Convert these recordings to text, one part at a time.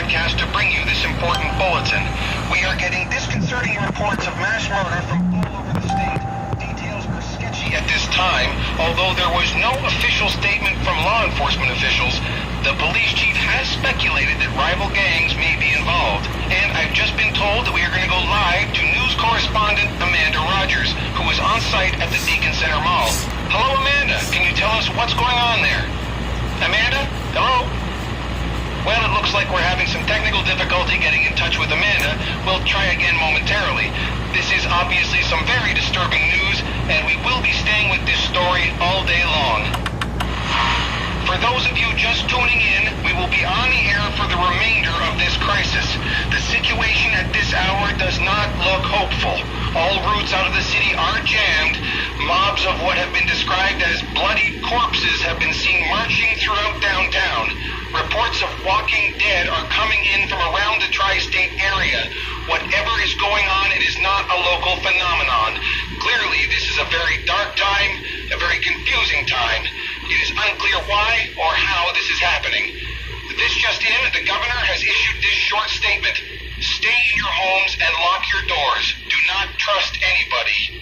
broadcast to bring you this important bulletin. We are getting disconcerting reports of mass murder from all over the state. Details are sketchy at this time, although there was no official statement from law enforcement officials. The police chief has speculated that rival gangs may be involved. And I've just been told that we are going to go live to news correspondent Amanda Rogers, who is on site at the Deacon Center Mall. Hello, Amanda. Can you tell us what's going on there? Amanda? Hello? Well, it looks like we're having some technical difficulty getting in touch with Amanda. We'll try again momentarily. This is obviously some very disturbing news, and we will be staying with this story all day long. For those of you just tuning in, we will be on the air for the remainder of this crisis. The situation at this hour does not look hopeful. All routes out of the city are jammed. Mobs of what have been described as bloodied corpses have been seen marching throughout downtown. Reports of walking dead are coming in from around the tri-state area. Whatever is going on, it is not a local phenomenon. Clearly, this is a very dark time, a very confusing time. It is unclear why or how this is happening. This just in, the governor has issued this short statement. Stay in your homes and lock your doors. Do not trust anybody.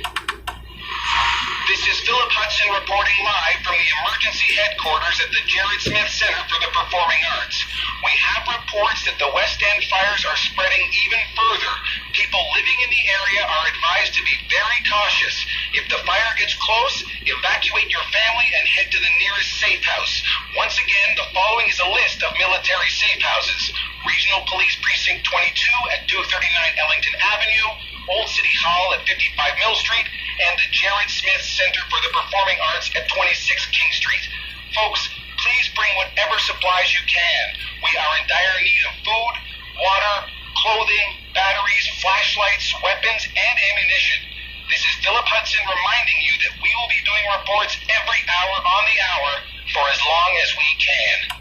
This is Philip Hudson reporting live from the emergency headquarters at the Jared Smith Center for the Performing Arts. We have reports that the West End fires are spreading even further. People living in the area are advised to be very cautious. If the fire gets close, evacuate your family and head to the nearest safe house. Once again, the following is a list of military safe houses. Regional Police Precinct 22 at 239 Ellington Avenue, Old City Hall at 55 Mill Street, and the Jared Smith Center for the Performing Arts at 26 King Street. Folks, please bring whatever supplies you can. We are in dire need of food, water, clothing, batteries, flashlights, weapons, and ammunition. This is Philip Hudson reminding you that we will be doing reports every hour on the hour for as long as we can.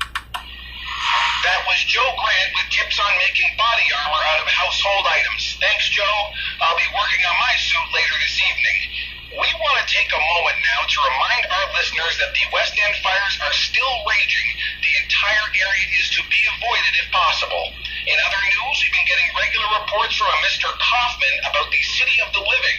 That was Joe Grant with tips on making body armor out of household items. Thanks, Joe. I'll be working on my suit later this evening. We want to take a moment now to remind our listeners that the West End fires are still raging. The entire area is to be avoided if possible. In other news, we've been getting regular reports from a Mr. Kaufman about the City of the Living.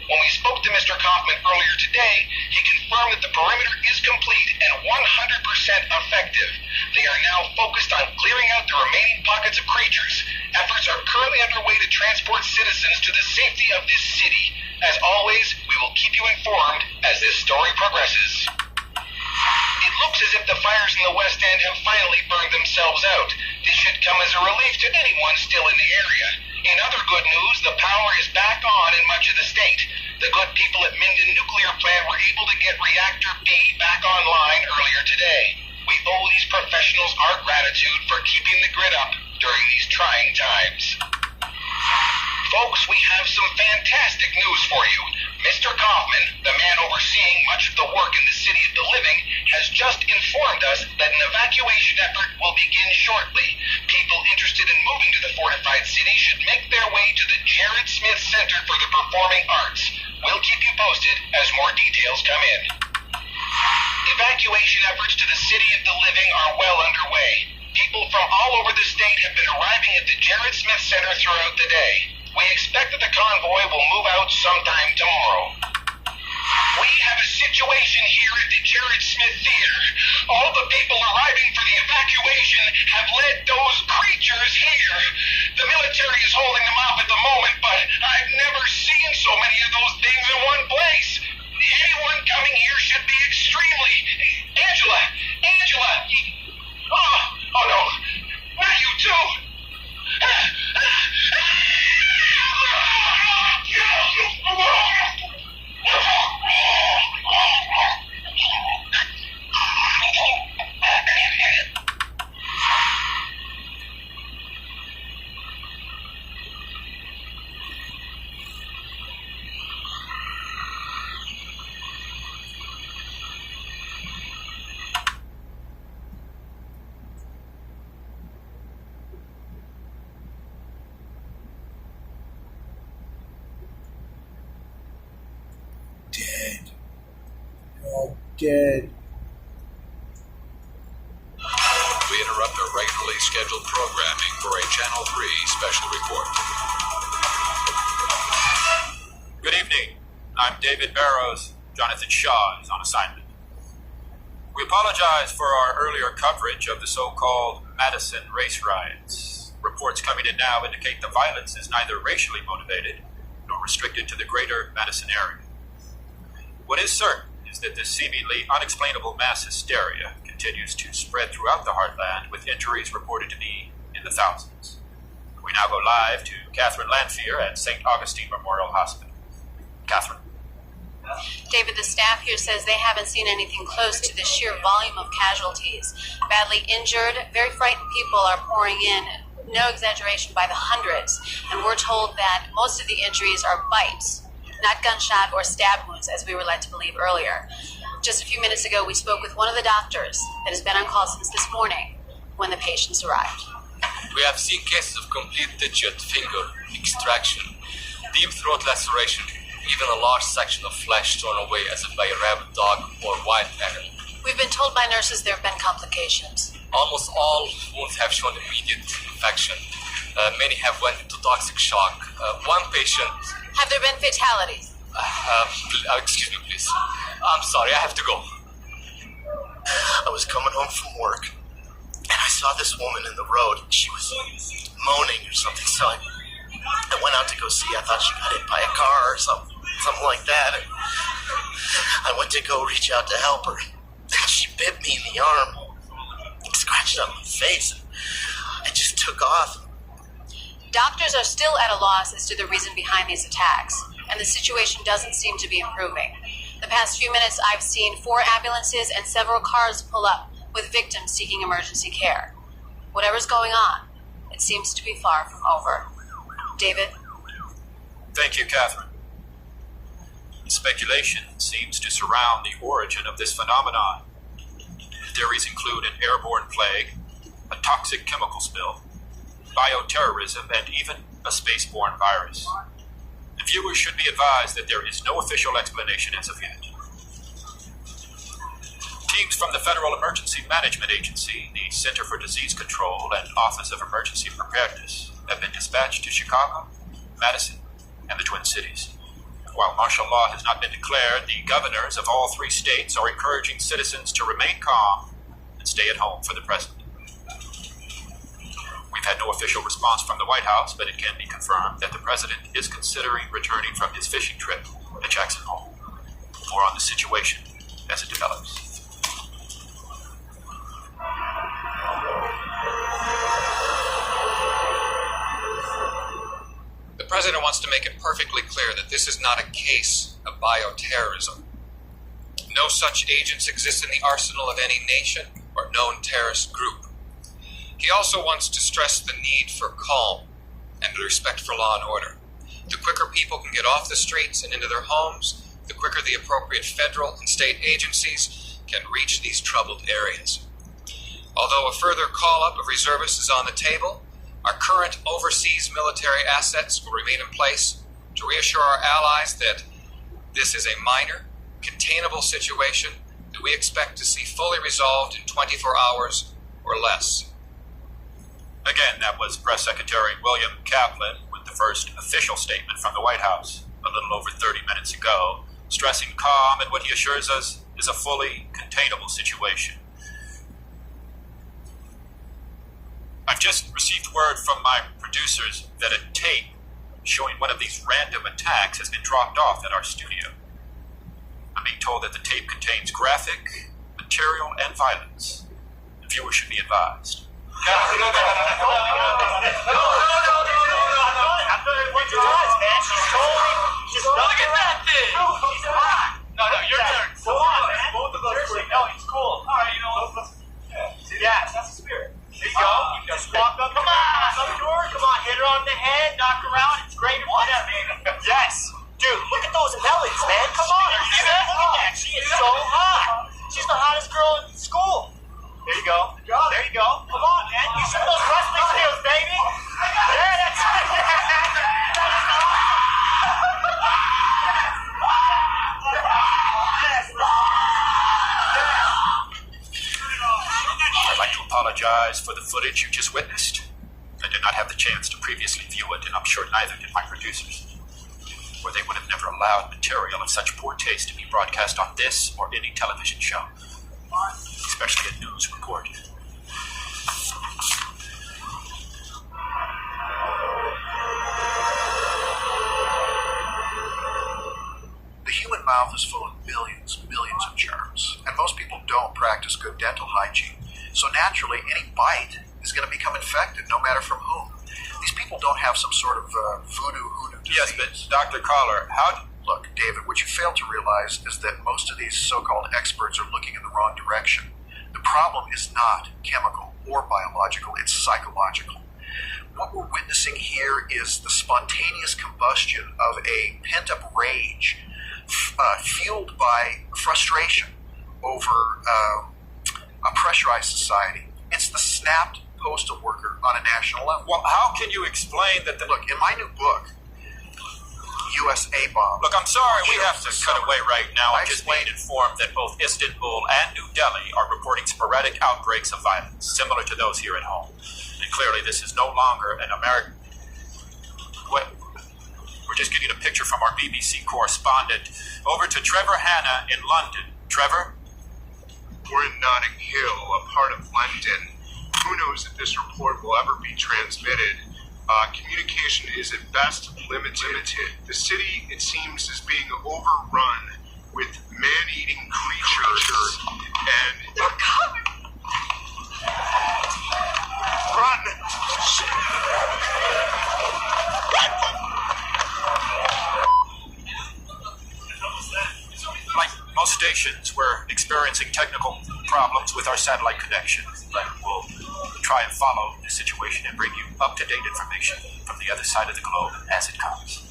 When we spoke to Mr. Kaufman earlier today, he confirmed that the perimeter is complete and 100% effective. They are now focused on clearing out the remaining pockets of creatures. Efforts are currently underway to transport citizens to the safety of this city. As always, we will keep you informed as this story progresses. It looks as if the fires in the West End have finally burned themselves out. This should come as a relief to anyone still in the area. In other good news, the power is back on in much of the state. The good people at Minden Nuclear Plant were able to get Reactor B back online earlier today. We owe these professionals our gratitude for keeping the grid up during these trying times. Folks, we have some fantastic news for you. Mr. Kaufman, the man overseeing much of the work in the City of the Living, has just informed us that an evacuation effort will begin shortly. People interested in moving to the fortified city should make their way to the Jared Smith Center for the Performing Arts. We'll keep you posted as more details come in. Evacuation efforts to the City of the Living are well underway. People from all over the state have been arriving at the Jared Smith Center throughout the day. We expect that the convoy will move out sometime tomorrow. We have a situation here at the Jared Smith Theater. All the people arriving for the evacuation have led those creatures here. The military is holding them off at the moment, but I've never seen so many of those things in one place. Anyone coming here should be extremely... Angela! Oh no, not you too! Dead. We interrupt our regularly scheduled program programming for a Channel 3 special report. Good evening. I'm David Barrows. Jonathan Shaw is on assignment. We apologize for our earlier coverage of the so-called Madison race riots. Reports coming in now indicate the violence is neither racially motivated nor restricted to the greater Madison area. What is certain is that this seemingly unexplainable mass hysteria continues to spread throughout the heartland, with injuries reported to be in the thousands. We now go live to Catherine Lanphier at St. Augustine Memorial Hospital. Catherine. David, the staff here says they haven't seen anything close to the sheer volume of casualties. Badly injured, very frightened people are pouring in, no exaggeration, by the hundreds. And we're told that most of the injuries are bites, not gunshot or stab wounds, as we were led to believe earlier. Just a few minutes ago, we spoke with one of the doctors that has been on call since this morning when the patients arrived. We have seen cases of complete digit finger extraction, deep throat laceration, even a large section of flesh torn away as if by a rabid dog or wild animal. We've been told by nurses there have been complications. Almost all wounds have shown immediate infection. Many have went into toxic shock. One patient... Have there been fatalities? Excuse me, please. I'm sorry, I have to go. I was coming home from work, and I saw this woman in the road. She was moaning or something, so I went out to go see. I thought she got hit by a car or something like that. And I went to go reach out to help her, and she bit me in the arm, scratched up my face, and I just took off. Doctors are still at a loss as to the reason behind these attacks, and the situation doesn't seem to be improving. The past few minutes, I've seen 4 ambulances and several cars pull up with victims seeking emergency care. Whatever's going on, it seems to be far from over. David? Thank you, Catherine. Speculation seems to surround the origin of this phenomenon. Theories include an airborne plague, a toxic chemical spill, bioterrorism, and even a space-borne virus. The viewers should be advised that there is no official explanation as of yet. Teams from the Federal Emergency Management Agency, the Center for Disease Control, and Office of Emergency Preparedness have been dispatched to Chicago, Madison, and the Twin Cities. While martial law has not been declared, the governors of all 3 states are encouraging citizens to remain calm and stay at home for the present. We've had no official response from the White House, but it can be confirmed that the president is considering returning from his fishing trip at Jackson Hole. More on the situation as it develops. The president wants to make it perfectly clear that this is not a case of bioterrorism. No such agents exist in the arsenal of any nation or known terrorist group. He also wants to stress the need for calm and respect for law and order. The quicker people can get off the streets and into their homes, the quicker the appropriate federal and state agencies can reach these troubled areas. Although a further call-up of reservists is on the table, our current overseas military assets will remain in place to reassure our allies that this is a minor, containable situation that we expect to see fully resolved in 24 hours or less. Again, that was Press Secretary William Kaplan with the first official statement from the White House a little over 30 minutes ago, stressing calm and what he assures us is a fully containable situation. I've just received word from my producers that a tape showing one of these random attacks has been dropped off at our studio. I'm being told that the tape contains graphic material and violence. The viewer should be advised. No. After what you does, man, she's totally... Look at that thing! She's hot! No, your turn. Go on, man. Both of us. No, he's cool. All right, you know what? Yeah, that's the spirit. There you go. You just walk up. Come on! Come on, hit her on the head, knock her out. It's great. Whatever. Yes. Dude, look at those bellies, man. Come on. You see that? Look at that. She is so hot. She's the hottest girl in school. There you go. There you go. Come on, man. You show those wrestling skills, baby. Yeah, that's I'd like to apologize for the footage you just witnessed. not have the chance to previously view it, and I'm sure neither did my producers. Or they would have never allowed material of such poor taste to be broadcast on this or any television show, especially a news report. The human mouth is full of billions of germs, and most people don't practice good dental hygiene. So naturally, any bite is going to become infected, no matter from whom. These people don't have some sort of voodoo disease. Yes, but Dr. Collar, how... Look, David, what you fail to realize is that most of these so-called experts are looking in the wrong direction. The problem is not chemical or biological, it's psychological. What we're witnessing here is the spontaneous combustion of a pent-up rage fueled by frustration over a pressurized society. It's the snapped postal worker on a national level. Well, how can you explain that the... Look, in my new book, USA Bomb. Look, I'm sorry, we have to cut away right now. I'm just being informed that both Istanbul and New Delhi are reporting sporadic outbreaks of violence, similar to those here at home. And clearly this is no longer an American... What? We're just getting a picture from our BBC correspondent. Over to Trevor Hanna in London. Trevor? We're in Notting Hill, a part of London. Who knows if this report will ever be transmitted? Communication is at best limited. The city, it seems, is being overrun with man-eating creatures. And... They're coming! Run! Like most stations, we're experiencing technical problems with our satellite connection, but we'll try and follow the situation and bring you up-to-date information from the other side of the globe as it comes.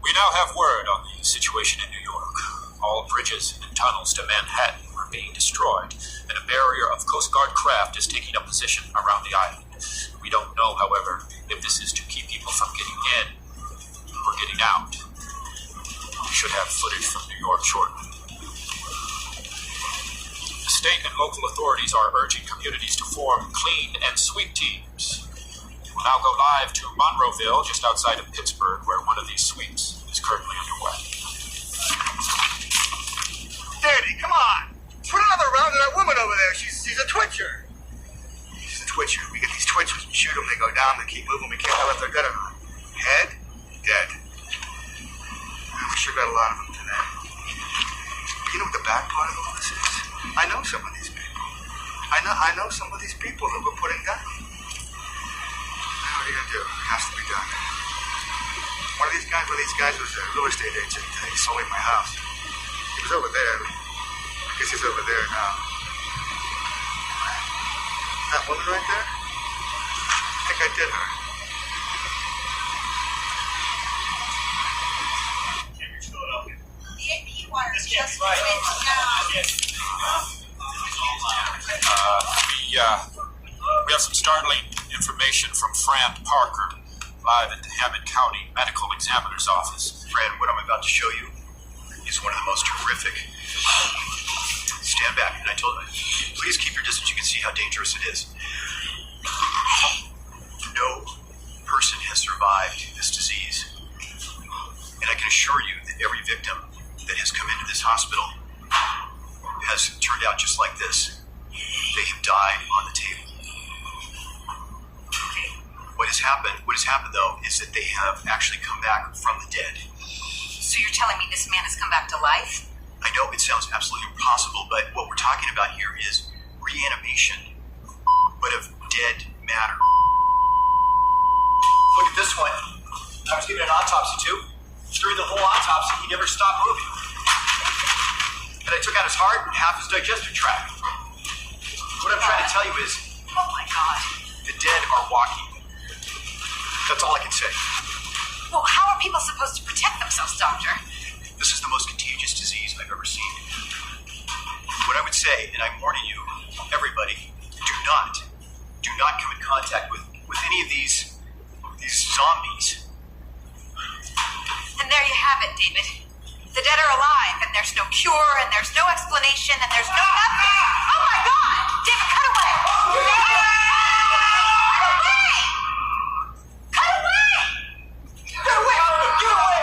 We now have word on the situation in New York. All bridges and tunnels to Manhattan are being destroyed, and a barrier of Coast Guard craft is taking up position around the island. We don't know, however, if this is to keep people from getting in or getting out. We should have footage from New York shortly. The state and local authorities are urging communities to form clean and sweep teams. We'll now go live to Monroeville, just outside of Pittsburgh, where one of these sweeps is currently underway. Daddy, come on! Put another round of that woman over there. She's a twitcher. She's a twitcher. We get these twitchers. We shoot them. They go down. They keep moving. We can't tell if they're dead or not. Head? Dead. We sure got a lot of them today. You know what the bad part of all this is? I know some of these people. I know some of these people that we're putting down. What are you gonna do? It has to be done. One of these guys was a real estate agent. He sold me my house. He was over there. I guess he's over there now. That woman right there? I think I did her. The AP wires just went down. We have some startling information from Fran Parker, live at the Hammond County Medical Examiner's Office. Fran, what I'm about to show you is one of the most horrific. Stand back, and I told you, please keep your distance. You can see how dangerous it is. No person has survived this disease. And I can assure you that every victim that has come into this hospital has turned out just like this. They have died on the table. What has happened though, is that they have actually come back from the dead. So you're telling me this man has come back to life? I know it sounds absolutely impossible, but what we're talking about here is reanimation, but of dead matter. Look at this one. I was giving an autopsy too. During the whole autopsy, he never stopped moving. And I took out his heart and half his digestive tract. What I'm trying to tell you is, Oh my God. the dead are walking. That's all I can say. Well, how are people supposed to protect themselves, Doctor? This is the most contagious disease I've ever seen. What I would say, and I'm warning you, everybody, do not come in contact with any of these zombies. And there you have it, David. The dead are alive, and there's no situation and there's no nothing. Oh my God! David, cut away! Cut away! Get away! Get away!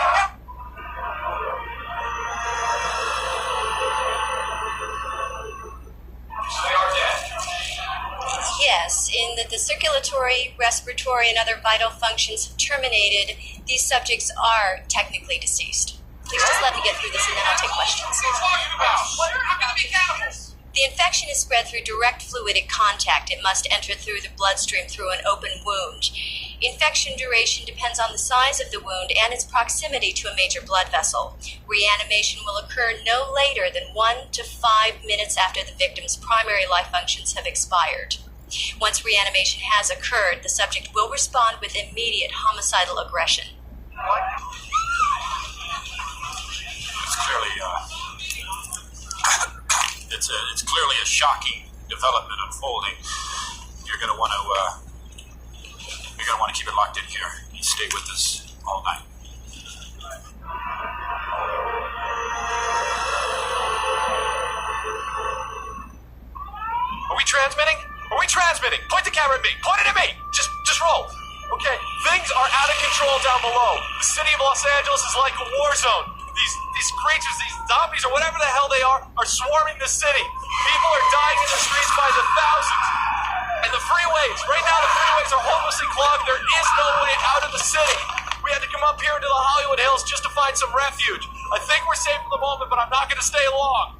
They are dead. Yes, in that the circulatory, respiratory, and other vital functions have terminated, these subjects are technically deceased. Please just let me get through this and then I'll take questions. What are you talking about? What? How can they be cannibals? The infection is spread through direct fluidic contact. It must enter through the bloodstream through an open wound. Infection duration depends on the size of the wound and its proximity to a major blood vessel. Reanimation will occur no later than 1 to 5 minutes after the victim's primary life functions have expired. Once reanimation has occurred, the subject will respond with immediate homicidal aggression. It's clearly, it's clearly a shocking development unfolding. You're gonna want to keep it locked in here. You stay with us all night. Are we transmitting? Are we transmitting? Point the camera at me. Point it at me. Just roll. Okay. Things are out of control down below. The city of Los Angeles is like a war zone. These creatures, these zombies or whatever the hell they are swarming the city. People are dying in the streets by the thousands. And the freeways, right now the freeways are hopelessly clogged. There is no way out of the city. We had to come up here into the Hollywood Hills just to find some refuge. I think we're safe for the moment, but I'm not going to stay long.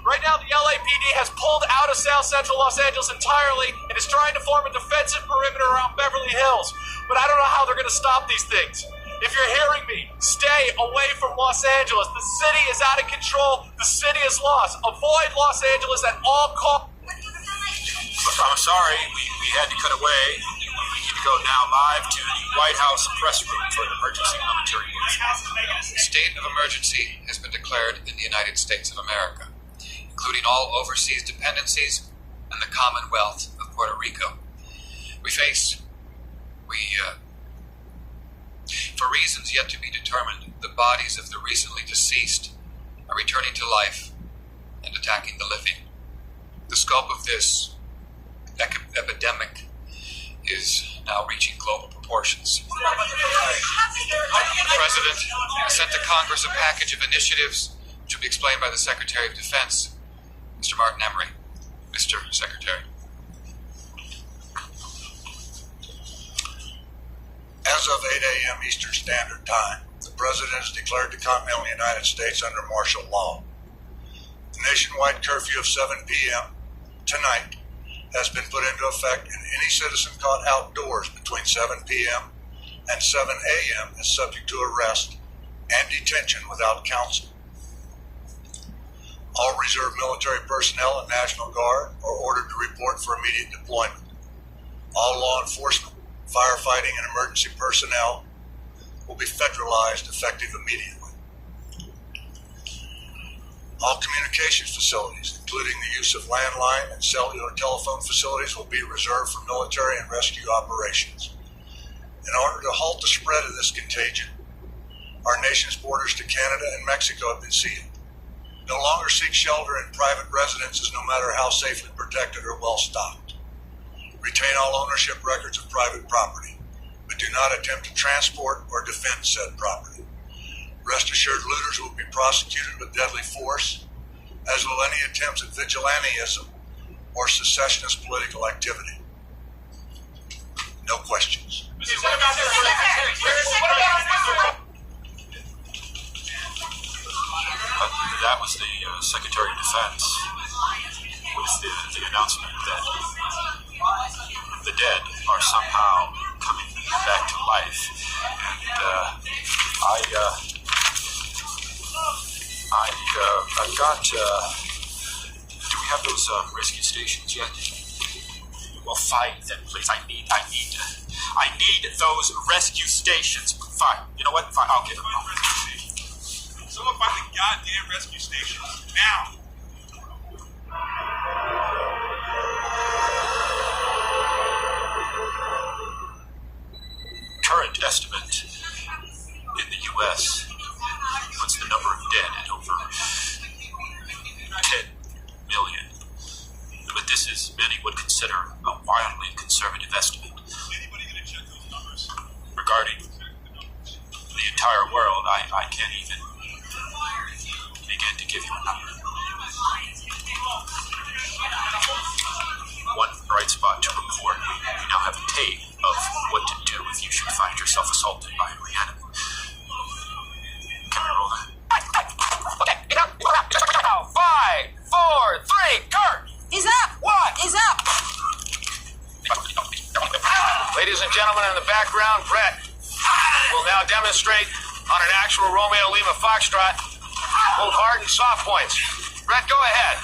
Right now, the LAPD has pulled out of South Central Los Angeles entirely and is trying to form a defensive perimeter around Beverly Hills. But I don't know how they're going to stop these things. If you're hearing me, stay away from Los Angeles. The city is out of control. The city is lost. Avoid Los Angeles at all costs. I'm sorry, we had to cut away. We need to go now live to the White House press room for an emergency military briefing. The state of emergency has been declared in the United States of America, including all overseas dependencies and the Commonwealth of Puerto Rico. For reasons yet to be determined, the bodies of the recently deceased are returning to life and attacking the living. The scope of this epidemic is now reaching global proportions. The President has sent to Congress a package of initiatives which will be explained by the Secretary of Defense, Mr. Martin Emery. Mr. Secretary. As of 8 a.m. Eastern Standard Time, the President has declared the continental United States under martial law. The nationwide curfew of 7 p.m. tonight has been put into effect, and any citizen caught outdoors between 7 p.m. and 7 a.m. is subject to arrest and detention without counsel. All reserve military personnel and National Guard are ordered to report for immediate deployment. All law enforcement, firefighting, and emergency personnel will be federalized effective immediately. All communications facilities, including the use of landline and cellular telephone facilities, will be reserved for military and rescue operations. In order to halt the spread of this contagion, our nation's borders to Canada and Mexico have been sealed. No longer seek shelter in private residences, no matter how safely protected or well stocked. Retain all ownership records of private property, but do not attempt to transport or defend said property. Rest assured, looters will be prosecuted with deadly force, as will any attempts at vigilantism or secessionist political activity. No questions. That was the Secretary of Defense with the announcement that the dead are somehow coming back to life. And I've got, do we have those rescue stations yet? Well, find them, please. I need those rescue stations. Fine. You know what? Fine. I'll get them. Someone find the goddamn rescue station now. Current estimate in the U.S. puts the number of dead at over 10 consider a wildly conservative estimate. Regarding the entire world, I can't even begin to give you a number. One bright spot to report: we now have a tape of what to do if you should find yourself assaulted by a reanimal. Can we roll that? Okay, 5, 4, 3, Kurt! He's up! What? He's up! Ladies and gentlemen, in the background, Brett will now demonstrate on an actual Romeo Lima Foxtrot both hard and soft points. Brett, go ahead.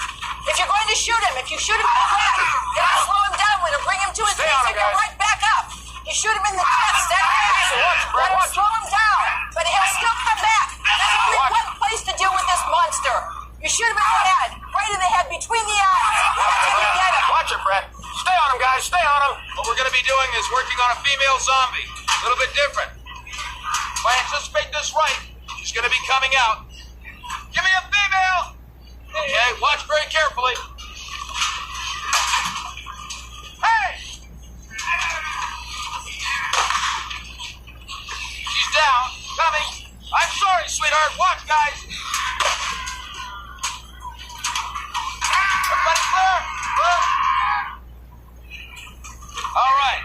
If you're going to shoot him, if you shoot him in the back, it'll slow him down. When it'll bring him to his Stay knees on him, and go guys. right back up. You shoot him in the chest, that hurts. Brett, Let him watch. slow him down, but he'll still come back. There's only Watch. one place to deal with this monster. You shoot him in the head, right in the head, between the eyes. Until you get him. Watch it, Brett. Stay on him, guys. Stay on him. What we're going to be doing is working on a female zombie. A little bit different. If I anticipate this right, she's going to be coming out. Give me a female! Okay, watch very carefully. Hey! She's down. Coming. I'm sorry, sweetheart. Watch, guys. Everybody clear? Clear? All right.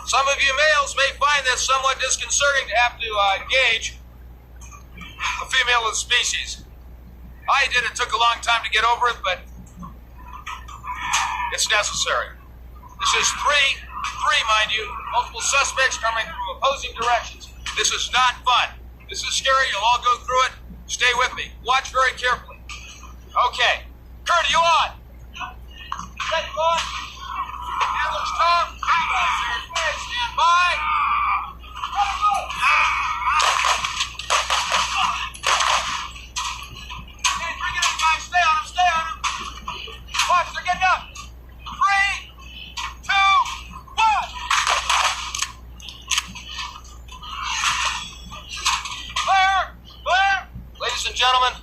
Some of you males may find this somewhat disconcerting to have to engage a female of the species. I did. It took a long time to get over it, but it's necessary. This is three, mind you, multiple suspects coming from opposing directions. This is not fun. This is scary. You'll all go through it. Stay with me. Watch very carefully. Okay. Kurt, are you on? Ready, boy? Handler's Tom. Stand by. Okay, bring it in, guys. Stay on him. Stay on him. Watch, they're getting up. 3, 2, 1. Clear. Clear. Ladies and gentlemen,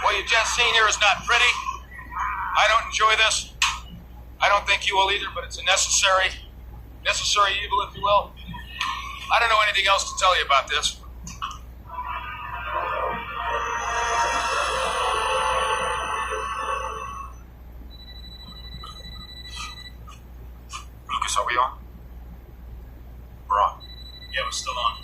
what you've just seen here is not pretty. I don't enjoy this. I don't think you will either, but it's a necessary evil, if you will. I don't know anything else to tell you about this. Lucas, are we on? We're on. Yeah, we're still on.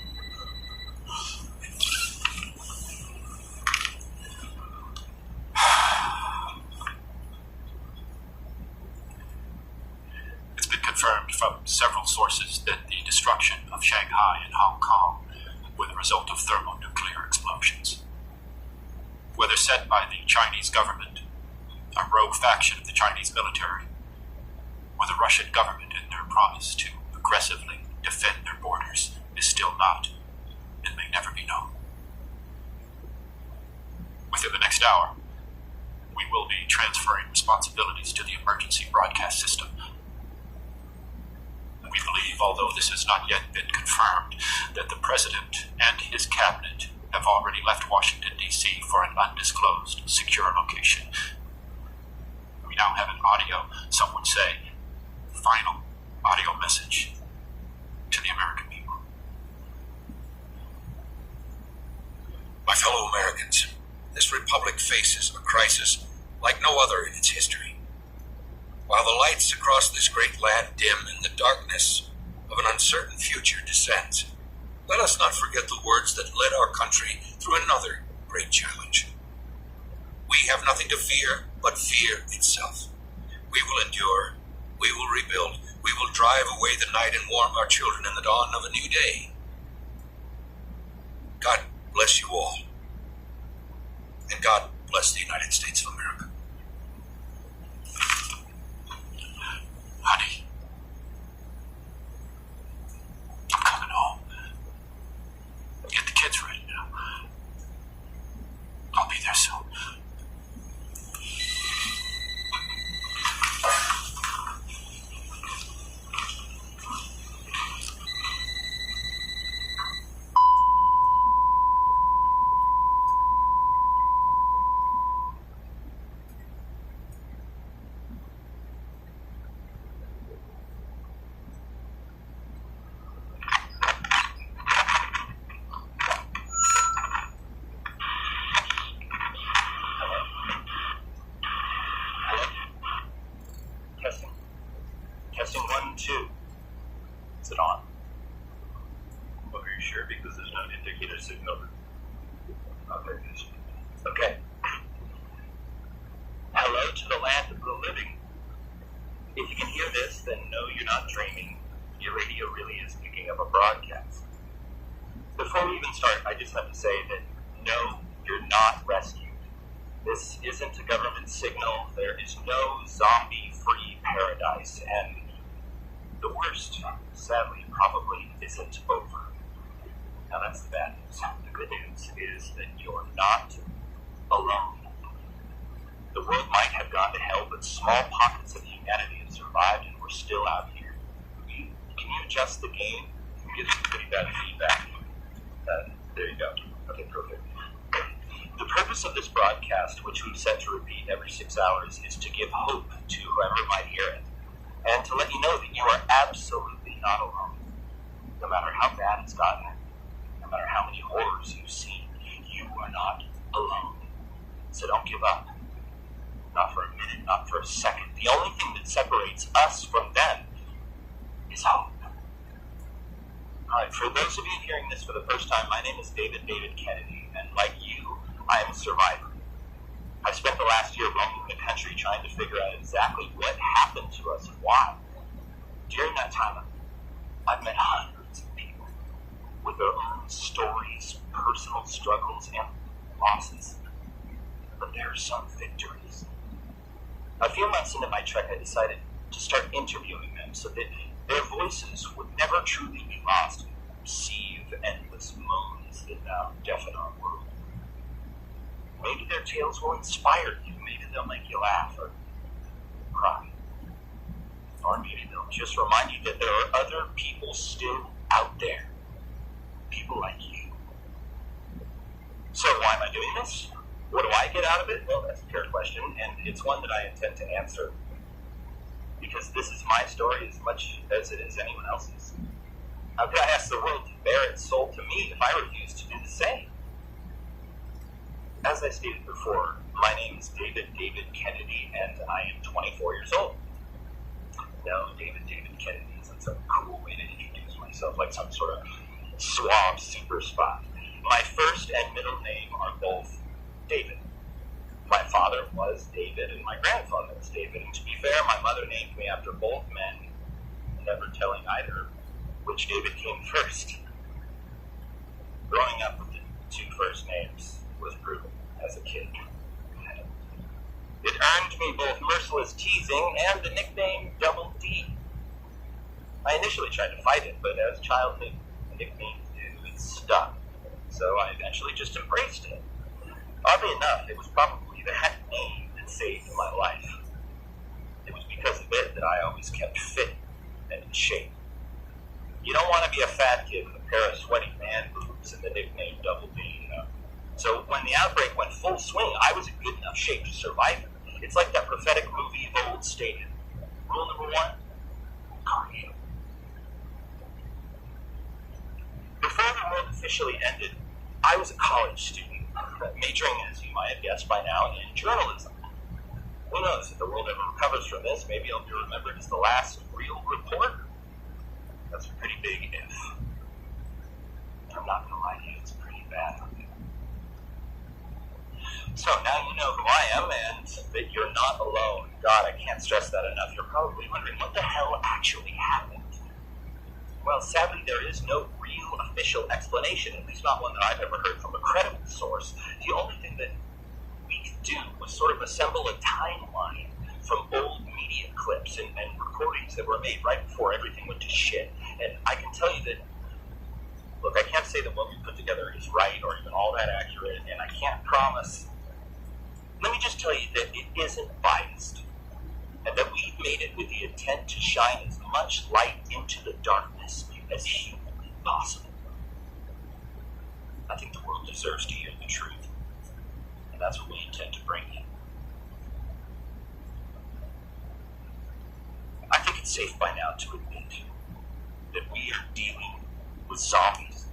It's been confirmed from several sources that the destruction of Shanghai and Hong Kong were the result of thermonuclear explosions. Whether set by the Chinese government, a rogue faction of the Chinese military, or the Russian government in their promise to aggressively defend their borders, is still not and may never be known. Within the next hour, we will be transferring responsibilities to the emergency broadcast system. We believe, although this has not yet been confirmed, that the President and his cabinet have already left Washington, D.C. for an undisclosed, secure location. We now have an audio, some would say, final audio message to the American people. My fellow Americans, this republic faces a crisis like no other in its history. While the lights across this great land dim and the darkness of an uncertain future descends, let us not forget the words that led our country through another great challenge. We have nothing to fear but fear itself. We will endure. We will rebuild. We will drive away the night and warm our children in the dawn of a new day. God bless you all. And God bless the United States of America. Honey, I'm coming home. Get the kids ready now. I'll be there soon. just have to say that no, you're not rescued. This isn't a government signal. There is no zombie-free paradise, and the worst, sadly, probably isn't over. Now that's the bad news. The good news is that you're not alone. The world might have gone to hell, but small pockets of humanity have survived, and we're still out here. Can you adjust the game? I'm getting some pretty bad feedback. There you go. Okay, perfect. The purpose of this broadcast, which we've set to repeat every 6 hours, is to give hope to whoever might hear it, and to let you know that you are absolutely not alone. No matter how bad it's gotten, no matter how many horrors you've seen, you are not alone. So don't give up. Not for a minute, not for a second. The only thing that separates us from them is hope. Alright, for those of you hearing this for the first time, my name is David Kennedy, and like you, I am a survivor. I've spent the last year roaming the country trying to figure out exactly what happened to us and why. During that time, I've met hundreds of people with their own stories, personal struggles, and losses. But there are some victories. A few months into my trek, I decided to start interviewing them so that their voices would never truly be lost in the sea of endless moans that now deafen our world. Maybe their tales will inspire you. Maybe they'll make you laugh or cry. Or maybe they'll just remind you that there are other people still out there. People like you. So why am I doing this? What do I get out of it? Well, that's a fair question, and it's one that I intend to answer. Because this is my story as much as it is anyone else's. How could I ask the world to bare its soul to me if I refuse to do the same? As I stated before, my name is David Kennedy, and I am 24 years old. No, David Kennedy isn't some cool way to introduce myself, like some sort of suave super spot. My first and middle name are both David. My father was David, and my grandfather was David, and to be fair, my mother named me after both men, never telling either which David came first. Growing up with the two first names was brutal as a kid. It earned me both merciless teasing and the nickname Double D. I initially tried to fight it, but as childhood nicknames do, it stuck. So I eventually just embraced it. Oddly enough, it was probably that name that saved my life. It was because of it that I always kept fit and in shape. You don't want to be a fat kid with a pair of sweaty man boobs and the nickname Double D, you know. So when the outbreak went full swing, I was in good enough shape to survive it. It's like that prophetic movie of old stated. Rule number 1, cardio. Before the world officially ended, I was a college student, majoring, as you might have guessed by now, in journalism. Who knows, if the world ever recovers from this, maybe I'll be remembered as the last real reporter. That's a pretty big if. I'm not going to lie to you, it's pretty bad. So now you know who I am and that you're not alone. God, I can't stress that enough. You're probably wondering, what the hell actually happened? Well, sadly, there is no real official explanation, at least not one that I've ever heard from a credible source. The only thing that we could do was sort of assemble a timeline from old media clips and recordings that were made right before everything went to shit. And I can tell you that, look, I can't say that what we put together is right or even all that accurate, and I can't promise. Let me just tell you that it isn't biased, and that we've made it with the intent to shine as much light into the darkness as humanly possible. I think the world deserves to hear the truth, and that's what we intend to bring you. I think it's safe by now to admit that we are dealing with zombies.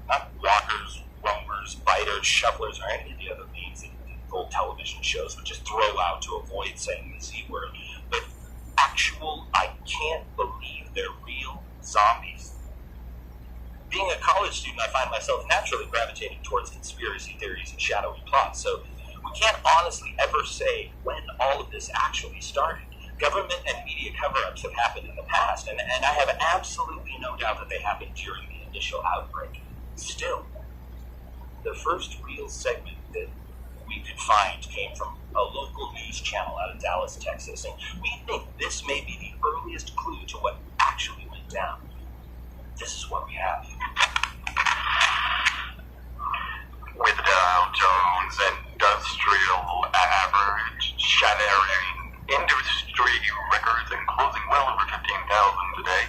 Not walkers, roamers, biters, shufflers, or any of the other names that old television shows would just throw out to avoid saying the Z word. But actual, I can't believe they're real zombies. Being a college student, I find myself naturally gravitating towards conspiracy theories and shadowy plots, so we can't honestly ever say when all of this actually started. Government and media cover-ups have happened in the past, and I have absolutely no doubt that they happened during the initial outbreak. Still, the first real segment that we could find came from a local news channel out of Dallas, Texas, and we think this may be the earliest clue to what actually went down. This is what we have. With Dow Jones Industrial Average shattering industry records and closing well over 15,000 today,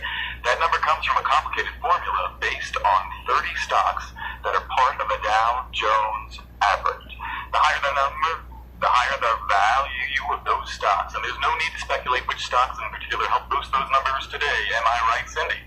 that number comes from a complicated formula based on 30 stocks that are part of a Dow Jones average. The higher the number, the higher the value of those stocks, and there's no need to speculate which stocks in particular help boost those numbers today. Am I right, Cindy?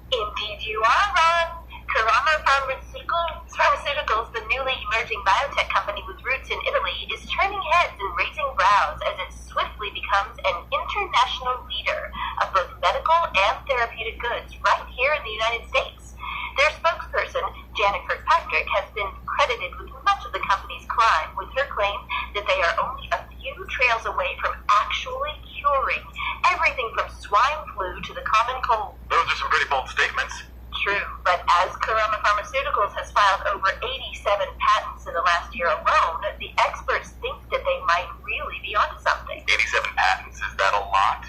Indeed you are, Ron. Karama Pharmaceuticals, the newly emerging biotech company with roots in Italy, is turning heads and raising brows as it swiftly becomes an international leader of both medical and therapeutic goods right here in the United States. Their spokesperson, Janet Kirkpatrick, has been credited with much of the company's climb, with her claim that they are only a few trails away from actually curing everything from swine flu to the common cold. Those are some pretty bold statements. True, but as Karama Pharmaceuticals has filed over 87 patents in the last year alone, the experts think that they might really be onto something. 87 patents, is that a lot?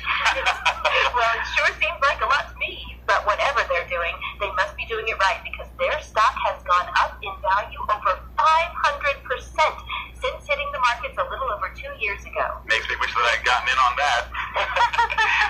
Well, it sure seems like a lot to me, but whatever they're doing, they must be doing it right because their stock has gone up in value over 500% since hitting the markets a little over 2 years ago. Makes me wish that I'd gotten in on that.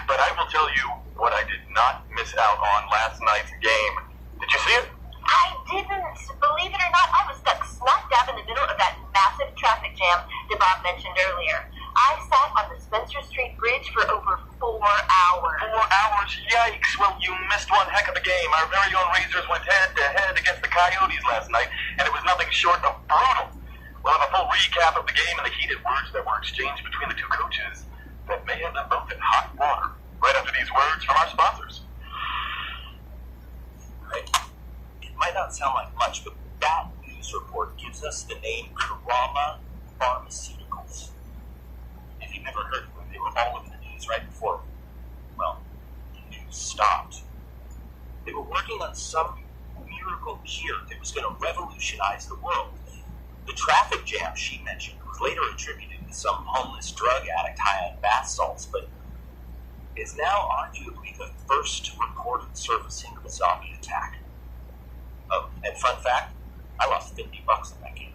But I will tell you what I did not miss out on last night's game. Did you see it? I didn't. Believe it or not, I was stuck smack dab in the middle of that massive traffic jam that Bob mentioned earlier. I sat on the Spencer Street Bridge for over 4 hours. 4 hours? Yikes. Well, you missed one heck of a game. Our very own Razors went head-to-head against the Coyotes last night, and it was nothing short of brutal. We'll have a full recap of the game and the heated words that were exchanged between the two coaches that may have them both in hot water. Right after these words from our sponsors. It might not sound like much, but that news report gives us the name Karama Pharmaceuticals. If you've never heard of them, they were all over the news right before, well, the news stopped. They were working on some miracle cure that was going to revolutionize the world. The traffic jam she mentioned was later attributed to some homeless drug addict high on bath salts, but is now arguably the first recorded surfacing of a zombie attack. Oh, and fun fact, I lost $50 in that game.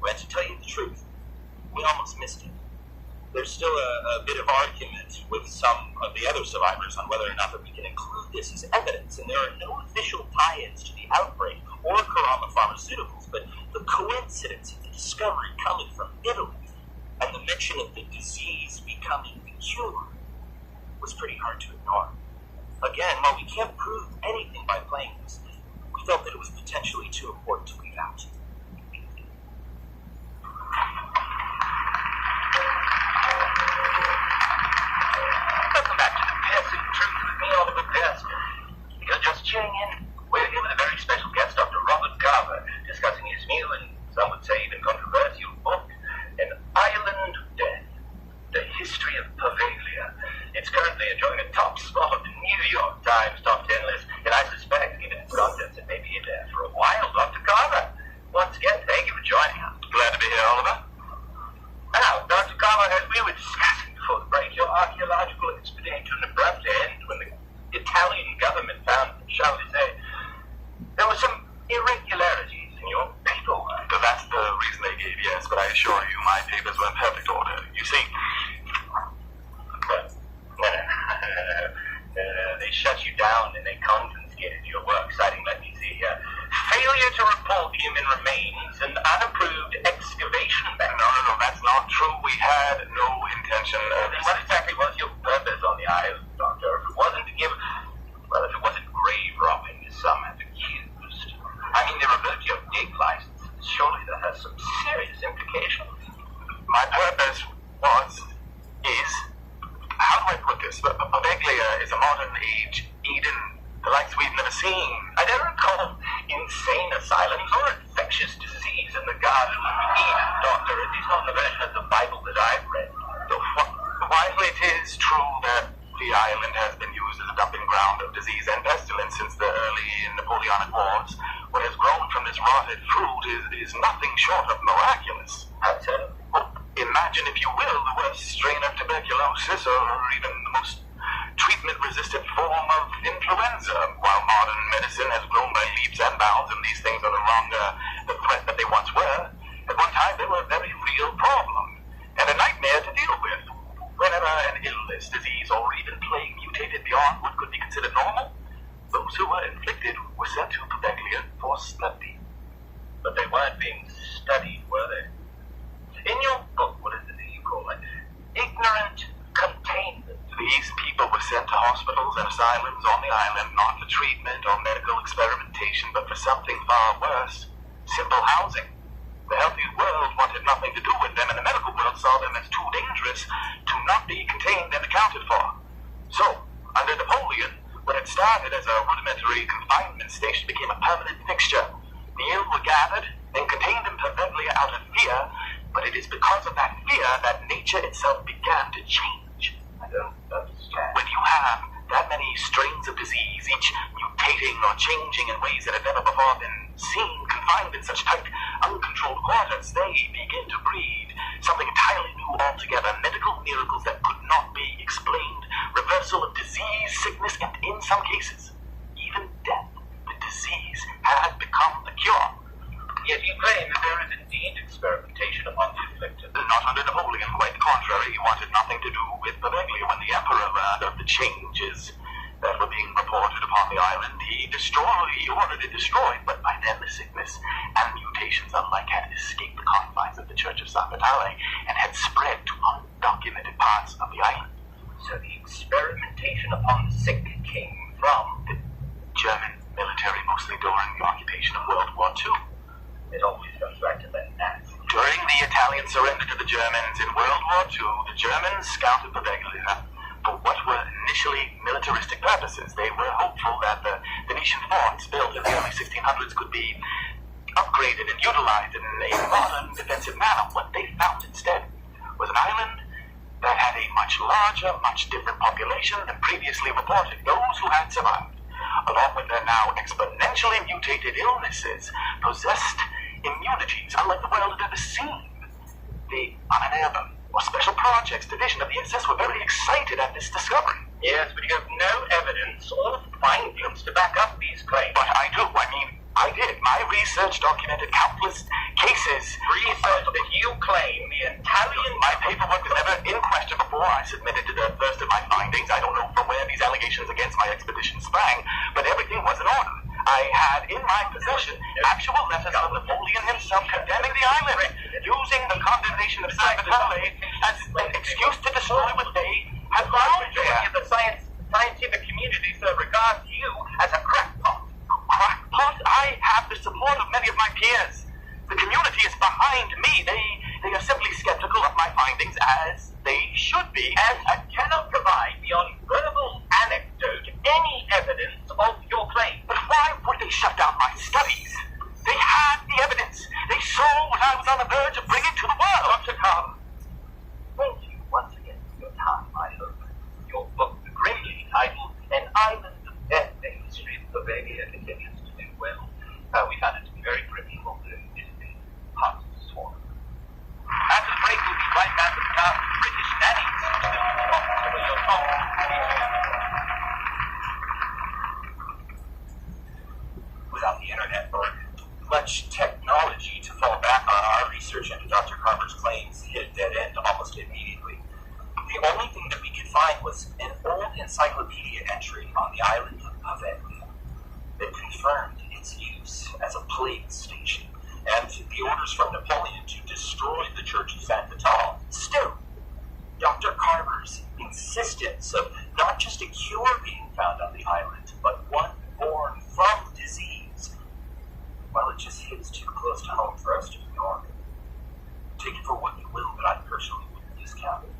Well, to tell you the truth, we almost missed it. There's still a bit of argument with some of the other survivors on whether or not that we can include this as evidence, and there are no official tie-ins to the outbreak or Karama Pharmaceuticals, but the coincidence of the discovery coming from Italy and the mention of the disease becoming the cure was pretty hard to ignore. Again, while we can't prove anything by playing this, we felt that it was potentially too important to leave out. Welcome back to the Piercing Truth with me, Oliver Pierce. You're just tuning in. We're here with a very special guest, Dr. Robert Garver, discussing his new and some would say even controversial book, An Island of Death, The History of Pavalia. It's currently enjoying a top spot on the New York Times top 10 list, and I suspect, given its contents, it may be in there for a while. Dr. Garver, once again, thank you for joining us. Glad to be here, Oliver. Now, Dr. Garver, as we were discussing before the break, your archaeological expedition to an abrupt end when the Italian government found, shall we say, there were some irregularities in your paperwork. So that's the reason they gave, yes, but I assure you my papers were in perfect order. You see, they shut you down and they confiscated your work, citing, let me see here, failure to report human remains and unapproved excavation methods. No, that's not true. We had no intention of... Then what exactly was your purpose on the island, Doctor? If it wasn't to give... Well, if it wasn't grave robbing, as some have accused. I mean, they revoked your dig license. Surely that has some serious implications. My purpose is... How do I put this? Pavaglia is a modern-age Eden, the likes we've never seen. I don't recall insane asylums or infectious disease in the Garden of Eden, Doctor, at least not the version of the Bible that I've read. So while it is true that dumping ground of disease and pestilence since the early Napoleonic Wars, what has grown from this rotted fruit is nothing short of miraculous. Well, imagine, if you will, the worst strain of tuberculosis or even the most treatment-resistant form of influenza. While modern medicine has grown by leaps and bounds and these things are no longer the threat that they once were, at one time they were a very real problem and a nightmare to deal with. Whenever an illness, disease, or even plague mutated beyond what could be considered normal, those who were inflicted were sent to Paveglia for study. But they weren't being studied, were they? In your book, what is it that you call it? Ignorant containment. These people were sent to hospitals and asylums on the island, not for treatment or medical experimentation, but for something far worse: simple housing. The healthy world wanted nothing to do with them, and the medical world saw them as too dangerous to not be contained and accounted for. So, under Napoleon, what had started as a rudimentary confinement station became a permanent fixture. The ill were gathered and contained in Paveglia out of fear, but it is because of that fear that nature itself began to change. I don't understand. When you have that many strains of disease, each mutating or changing in ways that have never before been seen, confined in such tight, uncontrolled quarters, they begin to breed something entirely new altogether. Medical miracles that could not be explained, reversal of disease, sickness, and in some cases, even death. The disease has become the cure. Yet you claim that there is indeed experimentation upon the afflicted. Not under Napoleon, quite the contrary. He wanted nothing to do with Paveglia. When the emperor heard of the changes that were being reported upon the island, he ordered it destroyed, but by then the sickness and mutations unlike had escaped the confines of the Church of San Vitale and had spread to undocumented parts of the island. So the experimentation upon the sick came from the German military, mostly during the occupation of World War II. It always comes back to that Nazi. During the Italian surrender to the Germans in World War II, the Germans scouted Paveglia for what were initially militaristic purposes. They were hopeful that the Venetian forts built in the early 1600s could be upgraded and utilized in a modern defensive manner. What they found instead was an island that had a much larger, much different population than previously reported. Those who had survived, along with their now exponentially mutated illnesses, possessed immunities unlike the world had ever seen. The Unerben, or Special Projects Division of the SS, were very excited at this discovery. Yes, but you have no evidence or findings to back up these claims. But I do. I did. My research documented countless cases. Research that you claim the Italian... My paperwork was never in question before I submitted to the first of my findings. I don't know from where these allegations against my expedition sprang, but everything was in order. I had in my possession actual letters from Napoleon himself condemning the island, using the condemnation of San Vitale as an excuse to destroy what they had found there. The scientific community, sir, regards you as a crackpot. Crackpot? I have the support of many of my peers. The community is behind me. They are simply skeptical of my findings, as they should be. And I cannot provide beyond verbal anecdote any evidence of your claim. But why would they shut down my studies? They had the evidence. They saw what I was on the verge of bringing to the world. Dr. Carver, thank you once again for your time, I hope. Your book, grimly titled An Island of Death, A History of Paveglia, continues to do well. We found it to be very gripping, although it is hard to swallow. After the break, we'll be right back with the British nannies. Your talk. Without the internet or much technology to fall back on, our research into Dr. Carver's claims hit a dead end almost immediately. The only thing that we could find was an old encyclopedia entry on the island of Paveglia that confirmed its use as a plague station and the orders from Napoleon to destroy the Church of San Vitale. Still, Dr. Carver's insistence of not just a cure being found on the island, but one born from disease, well, it just hits too close to home for us to ignore. Take it for what you will, but I personally wouldn't discount it.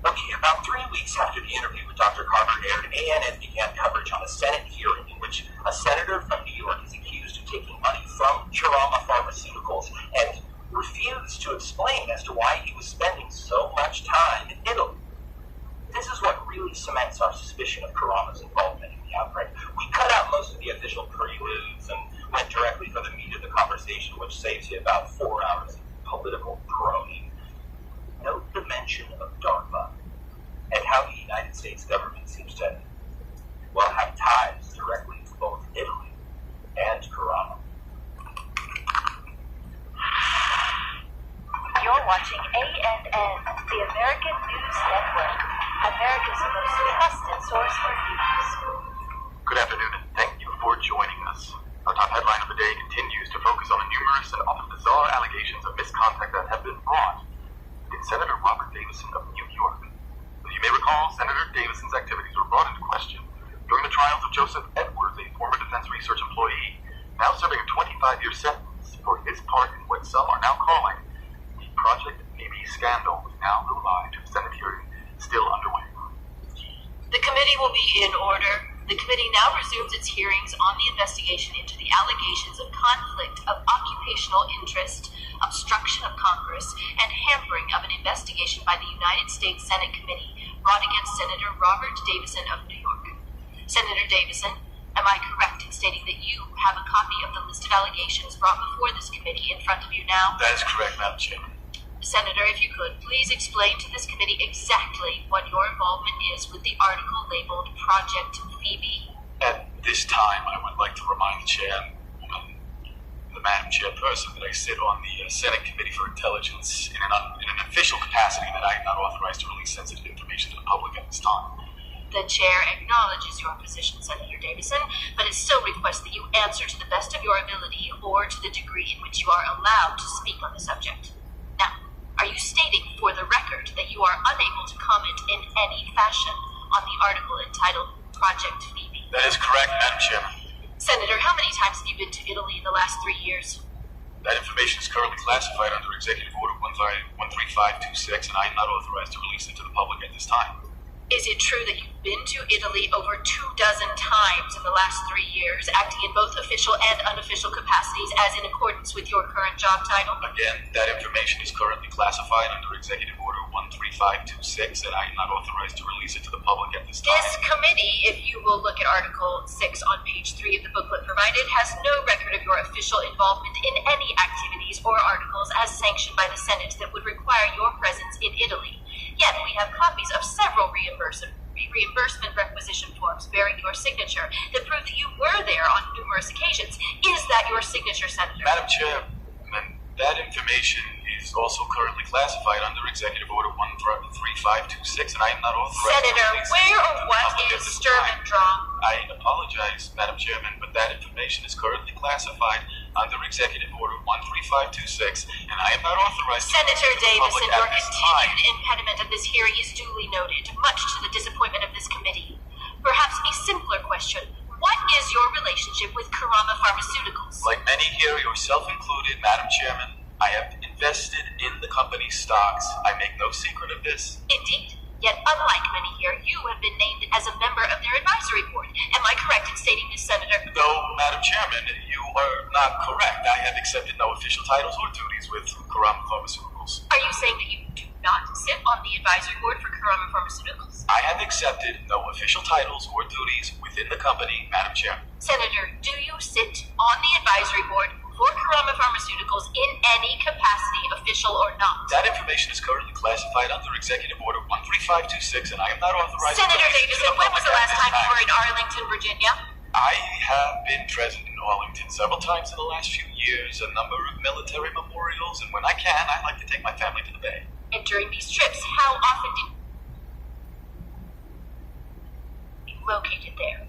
Okay, about 3 weeks after the interview with Dr. Carver aired, ANN began coverage on a Senate hearing in which a senator from New York is accused of taking money from Curama Pharmaceuticals and refused to explain as to why he was spending so much time in Italy. This is what really cements our suspicion of Karama's involvement in the outbreak. We cut out most of the official preludes and went directly for the meat of the conversation, which saves you about 4 hours of political droning. No mention of DARPA and how the United States government seems to, well, have ties directly to both Italy and Karama. You're watching ANN, the American News Network, America's most trusted source for news. Good afternoon, and thank you for joining us. Our top headline of the day continues to focus on the numerous and often bizarre allegations of misconduct that have been brought against Senator Robert Davison of New York. As you may recall, Senator Davison's activities were brought into question during the trials of Joseph Edwards, a former Defense Research employee, now serving a 25-year sentence for his part in what some are now calling the Project Phoebe scandal. Now the live Senate hearing still underway. The committee will be in order. The committee now resumes its hearings on the investigation into the allegations of conflict of occupational interest, obstruction of Congress, and hampering of an investigation by the United States Senate Committee brought against Senator Robert Davison of New York. Senator Davison, am I correct in stating that you have a copy of the list of allegations brought before this committee in front of you now? That is correct, Madam Chairman. Senator, if you could, please explain to this committee exactly what your involvement is with the article labeled Project Phoebe. At this time, I would like to remind the Chair, the Madam Chairperson, that I sit on the Senate Committee for Intelligence in an official capacity that I am not authorized to release sensitive information to the public at this time. The Chair acknowledges your position, Senator Davison, but it still requests that you answer to the best of your ability or to the degree in which you are allowed to speak on the subject. Now, are you stating for the record that you are unable to comment in any fashion on the article entitled Project Phoebe? That is correct, Madam Chairman. Senator, how many times have you been to Italy in the last 3 years? That information is currently classified under Executive Order 13526, and I am not authorized to release it to the public at this time. Is it true that you've been to Italy over 24 times in the last 3 years, acting in both official and unofficial capacities as in accordance with your current job title? Again, that information is currently classified under Executive Order 13526, and I am not authorized to release it to the public at this time. This committee, if you will look at Article 6 on page 3 of the booklet provided, has no record of your official involvement in any activities or articles as sanctioned by the Senate that would require your presence in Italy. Yet we have copies of several reimbursement requisition forms bearing your signature that prove that you were there on numerous occasions. Is that your signature, Senator? Madam Chairman, that information is also currently classified under Executive Order 13526, and I am not authorized Senator, to release where it or to the what public at is this Sturm time. and Drang? I apologize, Madam Chairman, but that information is currently classified under Executive Order 13526, and I am not authorized to Senator release it to the Davison, public your at this time. continued impediment of this hearing is duly noted, much to the disappointment of this committee. Perhaps a simpler question. What is your relationship with Karama Pharmaceuticals? Like many here, yourself included, Madam Chairman, I have invested in the company's stocks. I make no secret of this. Indeed. Yet, unlike many here, you have been named as a member of their advisory board. Am I correct in stating this, Senator? No, Madam Chairman, you are not correct. I have accepted no official titles or duties with Karama Pharmaceuticals. Are you saying that you do not sit on the advisory board for Karama Pharmaceuticals? I have accepted no official titles or duties within the company, Madam Chairman. Senator, do you sit on the advisory board for Karama Pharmaceuticals in any capacity, official or not? That information is currently classified under Executive Order 13526, and I am not authorized Senator to release it to Davison, the when public was the at last this time you were in Arlington, Virginia? I have been present in Arlington several times in the last few years, a number of military memorials, and when I can, I like to take my family to the Bay. And during these trips, how often did you located there?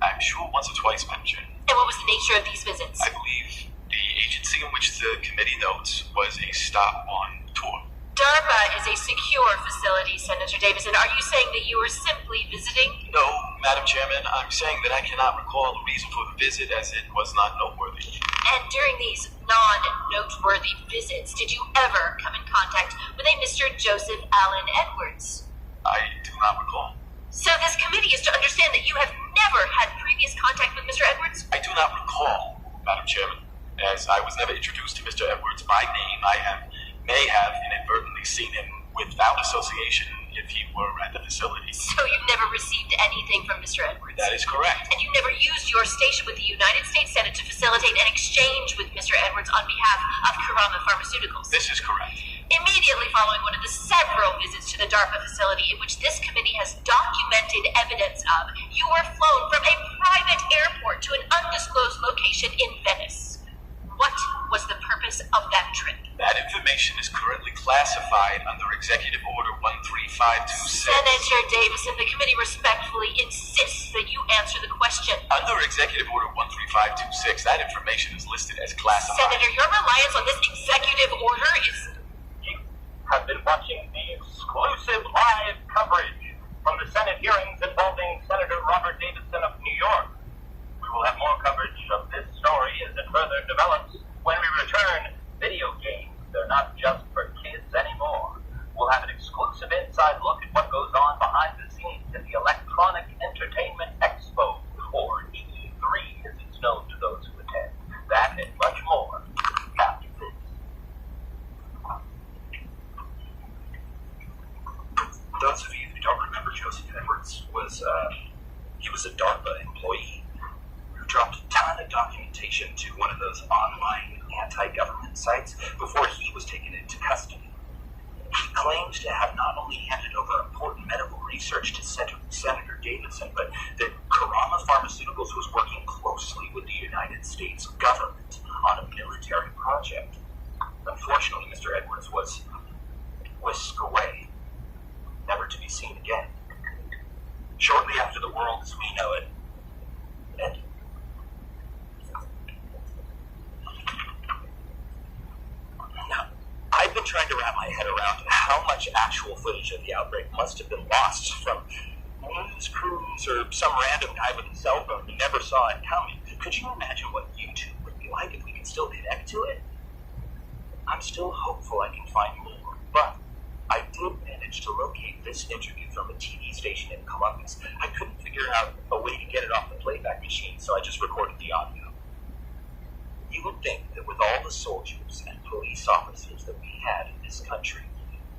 I'm sure once or twice, Madam Chairman. And what was the nature of these visits? I believe the agency in which the committee notes was a stop on tour. DARPA is a secure facility, Senator Davison. Are you saying that you were simply visiting? No, Madam Chairman, I'm saying that I cannot recall the reason for the visit as it was not noteworthy. And during these non-noteworthy visits, did you ever come in contact with a Mr. Joseph Allen Edwards? I do not recall. So this committee is to understand that you have never had previous contact with Mr. Edwards? I do not recall, Madam Chairman. As I was never introduced to Mr. Edwards by name, I may have inadvertently seen him without association if he were at the facility. So you never received anything from Mr. Edwards? That is correct. And you never used your station with the United States Senate to facilitate an exchange with Mr. Edwards on behalf of Karama Pharmaceuticals? This is correct. Immediately following one of the several visits to the DARPA facility in which this committee has documented evidence of, you were flown from a private airport to an undisclosed location in Venice. What was the purpose of that trip? That information is currently classified under Executive Order 13526. Senator Davison, the committee respectfully insists that you answer the question. Under Executive Order 13526, that information is listed as classified. Senator, your reliance on this executive order is... You have been watching the exclusive live coverage from the Senate hearings involving Senator Robert Davidson of New York. We will have more coverage of this story as it further develops. When we return, video games, they're not just for kids anymore. We'll have an exclusive inside look at what goes on behind the scenes in the Electronic Entertainment Expo, or E3 as it's known to those who attend. That and much more after this. Those of you who don't remember Joseph Edwards he was a DARPA employee who dropped a ton of documentation to one of those online anti-government sites before he was taken into custody. He claims to have not only handed over important medical research to Senator Davidson, but that Karama Pharmaceuticals was working closely with the United States government on a military project. Unfortunately, Mr. Edwards was whisked away, never to be seen again. Shortly after the world as we know it ended. Now, I've been trying to wrap my head around how much actual footage of the outbreak must have been lost from news crews or some random guy with a cell phone who never saw it coming. Could you imagine what YouTube would be like if we could still connect to it? I'm still hopeful I can find more, but I did manage to locate this interview from a TV station in Columbus. I couldn't figure out a way to get it off the playback machine, so I just recorded the audio. You would think that with all the soldiers and police officers that we had in this country,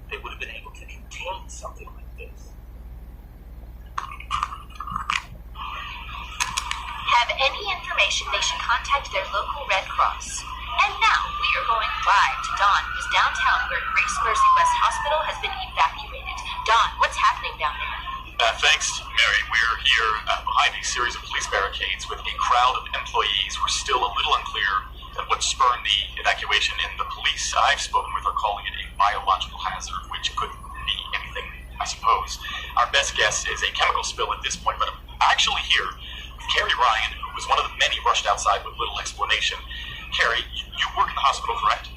they would have been able to contain something like this. Have any information, they should contact their local Red Cross. And now we are going live to Don, who's downtown where Grace Mercy West Hospital has been evacuated. Don, what's happening down there? Thanks, Mary. We're here behind a series of police barricades with a crowd of employees. We're still a little unclear what spurred the evacuation, and the police I've spoken with are calling it a biological hazard, which could be anything, I suppose. Our best guess is a chemical spill at this point, but I'm actually here with Carrie Ryan, who was one of the many rushed outside with little explanation. Carrie, you work in the hospital, correct?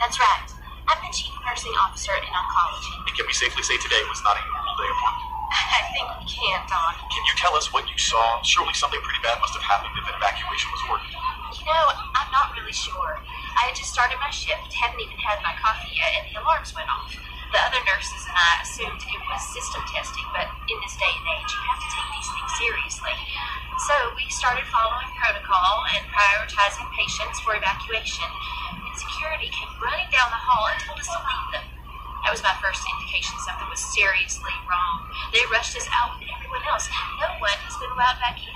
That's right. I'm the chief nursing officer in oncology. And can we safely say today was not a normal day of work? I think we can, Don. Can you tell us what you saw? Surely something pretty bad must have happened if an evacuation was ordered. You know, I'm not really sure. I had just started my shift, hadn't even had my coffee yet, and the alarms went off. The other nurses and I assumed it was system testing, but in this day and age, you have to take these things seriously. So we started following protocol and prioritizing patients for evacuation. And security came running down the hall and told us to leave them. That was my first indication something was seriously wrong. They rushed us out with everyone else. No one has been allowed back in.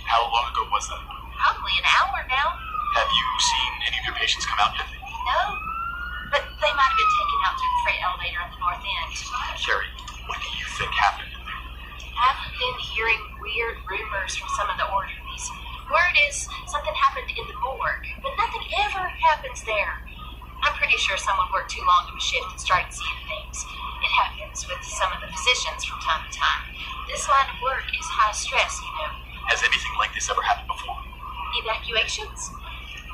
How long ago was that? Probably an hour now. Have you seen any of your patients come out yet? No, but they might have been taken out through the freight elevator at the north end. Carrie, what do you think happened? I've been hearing weird rumors from some of the orderlies. Word is something happened in the morgue, but nothing ever happens there. I'm pretty sure someone worked too long of a shift and started seeing things. It happens with some of the physicians from time to time. This line of work is high stress, you know. Has anything like this ever happened before? Evacuations?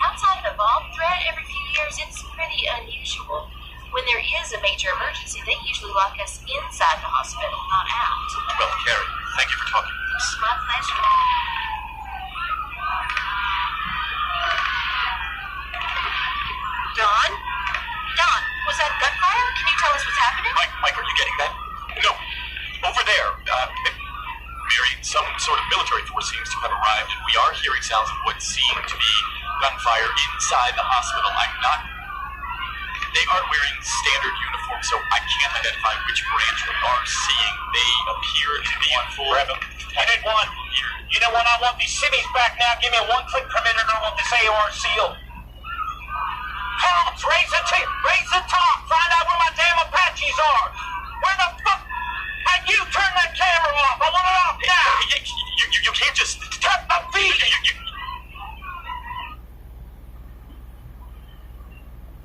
Outside of a bomb threat every few years, it's pretty unusual. When there is a major emergency, they usually lock us inside the hospital, not out. Well, Carrie, thank you for talking with us. My pleasure. Don? Don, was that gunfire? Can you tell us what's happening? Mike, are you getting that? No. Over there. Mary, some sort of military force seems to have arrived, and we are hearing sounds of what seem to be gunfire inside the hospital. I'm not... They aren't wearing standard uniforms, so I can't identify which branch we are seeing. They appear to be in full. Unit 1, Unit 1, I want these civvies back now. Give me a one-click permit and I want this AOR sealed. Holmes, raise the top. Find out where my damn Apaches are. Where the fuck? Hey, you turn that camera off. I want it off now. You can't just cut the feed.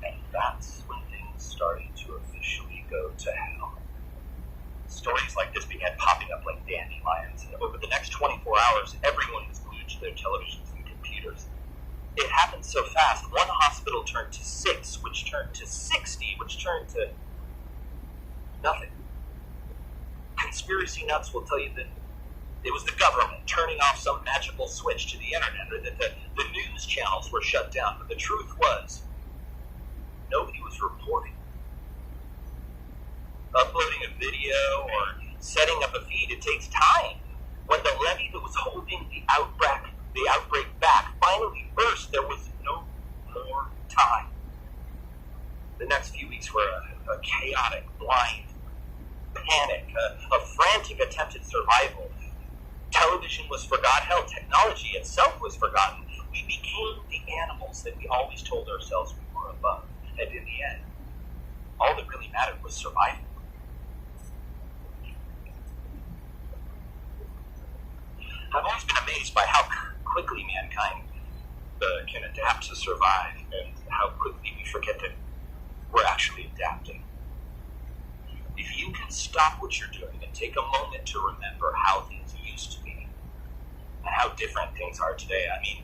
And that's when things started to officially go to hell. Stories like this began popping up like dandelions, and over the next 24 hours, everyone was glued to their televisions and computers. It happened so fast, one hospital turned to 6, which turned to 60, which turned to nothing. Conspiracy nuts will tell you that it was the government turning off some magical switch to the internet, or that the news channels were shut down, but the truth was, nobody was reporting. Uploading a video or setting up a feed, it takes time. When the levee that was holding the outbreak back finally burst, there was no more time. The next few weeks were a chaotic, blind panic, a frantic attempt at survival. Television was forgot, hell, technology itself was forgotten. We became the animals that we always told ourselves we were above. And in the end, all that really mattered was survival. I've always been amazed by how quickly mankind can adapt to survive, and how quickly we forget that we're actually adapting. If you can stop what you're doing and take a moment to remember how things used to be, and how different things are today, I mean,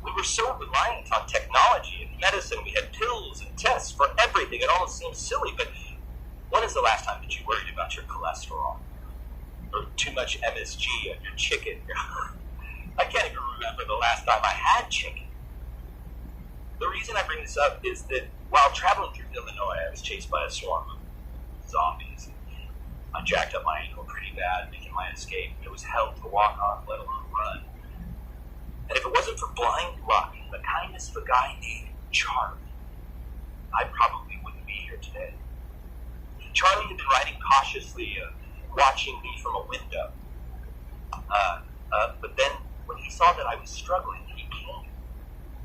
we were so reliant on technology and medicine. We had pills and tests for everything. It almost seems silly, but when is the last time that you worried about your cholesterol? Or too much MSG on your chicken? I can't even remember the last time I had chicken. The reason I bring this up is that while traveling through Illinois, I was chased by a swarm of zombies. I jacked up my ankle pretty bad, making my escape. It was hell to walk on, let alone run. And if it wasn't for blind luck and the kindness of a guy named Charlie, I probably wouldn't be here today. Charlie had been riding cautiously, watching me from a window. But then, when he saw that I was struggling, he came.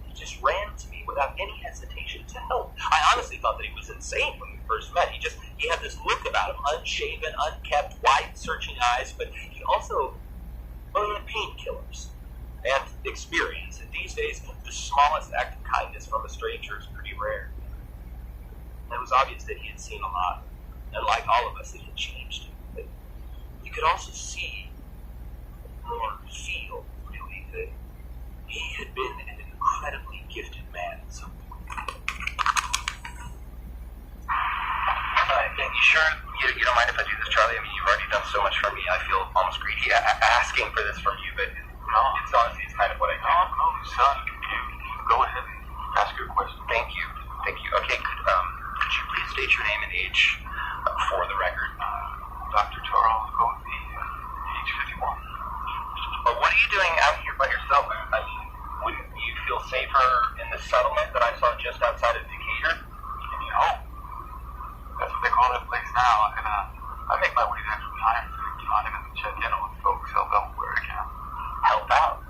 He just ran to me without any hesitation to help. I honestly thought that he was insane when we first met. He had this look about him, unshaven, unkept, wide-searching eyes, but he also had painkillers and experience. And these days, the smallest act of kindness from a stranger is pretty rare. And it was obvious that he had seen a lot, and like all of us, it had changed him. But you could also see or feel, really, that he had been an incredibly gifted man at some point. You sure you don't mind if I do this, Charlie? I mean, you've already done so much for me. I feel almost greedy asking for this from you, but it's honestly, it's kind of what I do. No, son, you go ahead and ask your question. Thank you. Okay, could you please state your name and age for the record? Dr. Charles Coakley, age 51. But what are you doing out here by yourself? I mean, wouldn't you feel safer in the settlement that I saw just outside of Decatur? I mean, home. That's what they call that place now. And I make my way there from time to time and check in on folks, help out where I can. Help out?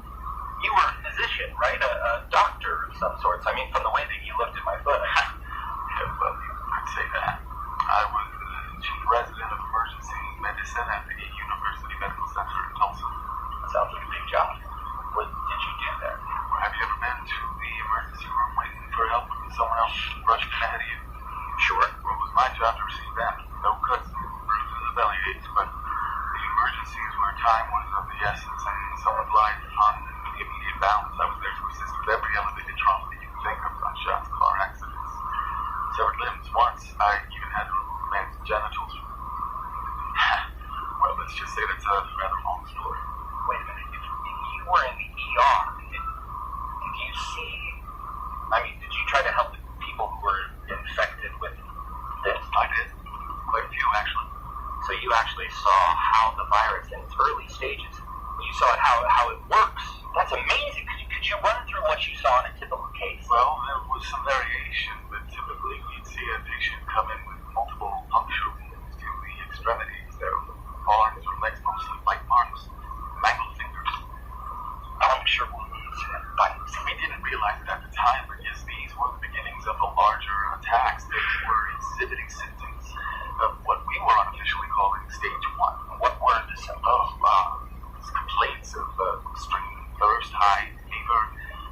You were a physician, right? A doctor of some sorts. I mean, from the way that you looked at my foot. Yeah, well, you could say that. I was the chief resident of emergency medicine at the University Medical Center in Tulsa. Sounds like a big job. What did you do there? Well, have you ever been to the emergency room waiting for help when someone else rushed ahead of you? Sure. Well, it was my job to receive that. No cuts, bruises, or belly aches, but the emergencies where time was of the essence and someone's life upon the immediate balance. I was there to assist with every elevated trauma that you can think of: gunshots, car accidents, severed limbs. Once, I even had to remove a man's genitals. Well, let's just say that's a rather long story. Wait a minute. If you were in the ER, did you see... I mean, did you try to help the people who were infected with this? I did. Quite a few, actually. So you actually saw how the virus in its early stages, you saw how it works. That's amazing. Could you run through what you saw in a typical case? Well, there was some variation, but typically we'd see a patient come in with multiple puncture wounds to the extremities. Their arms or legs mostly bite marks, mangled fingers, puncture wounds, and bites. We didn't realize it at the time, but yes, these were the beginnings of the larger attacks. They were exhibiting symptoms of what we were unofficially calling stage 1. What were the symptoms? Complaints of extreme thirst, high fever,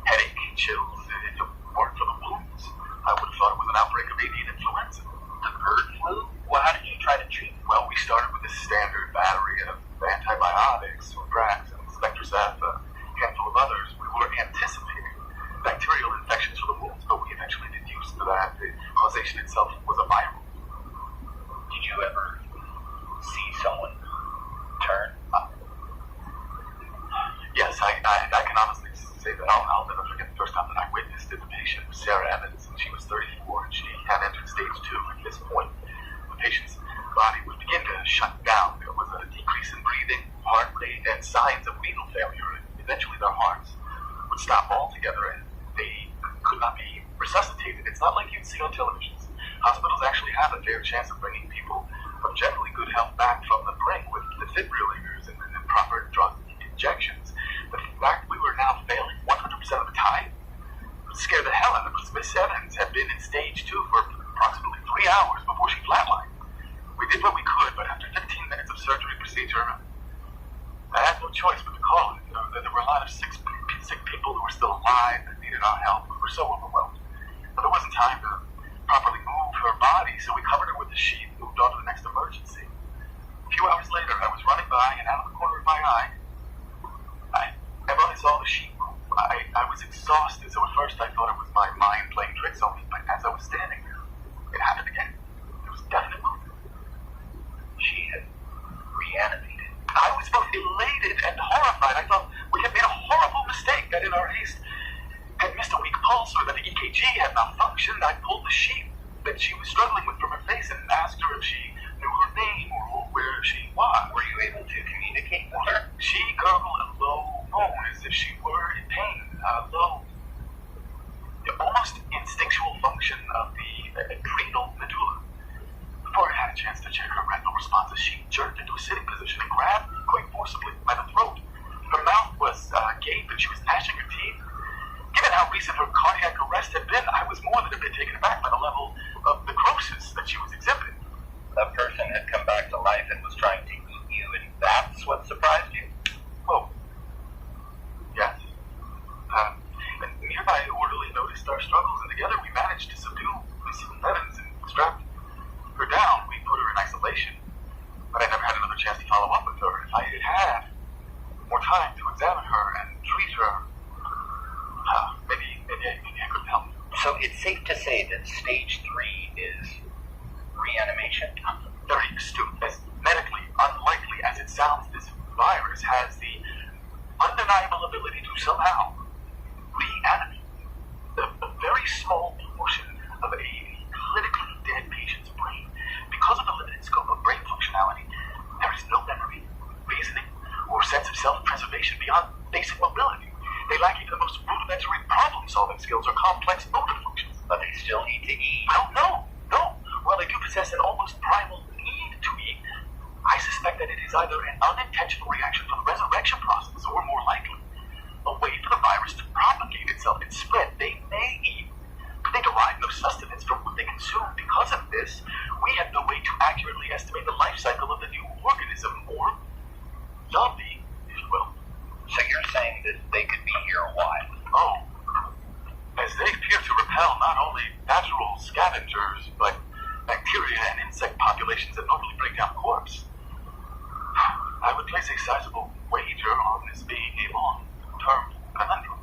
headache, chills. If it weren't for the wounds, I would have thought it was an outbreak of avian influenza. The bird flu? Well, how did you try to treat it? Well, we started with a standard battery of antibiotics, Suprax, and Spectracef, a handful of others. We were anticipating bacterial infections for the wounds, but we eventually deduced that the causation itself was a viral. Did you ever see someone turn? Yes, I can honestly say that I'll never forget the first time that I witnessed it. The patient was Sarah Evans, and she was 34, and she had entered stage 2. At this point, the patient's body would begin to shut down. There was a decrease in breathing, heart rate, and signs of renal failure. Eventually, their hearts would stop altogether, and they could not be resuscitated. It's not like you'd see on televisions. Hospitals actually have a fair chance of bringing people of generally good health back from the brink with defibrillators and proper drug injections. The fact we were now failing 100% of the time would scare the hell out of us. Miss Evans had been in stage 2 for approximately 3 hours before she flatlined. We did what we could, but after 15 minutes of surgery procedure, I had no choice but to call it. There were a lot of sick people who were still alive that needed our help. We were so overwhelmed. But there wasn't time to properly move her body, so we covered her with a sheet and moved on to the next emergency. A few hours later, I was running by, and out of the corner of my eye, I only saw the sheet move. I was exhausted, so at first I thought it was my mind playing tricks on me, but as I was standing there, it happened again. There was definite movement. She had reanimated. I was both elated and horrified. I thought we had made a horrible mistake, that in our haste had missed a weak pulse, or that the EKG had malfunctioned. I pulled the sheet that she was struggling with from her face and asked her if she knew her name or where she was. Were you able to communicate with her? She gurgled a low moan as if she were in pain. Low, almost instinctual function of the adrenal medulla. Before I had a chance to check her retinal responses, she jerked into a sitting position and grabbed me quite forcibly by the throat. Her mouth was agape and she was gnashing her teeth. Given how recent her cardiac arrest had been, I was more than a bit taken aback by the level of necrosis that she was exhibiting. A person had come back to life and was trying to eat you, and that's what surprised you? Oh, yes. And nearby orderly noticed our struggles, and together we managed to subdue Miss Evans and strapped her down. We put her in isolation, but I never had another chance to follow up with her. If I had had more time to examine her and treat her, maybe I could help. So it's safe to say that stage 3 is reanimation? Very astute. As medically unlikely as it sounds, this virus has the undeniable ability to somehow reanimate a very small portion of a clinically dead patient's brain. Because of the limited scope of brain functionality, there is no memory, reasoning, or sense of self-preservation beyond basic mobility. They lack even the most rudimentary problem-solving skills or complex motor functions. But they still need to eat? Well, no. While they do possess an almost primal need to eat, I suspect that it is either an unintentional reaction from the resurrection process, or more likely, a way for the virus to propagate itself and spread. They may eat, but they derive no sustenance from what they consume. Because of this, we have no way to accurately estimate the life cycle of the new organism, or zombie, if you will. So you're saying that they could be here a while? Oh, as they appear to repel not only natural scavengers, but bacteria and insect populations that normally break down corpse. I would place a sizable wager on this being a long-term conundrum.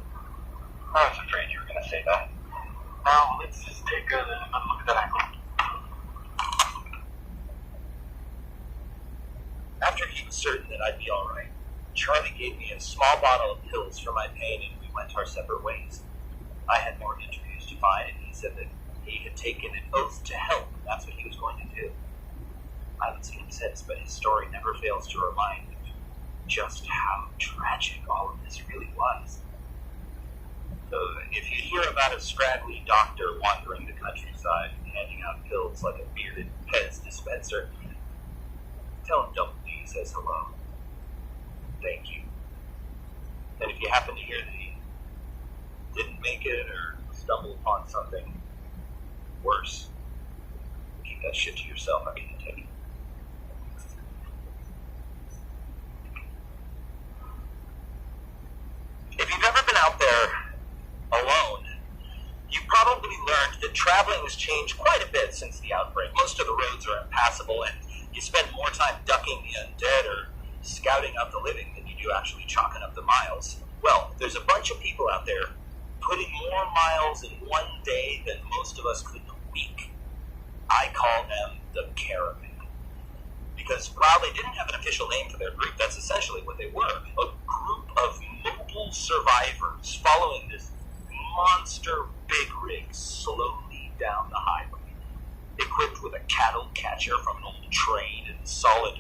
I was afraid you were going to say that. Now, let's just take another look at that angle. After he was certain that I'd be all right, Charlie gave me a small bottle of pills for my pain, and we went our separate ways. I had more interviews to find, and he said that he had taken an oath to help, and that's what he was going to do. I haven't seen him since, but his story never fails to remind me just how tragic all of this really was. So if you hear about a scraggly doctor wandering the countryside, handing out pills like a bearded Pez dispenser. Tell him Double D says hello. Thank you. And if you happen to hear that he didn't make it or stumble upon something worse, keep that shit to yourself. I can't take it. If you've ever been out there alone, you've probably learned that traveling has changed quite a bit since the outbreak. Most of the roads are impassable, and you spend more time ducking the undead or scouting out the living than you do actually chalking up the miles. Well, there's a bunch of people out there putting more miles in one day than most of us could in a week. I call them the Caravan. Because while they didn't have an official name for their group, that's essentially what they were. A group of mobile survivors following this monster big rig slowly down the highway. Equipped with a cattle catcher from an old train and solid,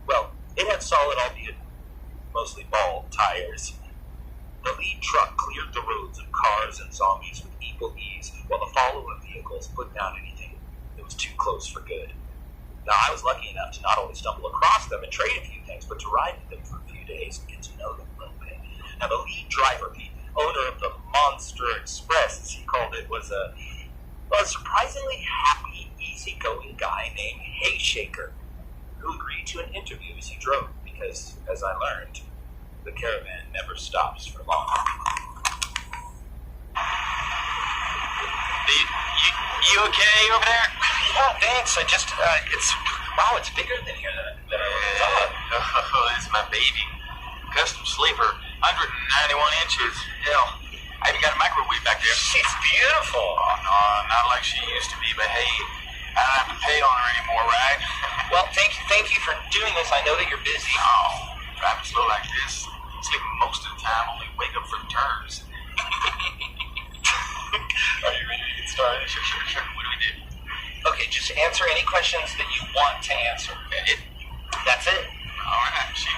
well, it had solid, albeit mostly bald, tires. The lead truck cleared the roads of cars and zombies with equal ease, while the follow-up vehicles put down anything that was too close for good. Now, I was lucky enough to not only stumble across them and trade a few things, but to ride with them for a few days and get to know them a little bit. Now, the lead driver, the owner of the Monster Express, as he called it, was a surprisingly happy, easygoing guy named Hayshaker, who agreed to an interview as he drove, because, as I learned, the Caravan never stops for long. You okay over there? Yeah, thanks. I just, it's bigger than here than I thought. Oh, it's my baby. Custom sleeper, 191 inches. Hell, I even got a microwave back there. It's beautiful. Oh, no, not like she used to be, but hey, I don't have to pay on her anymore, right? Well, thank you for doing this. I know that you're busy. Oh, driving slow like this, sleeping most of the time, only wake up for the turns. Are you ready to get started? Sure. What do we do? Okay, just answer any questions that you want to answer. Okay? That's it. All right, shoot.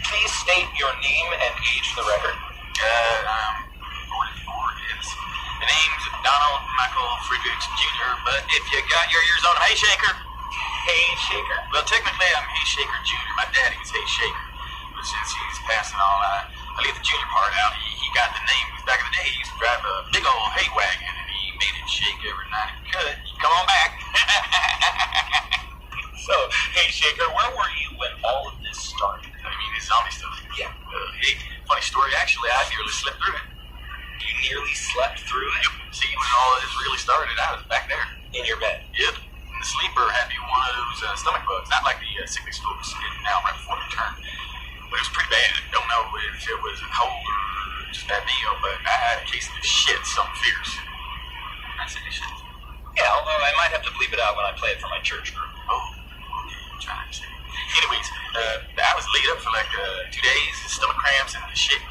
Please state your name and age for the record. I'm 44, yes. The name's Donald Michael Friedrichs Jr., but if you got your ears on Hayshaker. Hayshaker? Well, technically, I'm Hayshaker Jr. My daddy was Hayshaker. But since he's passing on, I leave the junior part out. He got the name. Back in the day, he used to drive a big old hay wagon, and he made it shake every night he could. Come on back. So, Hayshaker, where were you when all of this started? I mean, this zombie stuff. Yeah. Hey, funny story. Actually, I nearly slept through it. You nearly slept through it? Yep. See, when all of this really started, I was back there. In your bed? Yep. And the sleeper had me one of those stomach bugs. Not like the sickness folks get now right before the turn. But it was pretty bad. I don't know if it was a cold or just bad deal, but I had a case of the shit, something fierce. I said this shit. Yeah, although I might have to bleep it out when I play it for my church group. Oh, okay. I'm trying to say. Anyways, I was laid up for like 2 days, stomach cramps and shit,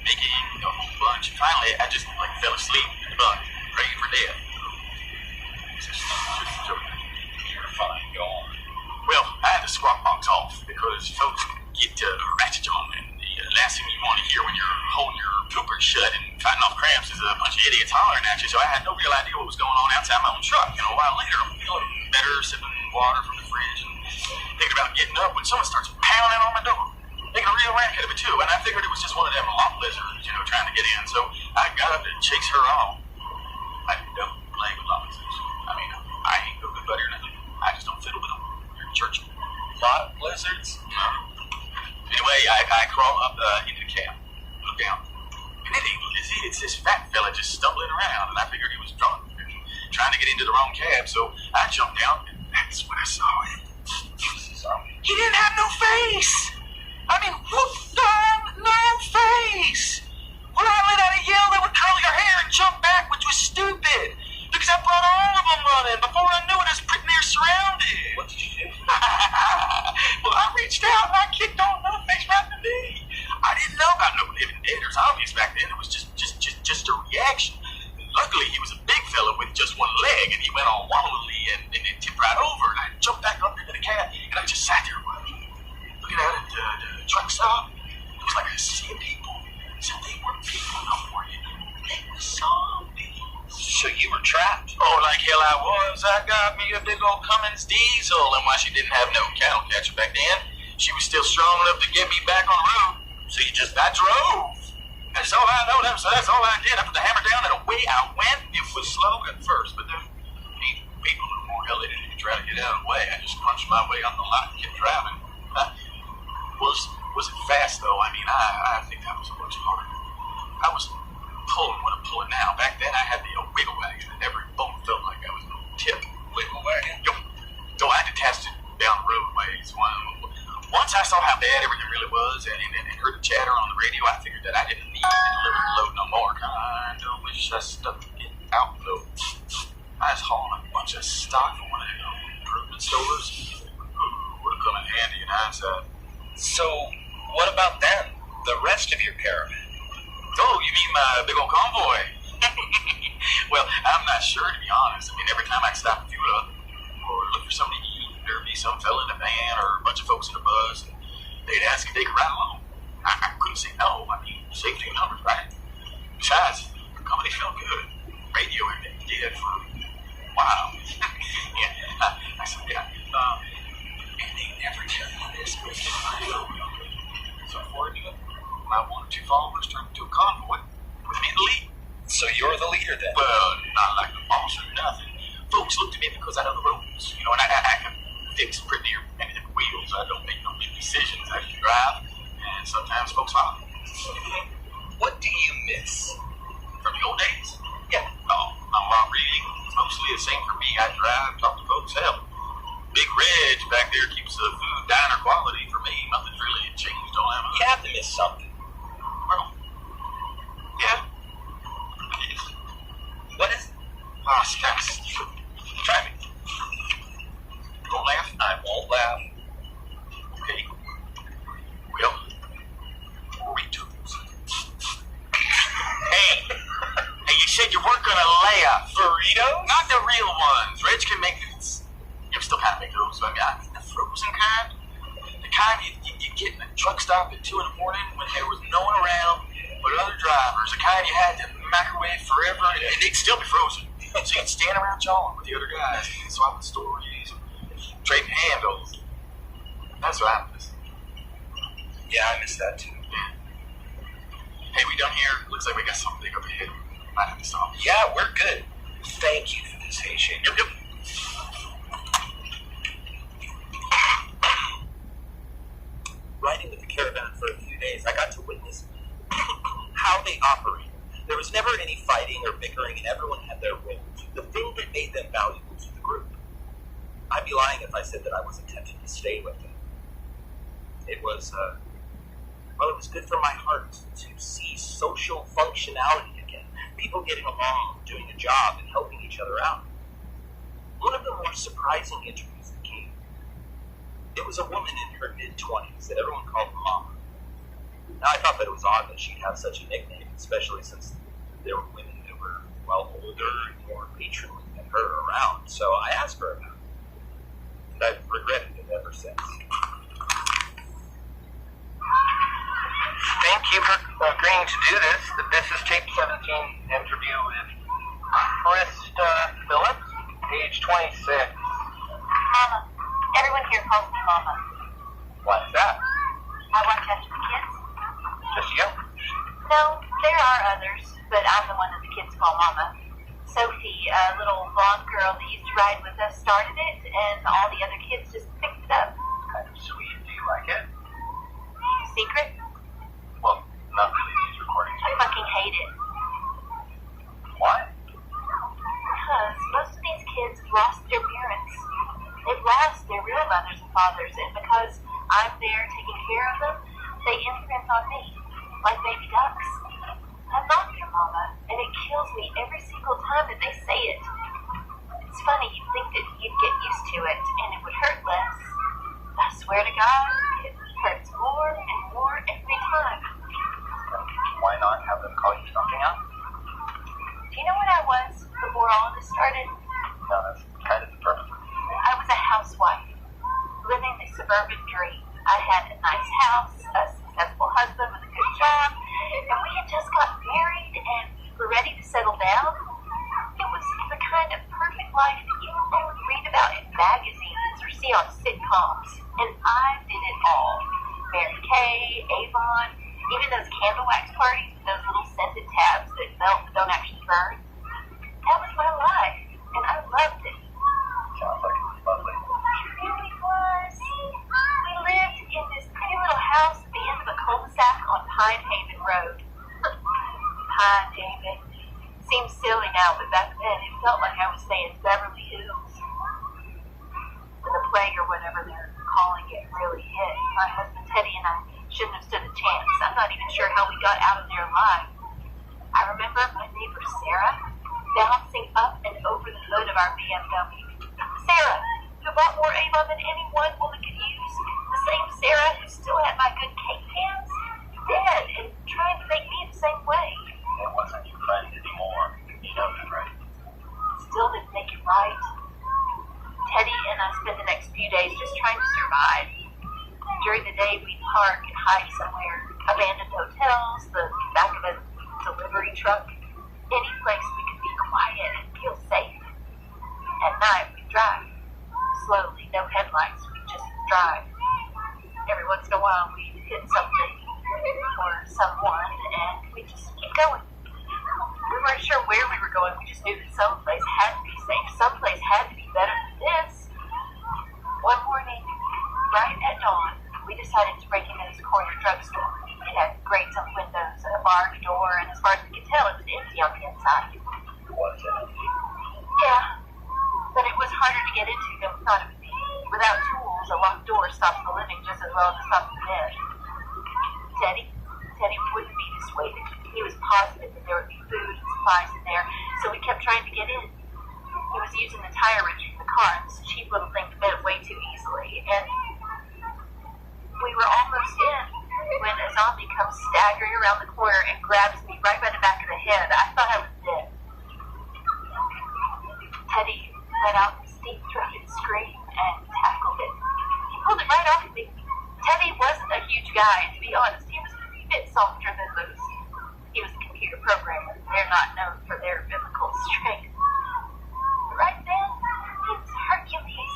making a whole bunch. Finally, I just like fell asleep in the bunk, praying for death. You're fine, go on. Well, I had the squawk box off because folks get ratchet on, and the last thing you want to hear when you're holding your pooper shut and fighting off cramps is a bunch of idiots hollering at you. So I had no real idea what was going on outside my own truck. And a while later, I'm feeling better, sipping water from the fridge and thinking about getting up when someone starts pounding on my door, making a real racket of it too. And I figured it was just one of them lot lizards, trying to get in. So I got up to chase her off. I don't play with lot lizards. I mean, I ain't no good buddy or nothing. I just don't fiddle with them. They're church. Lot lizards? No. Anyway, I crawl up into the cab, look down, and it ain't Lizzie, it's this fat fella just stumbling around, and I figured he was drunk and trying to get into the wrong cab, so I jumped down, and that's when I saw him. He didn't have no face! I mean, what the no face! When I let out a yell, they would curl your hair and jump back, which was stupid, because I brought all of them running. Before I knew it, I was pretty near surrounded. What did you do? Well, I reached out and I kicked on another face right in the knee. I didn't know about no living dead or zombies back then. It was just a reaction. Luckily, he was a big fella with just one leg, and he went all wobbly and it tipped right over. And I jumped back up into the cab, and I just sat there looking at it. The truck stopped. It was like a sea of people. Except they weren't people no more. They were zombies. So you were trapped? Oh, like hell I was. I got me a big old Cummins diesel, and while she didn't have no cattle catcher back then, she was still strong enough to get me back on the road. So you just... I drove. That's all I know. That's all I did. I put the hammer down and away I went. It was slow at first, but then people are more hell-headed to try to get out of the way. I just punched my way on the lot and kept driving. Was it fast, though? I mean, I think that was a much harder. I was pulling what I'm pulling now. Back then, I had the wiggle wagon, and every bone felt like I was going to tip. Wiggle wagon? So I detached it down roadways. Once I saw how bad everything really was and heard the chatter on the radio, I figured that I didn't need to deliver the load no more. Kind of wish I stuck it out, though. I was hauling a bunch of stock from one of the improvement stores. Would have come in handy in hindsight. So, what about them? The rest of your caravan? Oh, you mean my big old convoy? Well, I'm not sure, to be honest. I mean, every time I'd stop and fuel up or look for something to eat, there'd be some fella in a van or a bunch of folks in a bus, and they'd ask if they could ride along. I couldn't say no. I mean, safety in numbers, right? Besides, the company felt good. Radio had been dead for a while. Yeah, I said, yeah. And they never tell me this, but so before I do it, my one or two followers turned into a convoy with me in the lead. So you're the leader then? Well, not like the boss or nothing. Folks look to me because I know the rules, you know, and I can fix pretty near many different wheels. I don't make no big decisions. I just drive, and sometimes folks follow. What do you miss? From the old days? Yeah. Oh, not really. It's mostly the same for me. I drive, talk to folks, help. Big Reg back there keeps the food diner quality for me. Nothing's really changed on that. You have to miss something. Well, yeah. What is it? Oh, it's kind of stupid. Try me. Don't laugh. I won't laugh. Okay. Well, Doritos. Hey, you said you weren't gonna lay up. Burritos? Not the real ones. Reg can make these. You still kind of make those. I mean, the frozen kind. The kind you get in a truck stop at 2 in the morning when there was no one around but other drivers. The kind you had to microwave forever and they'd still be frozen. So you'd stand around jawing with the other guys, swapping stories, trading handles. That's what I miss. Yeah, I miss that too. Yeah. Hey, we done here? Looks like we got something big up ahead. Might have to stop. Yeah, we're good. Thank you for this, Haitian. Yep. Riding with the caravan for a few days, I got to witness how they operate. There was never any fighting or bickering, and everyone had their role. The thing that made them valuable to the group. I'd be lying if I said that I wasn't tempted to stay with them. It was, it was good for my heart to see social functionality again. People getting along, doing a job, and helping each other out. One of the more surprising interviews that came, it was a woman in her mid-20s that everyone called Mama. Now, I thought that it was odd that she'd have such a nickname, especially since there were women that were, well, older and more matronly than her around. So I asked her about it, and I've regretted it ever since. Thank you for agreeing to do this. This is tape 17 interview with Krista Phillips, age 26. Mama. Everyone here calls me Mama. What's that? I watch after the kids. Just you? No, there are others, but I'm the one that the kids call Mama. Sophie, a little blonde girl that used to ride with us, started it, and all the other kids just picked it up. Kind of sweet. Do you like it? Secret? Well, not really. These recordings. I fucking hate it. Why? Because most of these kids have lost their parents. They've lost their real mothers and fathers, and because I'm there taking care of them, they imprint on me, like baby ducks. I'm not your mama, and it kills me every single time that they say it. It's funny, you'd think that you'd get used to it, and it would hurt less. I swear to God, it hurts more and more every time. Why not have them call you something else? Do you know what I was before all of this started? No, that's kind of the purpose. I was a housewife, living the suburban dream. I had a nice house, a successful husband with a good job, and we had just got married and were ready to settle down. homes, and I did it all. Mary Kay, Avon, even those candle wax parties with those little scented tabs that melt but don't actually burn. That was my life, and I loved it. Sounds like it was lovely. It really was. We lived in this pretty little house at the end of a cul-de-sac on Pine Haven Road. Pine Haven. Seems silly now, but back then it felt like I was saying Beverly Hills. When the plague or whatever they're calling it really hit, my husband Teddy and I shouldn't have stood a chance. I'm not even sure how we got out of there alive. I remember my neighbor Sarah bouncing up and over the hood of our BMW. Sarah, who bought more Avon than any one woman could use. The same Sarah who still had my good cake pans. Dead and trying to make me the same way. It wasn't your friend anymore. You know that, right? Still didn't make it right. Teddy and I spent the next few days just trying to survive. During the day, we'd park and hide somewhere. Abandoned hotels, the back of a delivery truck. Any place we could be quiet and feel safe. At night, we'd drive. Slowly, no headlights, we'd just drive. Every once in a while, we'd hit something or someone, and we'd just keep going. We weren't sure where we were going, we just knew that someplace had to be safe. Someplace had to be better than this. One morning, right at dawn, we decided to break into this corner drugstore. It had grates on the windows and a barred door, and as far as we could tell, it was empty on the inside. Was it? Yeah, but it was harder to get into than we thought it would be. Without tools, a locked door stops the living just as well as it stops the dead. Teddy wouldn't be dissuaded. He was positive that there would be food and supplies in there, so we kept trying to get in. He was using the tire wrench from the car, and this cheap little thing bent way too easily, and we were almost in when a zombie comes staggering around the corner and grabs me right by the back of the head. I thought I was dead. Teddy let out this deep-throated scream and tackled it. He pulled it right off of me. Teddy wasn't a huge guy, and to be honest, he was a bit softer than Luce. He was a computer programmer. They're not known for their biblical strength. But right then, he was Hercules.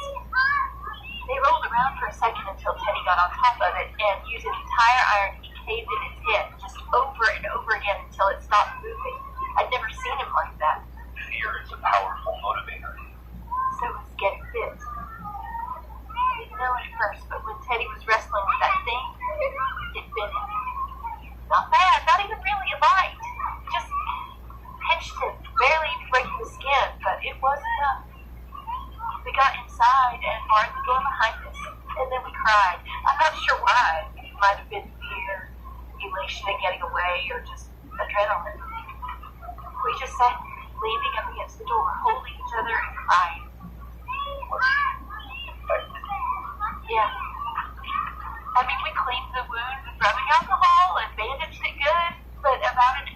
They rolled around for a second until Teddy got on top of it, and using the tire iron, he caved in its head just over and over again until it stopped moving. I'd never seen him like that. Fear is a powerful motivator. So was getting bit. I didn't know it at first, but when Teddy was wrestling with that thing, it bit him. Not bad, not even really a bite. Just pinched him, barely even breaking the skin, but it was enough. We got inside and barred the door behind us, and then we cried. I'm not sure why. It might have been fear, elation at getting away, or just adrenaline. We just sat leaning up against the door, holding each other and crying. Yeah. I mean, we cleaned the wound with rubbing alcohol and bandaged it good, but about an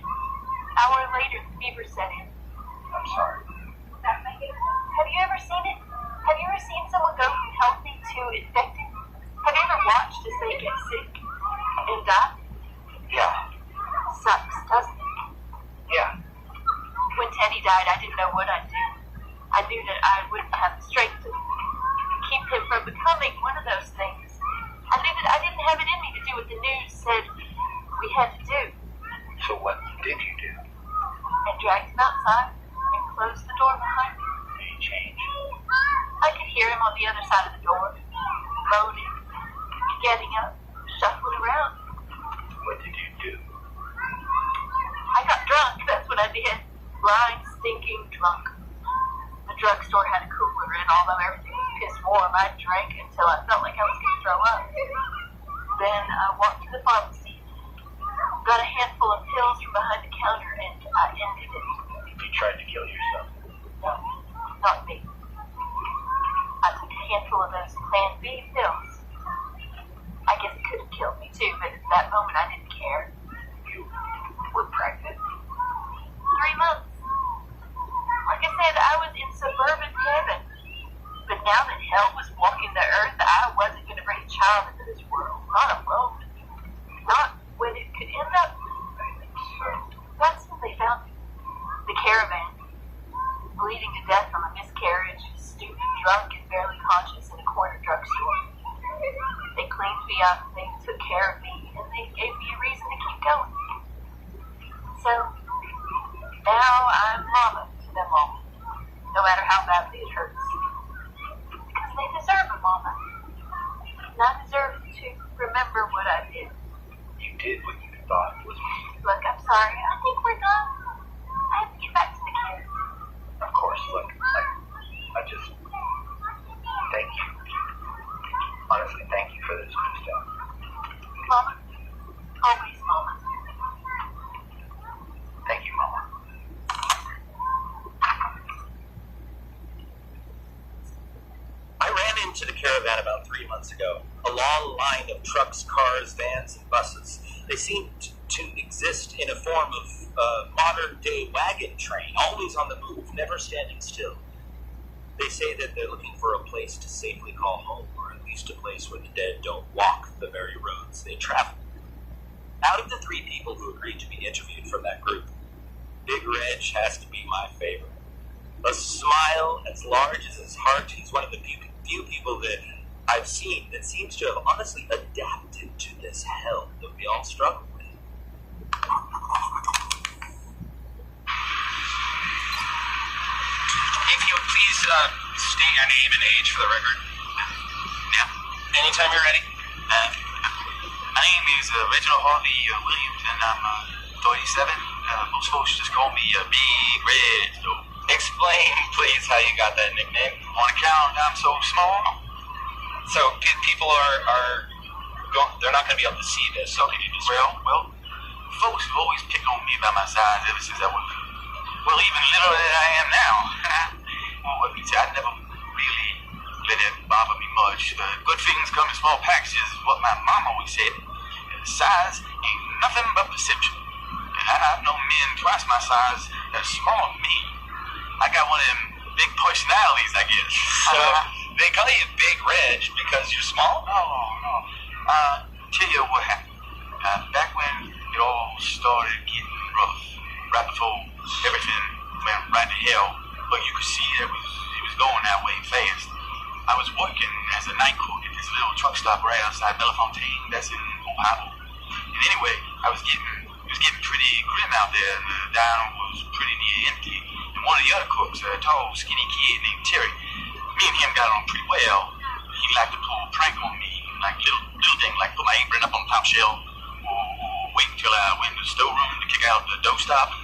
hour later, the fever set in. I'm sorry. Have you ever seen it? Have you ever seen someone go from healthy to infected? Have you ever watched as they get sick and die? Yeah. Sucks, doesn't it? Yeah. When Teddy died, I didn't know what I'd do. I knew that I wouldn't have the strength to keep him from becoming one of those things. I knew that I didn't have it in me to do what the news said we had to do. So what did you do? I dragged him outside and closed the door behind me. Did he change? I could hear him on the other side of the door, moaning, getting up, shuffling around. What did you do? I got drunk, that's what I did. Blind, stinking drunk. The drugstore had a cooler, and although everything was piss warm, I drank until I felt like I was going to throw up. Then I walked to the pharmacy, got a handful of pills from behind the counter, and I ended it. You tried to kill yourself? No, not me. I took a handful of those Plan B pills. I guess it could have killed me too, but at that moment I didn't care. You were pregnant? 3 months. Like I said, I was in suburban heaven. But now that hell was walking the earth, I wasn't going to bring a child into this world. Not alone. Not when it could end up. That's when they found me. The caravan. Bleeding to death from a miscarriage, stupid, drunk, and barely conscious in a corner drugstore. it gave me a reason to keep going. So, now I'm mama to them all, no matter how badly it hurts. Because they deserve a mama. And I deserve to remember what I did. You did what you thought was me. Look, I'm sorry. I think we're done. I have to get back to the kids. Of course, look, I just thank you. Honestly, thank you for this good stuff. Mama. Always mama. Thank you, Mama. I ran into the caravan about 3 months ago. A long line of trucks, cars, vans, and buses. They seemed to exist in a form of modern-day wagon train, always on the move, never standing still. They say that they're looking for a place to safely call home, or at least a place where the dead don't walk the very roads they travel. Out of the 3 people who agreed to be interviewed from that group, Big Reg has to be my favorite. A smile as large as his heart. He's one of the few people that I've seen that seems to have honestly adapted to this hell that we all struggle with. If you would please state your name and age for the record. Yeah, anytime you're ready. My name is Reginald Harvey Williams, and I'm 37. Most folks just call me Big Red. So explain, please, how you got that nickname. On account I'm so small. So people they're not going to be able to see this. So can you just Well, folks have always picked on me about my size ever since I was, well, even littler than I am now. Well, I never really let it bother me much. Good things come in small packages is what my mom always said. And size ain't nothing but perception. And I've known men twice my size that are smaller than me. I got one of them big personalities, I guess. So they call you Big Reg because you're small? No. Tell you what happened. Back when it all started getting rough, right before everything went right to hell, but you could see it was going that way fast. I was working as a night cook at this little truck stop right outside Bellefontaine, that's in Ohio. And anyway, it was getting pretty grim out there, and the diner was pretty near empty. And one of the other cooks, a tall, skinny kid named Terry, me and him got on pretty well. He liked to pull a prank on me, like little thing, like put my apron up on the top shelf, or wait until I went to the storeroom to kick out the doorstop.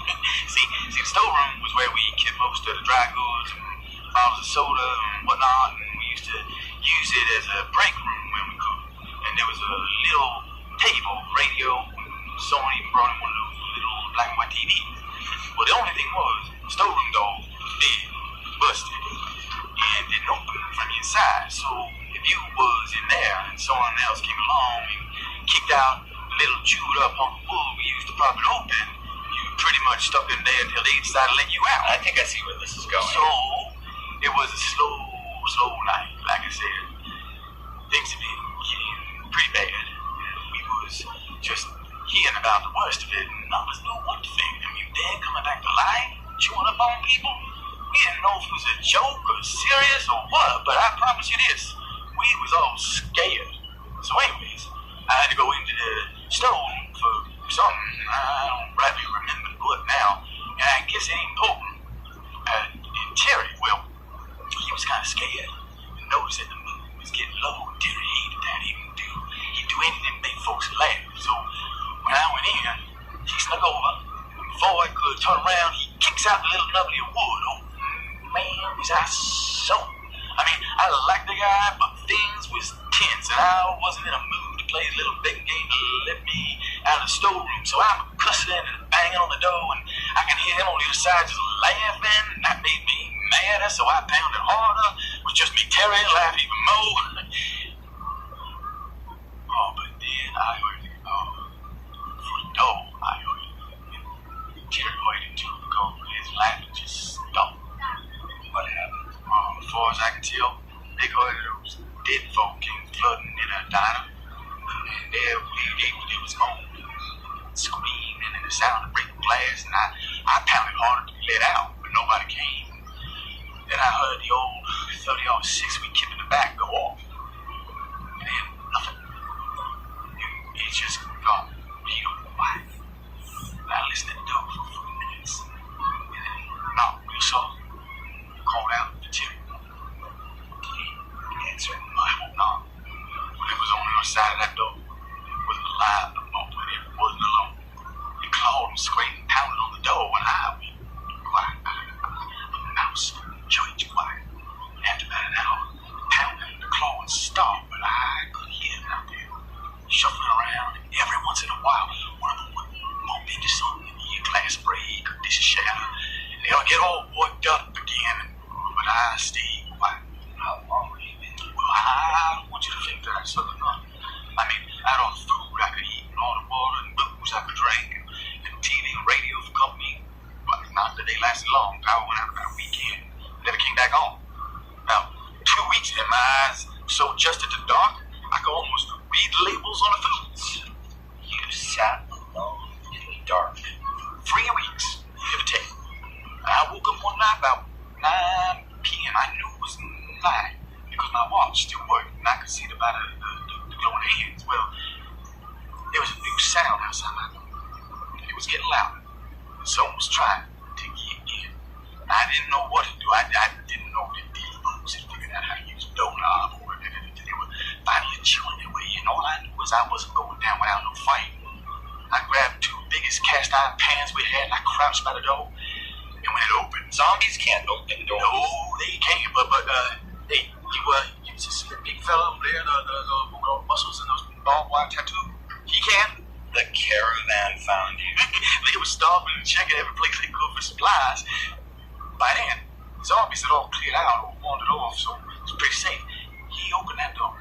see, the storeroom was where we kept most of the dry goods and bottles of soda and whatnot, and we used to use it as a break room when we cooked. And there was a little table, radio, someone even brought in one of those little black and white TVs. Well, the only thing was, the storeroom door was big, busted, and didn't open from the inside. So if you was in there and someone else came along and kicked out a little chewed up on the wood we used to prop it open, you were pretty much stuck in there until they decided to let you out. I think I see where this is going. So it was a slow night, like I said. Things had been getting pretty bad. We was just hearing about the worst of it, and I was know what to think. I mean, Dad coming back to life, chewing up on people. We didn't know if it was a joke or serious or what, but I promise you this, we was all scared. So anyways, I had to go into the store for something. I don't rightly remember what now, and I guess it ain't important. And Terry, well, he was kind of scared and noticed that the mood was getting low, and Terry hated that. He'd do anything to make folks laugh. So when I went in, he snuck over, and before I could turn around, he kicks out the little nubbly of wood. Oh, man, was I so... I mean, I liked the guy, but things was tense, and I wasn't in a mood to play a little big game to let me out of the storeroom. So I'm cussing and banging on the door, and I can hear him on the other side just laughing, and that made me madder, so I pounded harder, which just made Terry laugh even more. Oh, but then I heard it. For the door, I heard it. And Terry heard it too, because his laughing just stopped. What happened? As far as I can tell, they heard those dead folk came flooding in a diner, and there they was moaning, screaming, and the sound of breaking glass, and I pounded harder to be let out, but nobody came. Then I heard the old 30-06 we kept in the back go off, and then nothing. And He just got beat up by. I listened to the door for a few minutes. And then knocked real soft. Called out for Tim. He answered. I hope not. When it was on the other side of that door, it wasn't alive no more, but it wasn't alone. He clawed and scraped and pounded on the door when I went quiet. A mouse, George quiet. After about an hour, pounding the clawing stopped, but I could hear him out there, shuffling around. Every once in a while, one of them would bump into something, hear a glass break or dish a shatter, and they'll get all worked up again. But I stayed quiet. How long were you been? Well, I don't want you to think that I suffered none. I mean, I had all the food I could eat, and all the water and booze I could drink, and TV and radio for company. But not that they lasted long. Power went out about a weekend, never came back on. Now, 2 weeks in my eyes so adjusted to dark, I could almost read labels on the foods. You sat alone in the dark. 3 weeks, give or take. I woke up one night about 9 p.m. I knew it was night because my watch still worked and I could see the glowing hands. Well, there was a new sound outside my door. It was getting louder. Someone was trying to get in. I didn't know what to do. I didn't know the debugs had figured out how to use a doorknob or they were finally chewing their way in. All I knew was I wasn't going down without no fight. I grabbed 2 biggest cast iron pans we had and I crouched by the door. And when it opened, zombies can't open the door. No, they can't. But hey, you just the big fella over there, the muscles and those barbed wire tattoo. He can. The caravan found you. They were starving and checking every place they could for supplies. By then, zombies had all cleared out or wandered off, so it was pretty safe. He opened that door,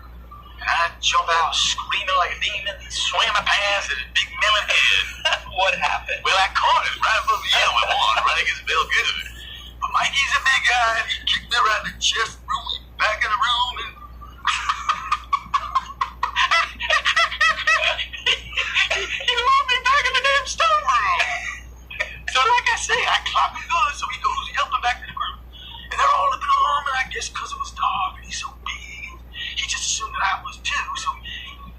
and I jumped out screaming like a demon, swam my pants at his big melon head. What happened? Well, I caught it right above the ear with water. I think it felt good. But Mikey's a big guy, and he kicked me right in the chest, threw me back in the room, and he locked me back in the damn stone room. So like I say, I clocked it good, so he goes yelping back to the group. And they're all up in arm, and I guess because it was dark and he's so big, he just assumed that I was too, so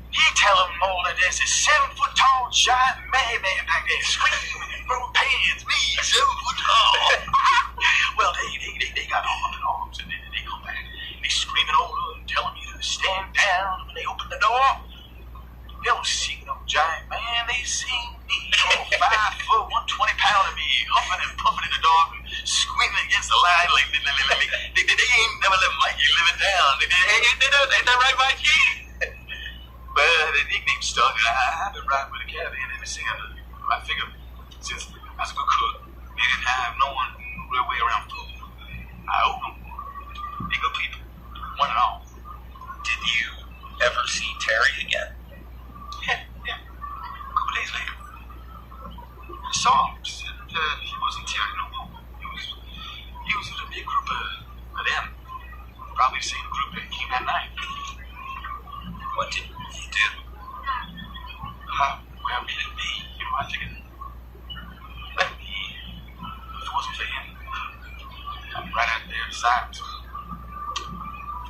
he tell them all that there's this 7-foot-tall giant madman back there screaming and throwing pans, me, 7 foot tall. Well, they got all up in arms, and then they come back, and they screaming over and telling me to stand down. When they opened the door, they don't see no giant man. They see me, 5 foot, 120 pound of me, huffing and puffing in the dark and screaming against the light. Like, they ain't never let Mikey live it down. Ain't that right, Mikey? But the nickname stuck. I've been riding with a caravan ever since. I figured since I was a good cook, they didn't have no one real way around food. I owe them. They good people, one and all. Did you ever see Terry again? Yeah. A couple days later, I saw him. He wasn't Terry no more. He was with a big group of them. Probably the same group that came that night. What did he do? Well, he let me. I figured, let me. If it wasn't for him, I'd be right out there beside him. So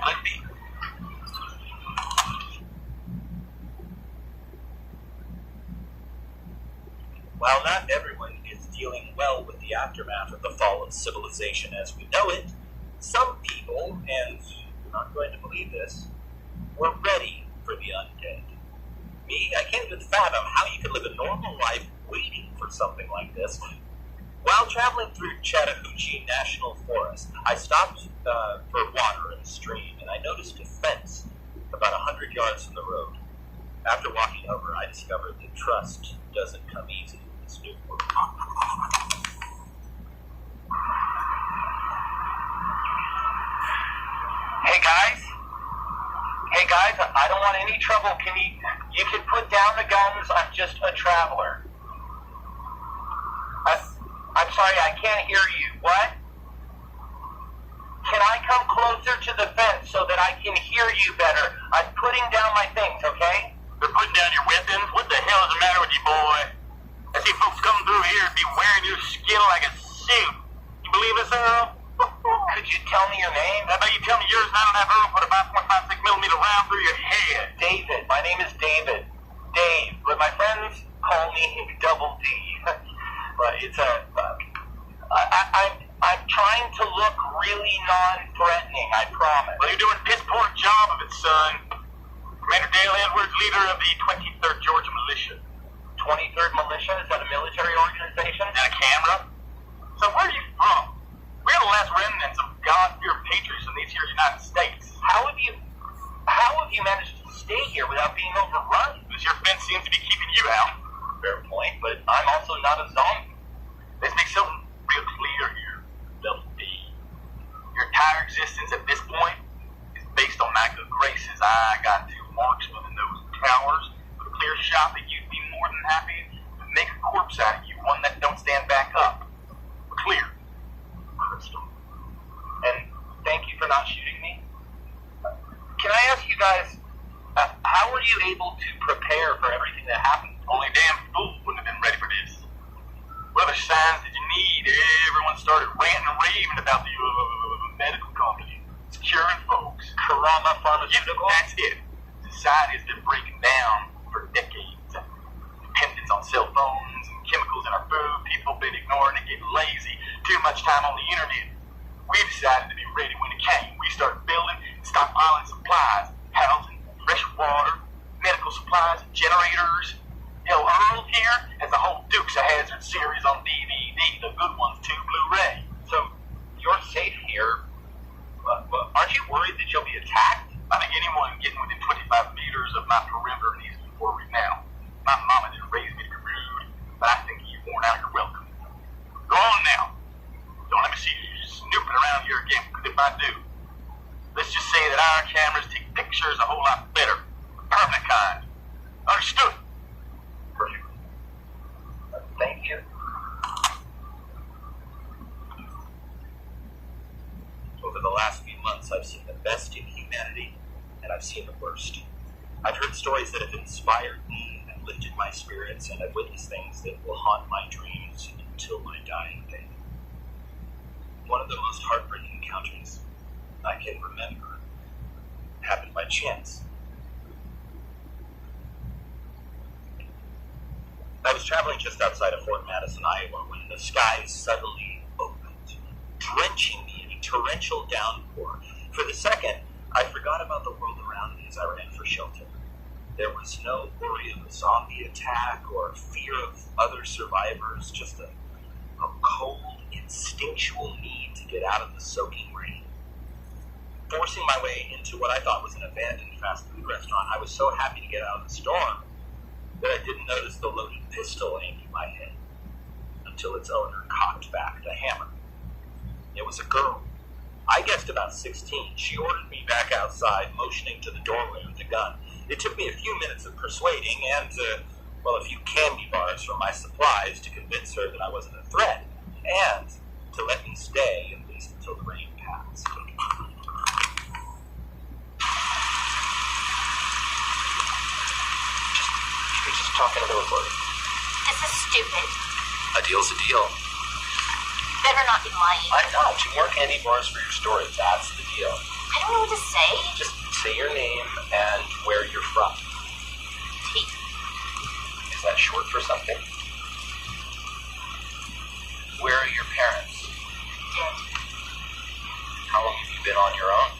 let me. While not everyone is dealing well with the aftermath of the fall of civilization as we know it, some people, and you're not going to believe this, were ready for the undead. Me, I can't even fathom how you could live a normal life waiting for something like this. While traveling through Chattahoochee National Forest, I stopped for water in a stream, and I noticed a fence about 100 yards from the road. After walking over, I discovered that trust doesn't come easy in this new world. Hey guys, I don't want any trouble. You can put down the guns. I'm just a traveler. I'm sorry, I can't hear you. What? Can I come closer to the fence so that I can hear you better? I'm putting down my things, okay? You're putting down your weapons? What the hell is the matter with you, boy? I see folks coming through here and be wearing your skin like a suit. You believe us, Earl? Could you tell me your name? How about you tell me yours and I don't have Earl put a 5.56 millimeter round through your head? David. My name is David. Dave. call me Double D. But it's I'm trying to look really non-threatening, I promise. Well, you're doing a piss-poor job of it, son. Commander Dale Edwards, leader of the 23rd Georgia Militia. 23rd Militia? Is that a military organization? And a camera? So where are you from? We're the last remnants of God-fearing patriots in these here United States. How have you managed to stay here without being overrun? Because your fence seems to be keeping you out. Fair point, but I'm also not a zombie. Let's make something real clear here, Double D. Your entire existence at this point is based on my good graces. I got 2 marksmen in those towers with a clear shot that you'd be more than happy to make a corpse out of you, one that don't stand back up. We're clear. Crystal. And thank you for not shooting me. Can I ask you guys, how were you able to prepare for everything that happened? Only damn fool wouldn't have been ready for this. What other signs did you need? Everyone started ranting and raving about the medical company. It's curing folks. Karama Pharmaceutical? Yeah, that's it. Society's been breaking down for decades. Dependence on cell phones and chemicals in our food. People been ignoring it, getting lazy. Too much time on the internet. We decided to be ready when it came. We started building and stockpiling supplies, housing, fresh water, medical supplies, generators. Hell, Earl here has the whole Dukes of Hazzard series on DVD, the good ones too, Blu-ray. So, you're safe here. Aren't you worried that you'll be attacked? I think anyone getting within 25 meters of my perimeter needs to be worried now. My mama didn't raise me to be rude, but I think you've worn out your welcome. Go on now. Don't let me see you snooping around here again, because if I do, let's just say that our cameras take pictures a whole lot better. Permanent kind. Understood? Perfect. Thank you. Over the last few months, I've seen the best in humanity, and I've seen the worst. I've heard stories that have inspired me and lifted my spirits, and I've witnessed things that will haunt my dreams until my dying day. One of the most heartbreaking encounters I can remember happened by chance. I was traveling just outside of Fort Madison, Iowa, when the skies suddenly opened, drenching me in a torrential downpour. For the second, I forgot about the world around me as I ran for shelter. There was no worry of a zombie attack or fear of other survivors, just a cold, instinctual need to get out of the soaking rain. Forcing my way into what I thought was an abandoned fast food restaurant, I was so happy to get out of the storm that I didn't notice the loaded pistol aimed at my head until its owner cocked back the hammer. It was a girl. I guessed about 16. She ordered me back outside, motioning to the doorway with the gun. It took me a few minutes of persuading and, a few candy bars from my supplies to convince her that I wasn't a threat, and to let me stay at least until the rain passed. You're just talking to the reporter. This is stupid. A deal's a deal. Better not be lying. I'm not. 2 more candy bars for your story. That's the deal. I don't know what to say. Just say your name and where you're from. T. Is that short for something? Where are your parents? Dead. How long have you been on your own?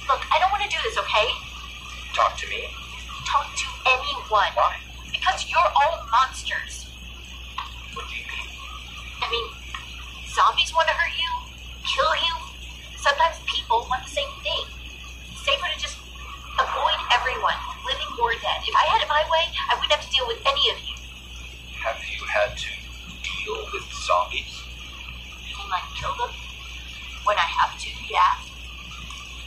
Look, I don't want to do this, okay? Talk to me. Talk to anyone. Why? Because you're all monsters. What do you mean? I mean, zombies want to hurt you, kill you. Sometimes people want the same thing. It's safer to just avoid everyone, living or dead. If I had it my way, I wouldn't have to deal with any of you. Have you had to deal with zombies? You mean like kill them? When I have to, yeah.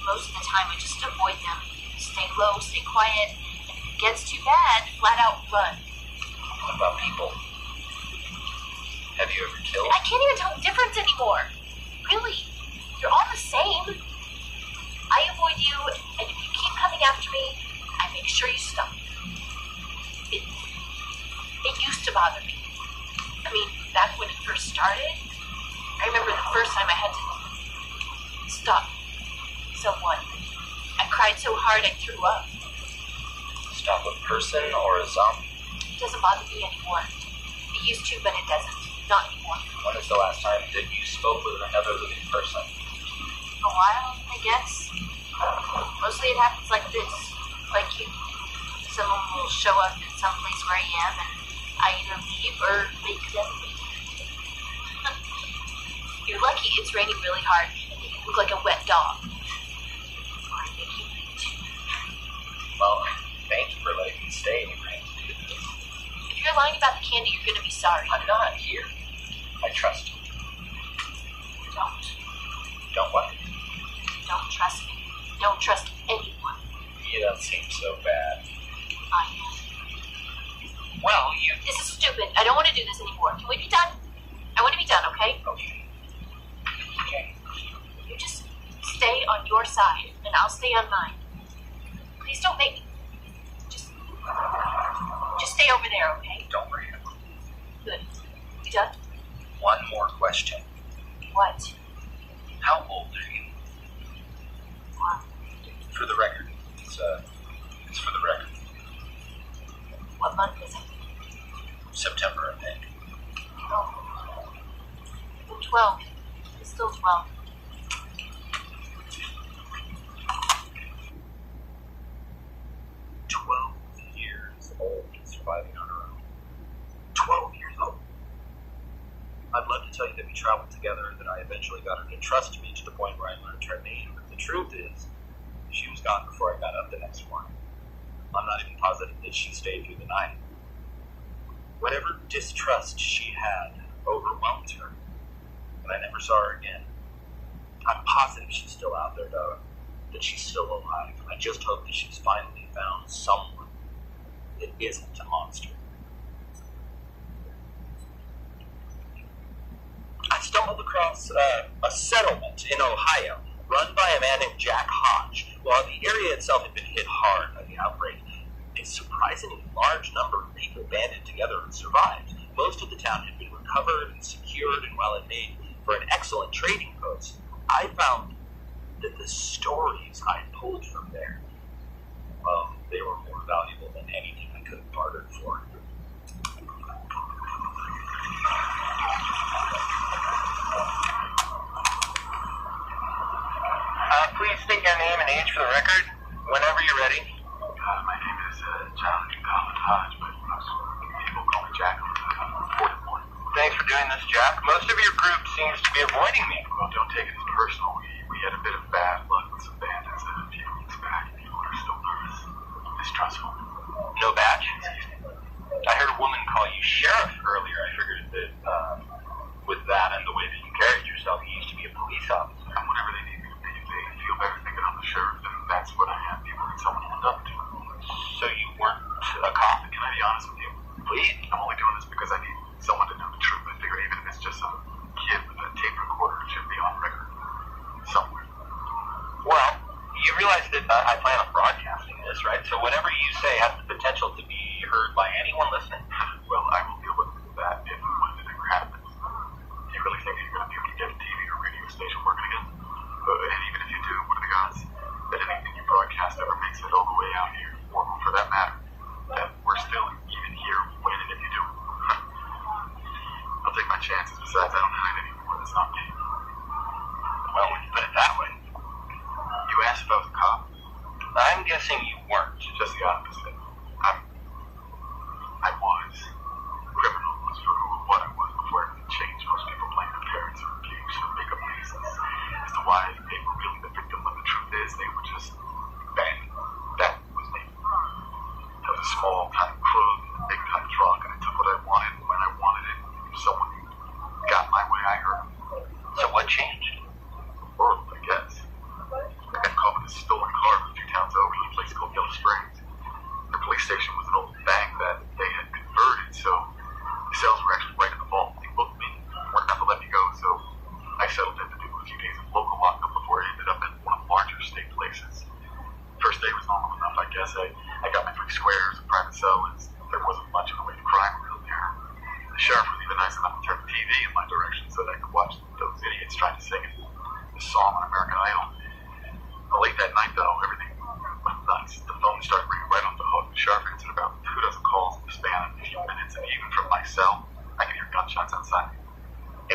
Most of the time I just avoid them. Stay low, stay quiet, and if it gets too bad, flat out run. What about people? Have you ever killed? I can't even tell the difference anymore. Really, you're all the same. I avoid you, and if you keep coming after me, I make sure you stop. It used to bother me. I mean, back when it first started, I remember the first time I had to stop someone. I cried so hard I threw up. Stop a person or a zombie? doesn't bother me anymore. It used to, but it doesn't. Not anymore. When is the last time that you spoke with another living person? A while, I guess. Mostly it happens like this. Like you. Someone will show up in some place where I am, and I either leave or make them leave. You're lucky it's raining really hard, and you look like a wet dog. Well, thank you for letting me stay and agreeing to do this. If you're lying about the candy, you're gonna be sorry. I'm not here. I trust you. Don't. Don't what? Don't trust me. Don't trust anyone. You don't seem so bad. I am. Well, you... This is stupid. I don't want to do this anymore. Can we be done? I want to be done, okay? Okay. Okay. You just stay on your side, and I'll stay on mine. Please don't make me... Just stay over there, okay? Don't worry. Good. You done? One more question. What? How old are you? What? For the record. It's for the record. What month is it? September, I think. Oh. I'm 12. I'm still 12. Surviving on her own. 12 years old. I'd love to tell you that we traveled together and that I eventually got her to trust me to the point where I learned her name, but the truth is, she was gone before I got up the next morning. I'm not even positive that she stayed through the night. Whatever distrust she had overwhelmed her, and I never saw her again. I'm positive she's still out there, though, that she's still alive. I just hope that she's finally found someone that isn't a monster. I stumbled across a settlement in Ohio run by a man named Jack Hodge. While the area itself had been hit hard by the outbreak, a surprisingly large number of people banded together and survived. Most of the town had been recovered and secured, and while it made for an excellent trading post, I found that the stories I pulled from there, well, they were more valuable than anything I could have bartered for. Please state your name and age for the record, whenever you're ready. My name is Jonathan Collins Hodge, but most people call me Jack. 41. Thanks for doing this, Jack. Most of your group seems to be avoiding me. Well, don't take it as personal. We had a bit of bad luck with some bandits a few weeks back. People are still nervous, mistrustful. No badge? I heard a woman call you sheriff earlier. I figured that with that and the way that you carried yourself, you used to be a police officer. And whenever they need me to be, they feel better thinking I'm the sheriff, then that's what I have. People need someone to look up to. So you weren't a cop? Can I be honest with you? Please. I'm only doing this because I need someone to know the truth. I figure even if it's just a kid with a tape recorder, it should be on record somewhere. Well, you realize that I plan on broadcasting this, right? So whatever you say has the potential to be heard by anyone listening. Well, I will deal with that if and when it ever happens. Do you really think you're going to be able to get a TV or radio station working again? And even if you do, what are the odds that anything you broadcast ever makes it all the way out here? Or for that matter, that we're still even here when and if you do. I'll take my chances. Besides, I don't hide anymore. That's not me. Well, when you put it that way. You asked if I was a cop. I'm guessing you weren't. Just the opposite. I was. Criminal was for who or what I was before everything changed. Most people blame their parents or abuse or make up reasons as to why they were really the victim, when the truth is they were just bad. That was me. I was a small-time crook in a big-time truck, and I took what I wanted when I wanted it. If someone got my way, I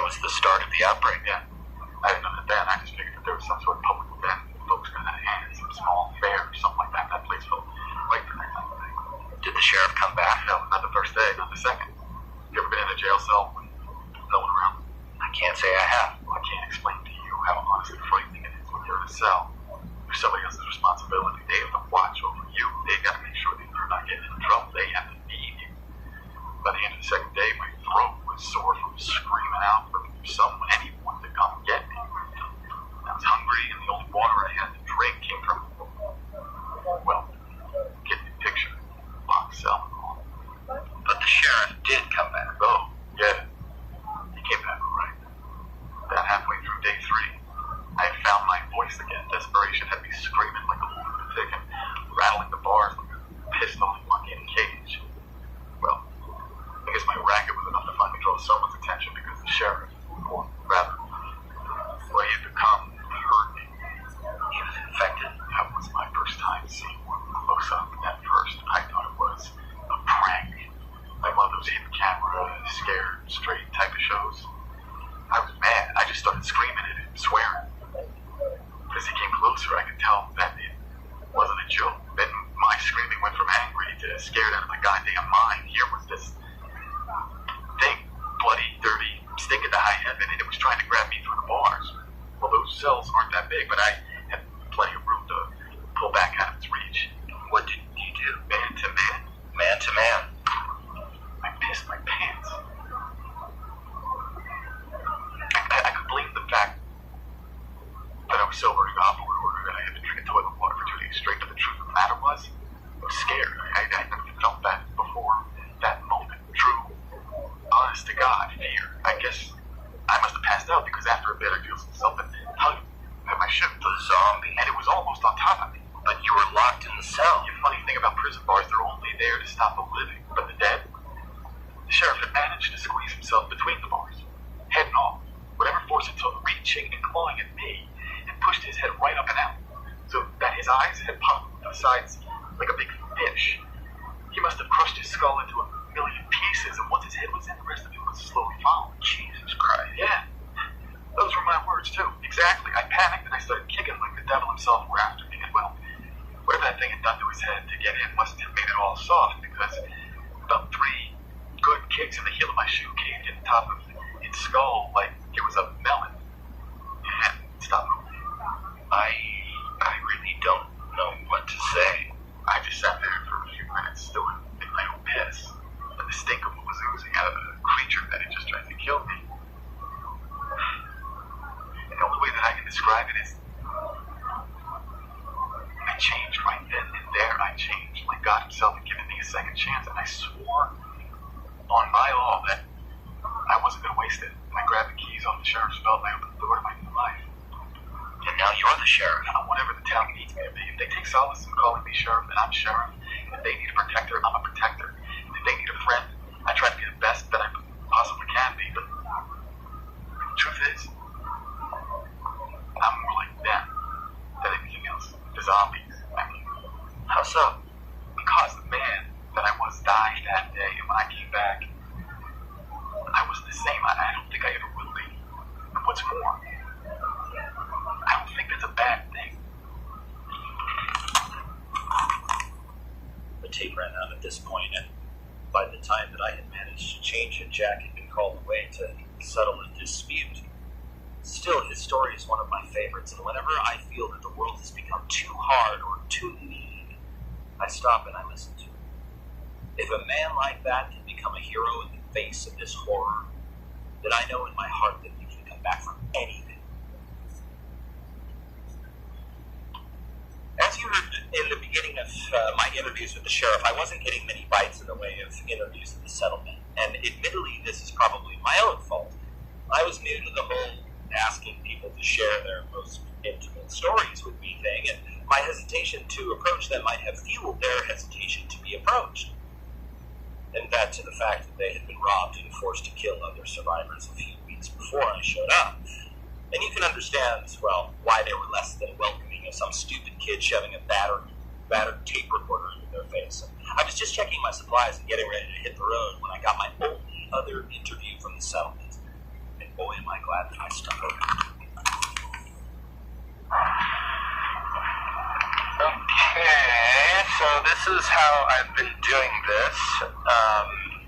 was the start of the outbreak, yeah. I didn't know that then. I just figured that there was some sort of public event. Folks got out of hand, some small fair or something like that. That place felt like the next time. Did the sheriff come back? No, not the first day, not the second. You ever been in a jail cell when no one around? I can't say I have. Well, I can't explain to you how honestly frightening it is when you're in a cell. There's somebody else's responsibility. They have to watch over you. They got to make sure that you're not getting into trouble. They have to need you. By the end of the second day, my throat was sore from screaming out for anyone to come get me. I was hungry, and the only water I had to drink came from, well, get the picture, locked cell. But the sheriff did come back. Oh, yeah. He came back all right. About halfway through day 3, I had found my voice again. Desperation had me screaming like a lunatic and rattling the bars like a pissed off monkey in a cage. Well, I guess my racket was enough to finally draw someone's attention because the sheriff, or rather, well, he had become hurt me. He was infected. That was my first time seeing one close up. At first, I thought it was a prank. Like one of those hidden camera, scared, straight type of shows. I was mad. I just started screaming at him, swearing. As he came closer, I could tell that it wasn't a joke. Then my screaming went from angry to scared out of my goddamn mind. Here was this thing, bloody, dirty, stinking to high heaven, and it was trying to grab me through the bars. Well, those cells aren't that big, but I had plenty of room to pull back out of its reach. What did you do? Man to man. Man to man. I pissed my pants. I could blame the fact that I was so worried about court order that I had been drinking toilet water for 2 days straight, but the truth of the matter was, I was scared. I never felt that before that moment. True, honest to God, fear. I guess I must have passed out because after a bit I feel something tugging at my ship. The zombie. And it was almost on top of me. But you were locked in the cell. The funny thing about prison bars, they're only there to stop the living. But the dead? The sheriff had managed to squeeze himself between the bars, head and all. Whatever force it took, reaching and clawing at me, and pushed his head right up and out, so that his eyes had popped to the sides like a big fish. He must have crushed his skull into a million pieces, and once his head was in, the rest of him was slowly following. Jesus Christ. Yeah. Those were my words, too. Exactly. I panicked, and I started kicking like the devil himself were after me, and well, whatever that thing had done to his head to get in must have made it all soft, because about 3 good kicks and the heel of my shoe caved in the top of its skull like it was a melon. And stopped moving. I really don't know what to say. I just sat there for a few minutes, still in my own piss. And the stink of it was oozing out of the creature that had just tried to kill me. And the only way that I can describe it is I changed right then and there. I changed. Like God himself had given me a second chance, and I swore on my law that I wasn't going to waste it. And I grabbed the keys off the sheriff's belt and I opened the door to my new life. And now you're the sheriff. I'm whatever the town needs me to be. If they take solace in calling me sheriff, then I'm sheriff. And if they need a protector, I'm a protector. And if they need a friend, I try to be the best that I possibly can be. But the truth is, I'm more like them than anything else. The zombies, I mean. How so? Because the man that I was died that day, and when I came back, I wasn't the same. I don't think I ever will be. And what's more, I don't think that's a bad thing. The tape ran out at this point, and by the time that I had managed to change it, Jack had been called away to settle a dispute. Still, his story is one of my favorites, and whenever I feel that the world has become too hard or too mean, I stop and I listen to it. If a man like that can become a hero in the face of this horror, then I know in my heart that we can come back from anything. As you heard in the beginning of my interviews with the sheriff, I wasn't getting many bites in the way of interviews at the settlement. And admittedly, this is probably my own fault. I was new to the whole asking people to share their most intimate stories with me thing, and my hesitation to approach them might have fueled their hesitation to be approached. And that to the fact that they had been robbed and forced to kill other survivors a few weeks before I showed up. And you can understand, well, why they were less than welcoming of some stupid kid shoving a battered tape recorder into their face. And I was just checking my supplies and getting ready to hit the road when I got my only other interview from the settlement. And boy, am I glad that I stuck over. Okay, so this is how I've been doing this.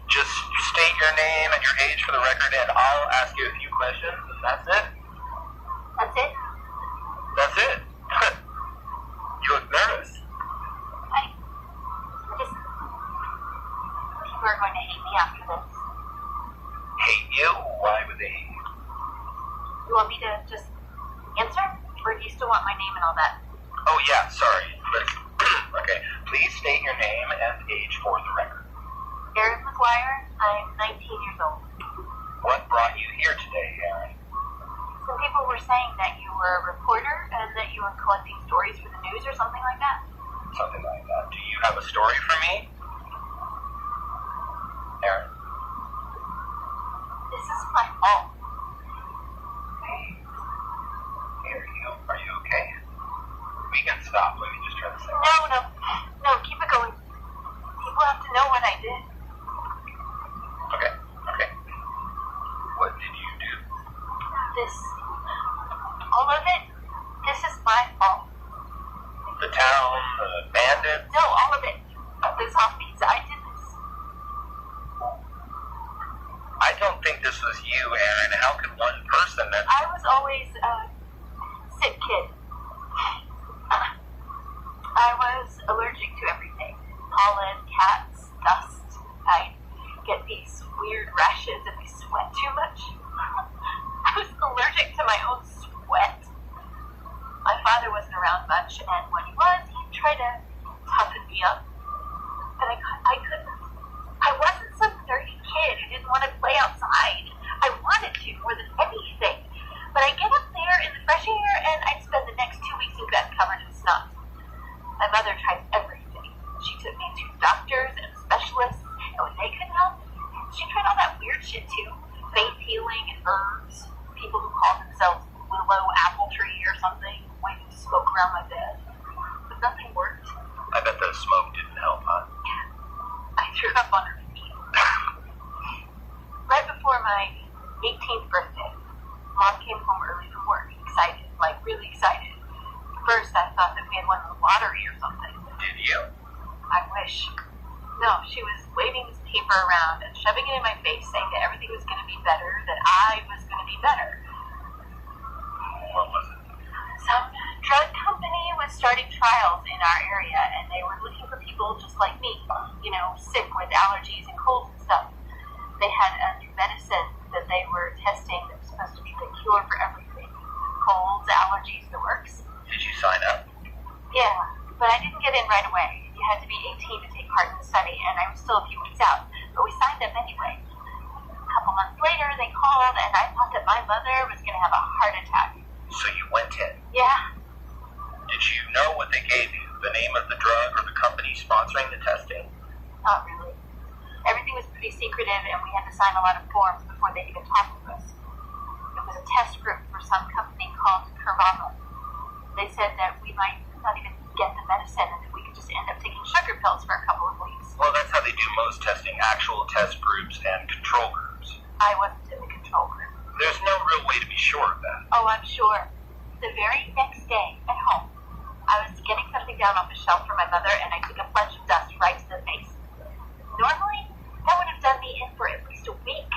Just state your name and your age for the record, and I'll ask you a few questions, and that's it. That's it? That's it. You look nervous. People are going to hate me after this. Hate you? Why would they hate you? You want me to just answer? Or do you still want my name and all that? Oh yeah, sorry. Okay, please state your name and age for the record. Erin McGuire, I'm 19 years old. What brought you here today, Erin? Some people were saying that you were a reporter and that you were collecting stories for the news or something like that. Something like that. Do you have a story for me? Erin? This is my fault. Hey, are you okay? We can stop. Let me just try to say. No, keep it going. People have to know what I did. Okay. What did you do? All of it, this is my fault. The town, the bandits? No, all of it. The zombies, I did this. I don't think this was you, Erin. How could one person that... I was always a sick kid. I was allergic to everything. Pollen, cats, dust. I'd get these weird rashes if I sweat too much. I was allergic to my own sweat. My father wasn't around much, and when he was, he'd try to toughen me up. But I couldn't. I wasn't some nerdy kid who didn't want to play outside. I wanted to more than anything. But I'd get up there in the fresh air, and I'd spend the next 2 weeks in bed covered in snot. My mother tried everything. She took me to doctors and specialists, and when they couldn't help, she tried all that weird shit too. Faith healing and herbs. People who call themselves Willow Apple Tree or something, waiting to smoke around my bed. But nothing worked. I bet the smoke didn't help, huh? I threw up on her feet. Right before my 18th birthday, Mom came home early from work, excited, like really excited. First, I thought that we had won the lottery or something. Did you? I wish. No, she was waving this paper around and shoving it in my face, saying that everything was going to be better, that I was going to be better. What was it? Some drug company was starting trials in our area, and they were looking for people just like me, sick with allergies and colds and stuff. They had a new medicine that they were testing that was supposed to be the cure for everything. Colds, allergies, the works. Did you sign up? Yeah, but I didn't get in right away. You had to be 18 to take part in the study, and I was still a few weeks out. But we signed up anyway. A couple months later, they called, and I thought that my mother was going to have a heart attack. So you went in? Yeah. Did you know what they gave you? The name of the drug or the company sponsoring the testing? Not really. Everything was pretty secretive, and we had to sign a lot of forms before they even talked to us. It was a test group for some company called Curvava. They said that we might not even get the medicine and that we could just end up taking sugar pills for a couple of weeks. Well, that's how they do most testing, actual test groups and control groups. I wasn't in the control group. There's no real way to be sure of that. Oh, I'm sure. The very next day at home, I was getting something down off a shelf for my mother, and I took a bunch of dust right to the face. Normally, that would have done me in for at least a week.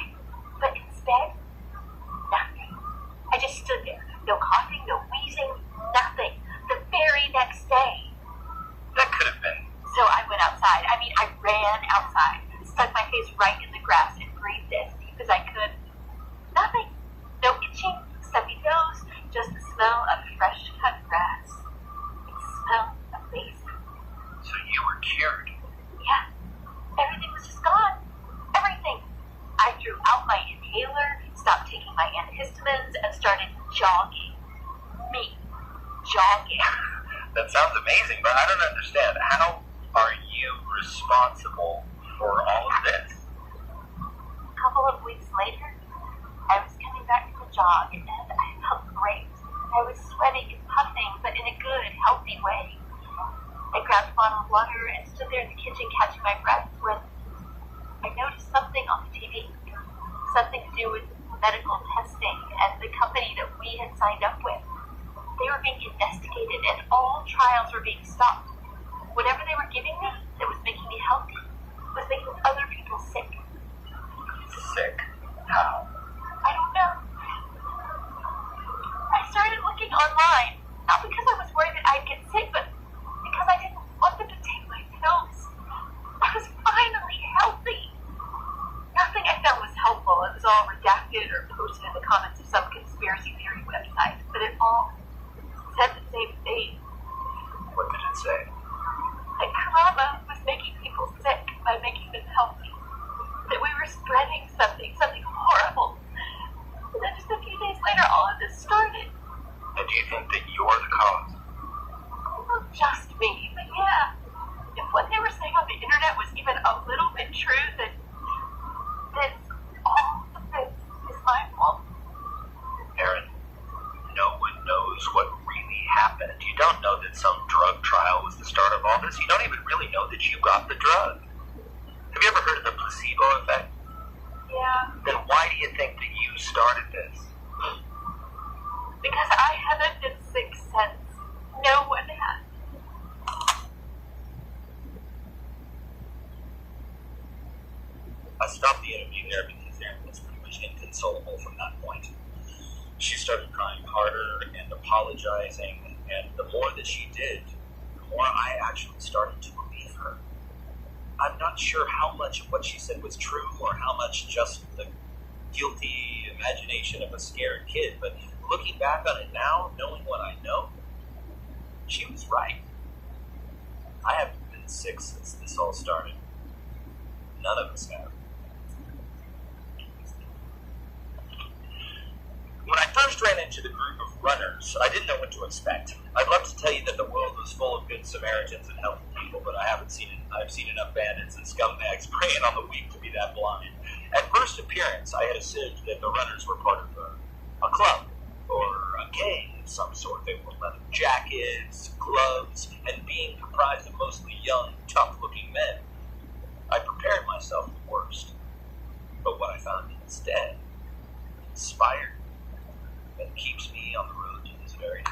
But instead, nothing. I just stood there. No coughing, no wheezing, nothing. The very next day. That could have been. So I went outside. I ran outside, stuck my face right in the grass, and breathed as deep as I could. Nothing. No itching, stuffy nose, just the smell of fresh cut grass. It smelled amazing. So you were cured? Yeah. Everything was just gone. Everything. I threw out my inhaler, stopped taking my antihistamines, and started jogging. Me. Jogging. That sounds amazing, but I don't understand. How are you responsible for all of this? A couple of weeks later, I was coming back from a jog, and I felt great. I was sweating and puffing, but in a good, healthy way. I grabbed a bottle of water and stood there in the kitchen catching my breath when I noticed something on the TV. Something to do with medical testing. signed up with. They were being investigated and all trials were being stopped. Whatever they were giving me that was making me healthy was making other people sick. Sick? How? I don't know. I started looking online, not because I was worried that I'd get sick, but because I didn't want them to take my pills. I was finally healthy. Nothing I found was helpful. It was all redacted or posted in the comments of some conspiracy theory website, but it all said the same thing. What did it say? That Karama was making people sick by making them healthy. That we were spreading something horrible. And then just a few days later, all of this started. And do you think that you're the cause? Not just me, but yeah. If what they were saying on the internet was even a little bit true, then all of this is my fault. Erin, no one knows what really happened. You don't know that some drug trial was the start of all this. You don't even really know that you got the drug. Have you ever heard of the placebo effect? Yeah. Then why do you think that you started this? Because I haven't been sick since. No one has. I stopped the interview there because Erin was pretty much inconsolable from that point. She started crying harder and apologizing, and the more that she did, the more I actually started to believe her. I'm not sure how much of what she said was true or how much just the guilty imagination of a scared kid, but looking back on it now, knowing what I know, she was right. I haven't been sick since this all started. None of us have. When I first ran into the group of runners, I didn't know what to expect. I'd love to tell you that the world was full of good Samaritans and helpful people, but I've seen enough bandits and scumbags preying on the weak to be that blind. At first appearance, I had assumed that the runners were part of a club or a gang of some sort. They wore leather jackets, gloves, and being comprised of mostly young, tough-looking men. I prepared myself for the worst, but what I found instead inspired me and keeps me on the road to this very day.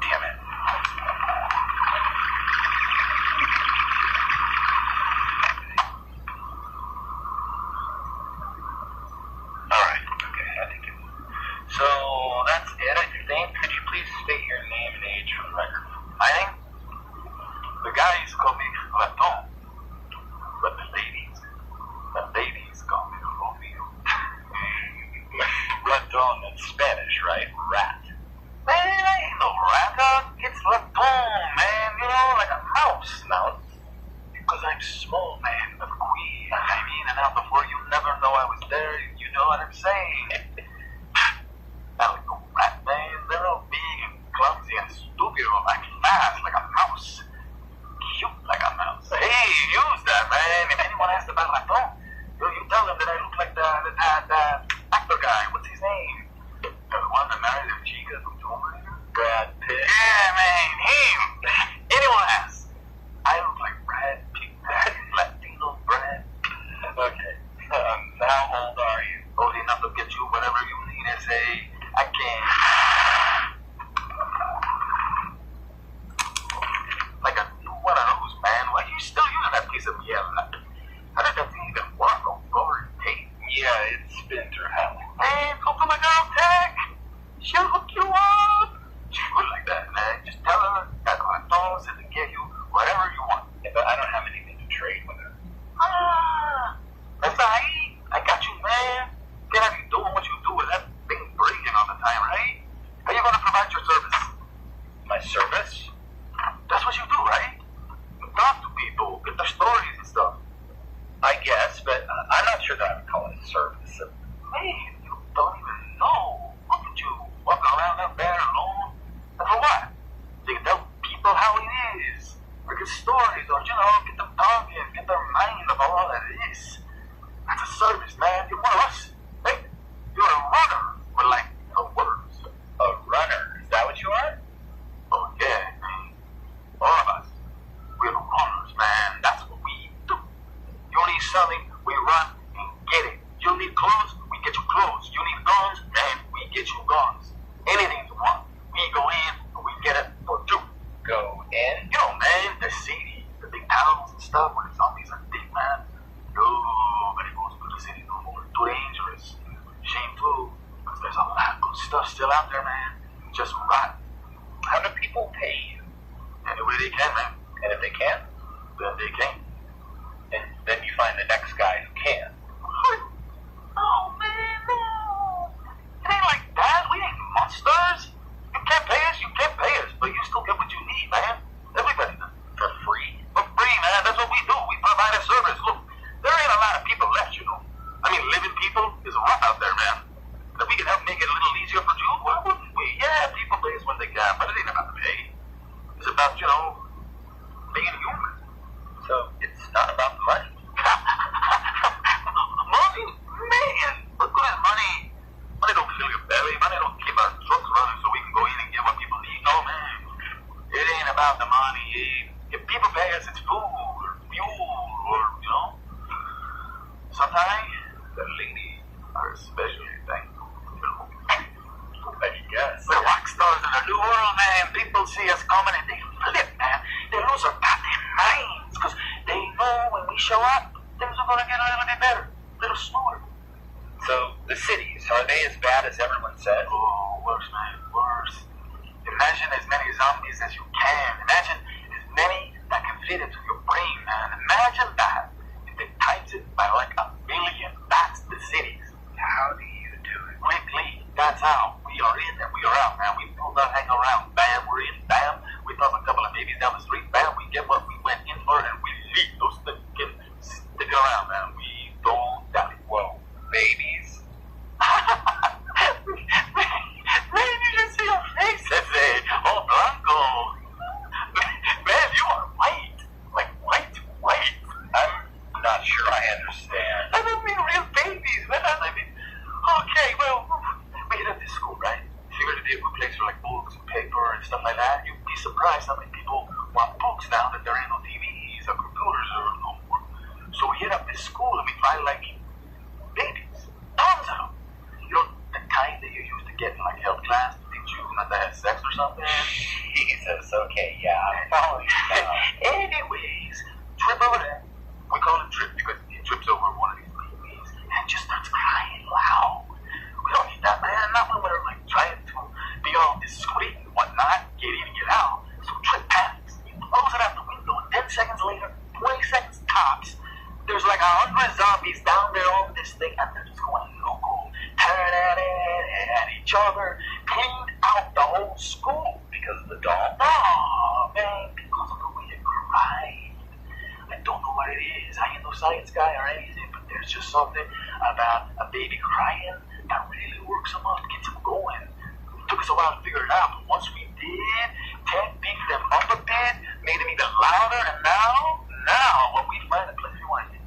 Damn it. Alright, okay, I think it. So, that's it, I think. Could you please state your name and age for the record? My name? The guys call me Raton. But the ladies call me Romeo. Raton in Spanish, right? Rat. Man, I ain't no rat. It's Raton, man. You know, like a mouse now. Because I'm small, man, of queen. I mean, and now before you never know I was there, you know what I'm saying. I like a rat, man. They're all big and clumsy and stupid, but like fast, like a mouse. Cute like a mouse. Hey, use that, man. If anyone asks about Raton, you tell them that I look like the actor guy. What's his name? The one that married the chica from Tomb Raider? Brad Pitt. Yeah, man, him. Anyone asks, I look like Brad Pitt. Latino Brad. Okay. Now how old are you? Old enough to get you whatever you need and say, I can. Like a new one of those, man. Why are you still using that piece of yellow? How did that thing even work on gold tape? Yeah, it's been through hell. Man, go for my girl, Tech. She'll hook you up. She would like that, man. Just tell her that Raton said to get you whatever you want. Yeah, but I don't have anything to trade with her. That's right. I got you, man. Can't have you doing what you do with that thing breathing all the time, right? How you gonna provide your service? My service? That's what you do, right? You talk to people, get their stories and stuff. I guess, but I'm not sure that I would call it service. Man, you don't even know. Look at you, walking around up there alone. And for what? So you can tell people how it is. Or get stories, or, get them talking, get their mind about all that it is. That's a service, man. You're one of us. Hey, you're a runner with, like, words. A runner? Is that what you are? Oh, yeah, man. All of us. We're runners, man. That's what we do. You only city, the big towns and stuff where zombies are big, man, nobody goes to the city no more. Too dangerous. Shameful. Because there's a lot of good stuff still out there, man. Just rotten. How do people pay you? Any way they can, man. And if they can't, Then they can. and then you find the next guy who can. Oh, man, no. It ain't like that. We ain't monsters. You can't pay us, but you still get what you need, man. Everybody does. For free? For free, man. That's what we do. We provide a service. Look, there ain't a lot of people left, you know. I mean, living people is rough out there, man. And if we can help make it a little easier for you, why wouldn't we? Yeah, people pay us when they can, but it ain't about the pay. It's about, you know, being human. So it's not about the money. Money? Man, what good is money? Money don't fill your belly. Money don't keep our trucks running so we can go in and get what people need. No, man. It ain't about the money. If people pay us, it's food or fuel or, you know. Sometimes the ladies are especially thankful, you know. I guess. We're rock stars in a new world, man. People see us coming and they flip, man. They lose their goddamn minds because they know when we show up, things are going to get a little bit better, a little smoother. So the cities, are they as bad as everyone says? Oh, worse, man, worse. Imagine as many zombies as you can. Imagine as many that can fit into your brain, man. Imagine that. If they times it by like 1 million, that's the cities. How do you do it? Quickly, that's how. We are in and we are out, man. We do not hang around. Bam, we're in. Bam, we pop a couple of babies down the street. Bam, we get what we went in for and we leave. Those things can stick around, man. We don't doubt it. Whoa, babies. Man, you should see your face, Jefe. Oh, Blanco. Man, you are white. Like white. I'm not sure I understand. I don't mean real babies, man. I mean, okay, well, we hit up this school, right? Figured it'd be a good place for like books and paper and stuff like that. You'd be surprised how many people want books now that there ain't no TVs or computers or no more. So we hit up this school and we find like babies. Tons of them. You know, the kind that you used to get in like health class to teach you not to have sex or something. Jesus, okay, yeah, I'm following you now. Anyways, Trip over there. We call him Trip because he trips over one of these babies and just starts crying loud. We don't need that, man. Not when we're like trying to be all discreet and whatnot, get in and get out. So Trip panics. He throws it out the window and 10 seconds later, 20 seconds tops, there's like 100 zombies down there on this thing and they're just going loco, tearing at it and at each other, cleaned out the whole school. Because of the dog? No, man, because of the way they cried. I don't know what it is. I ain't no science guy or anything, but there's just something about a baby crying that really works them up, gets them going. It took us a while to figure it out, but once we did, Ted beefed them up a bit, made them even louder, and now, when we find a place we want it,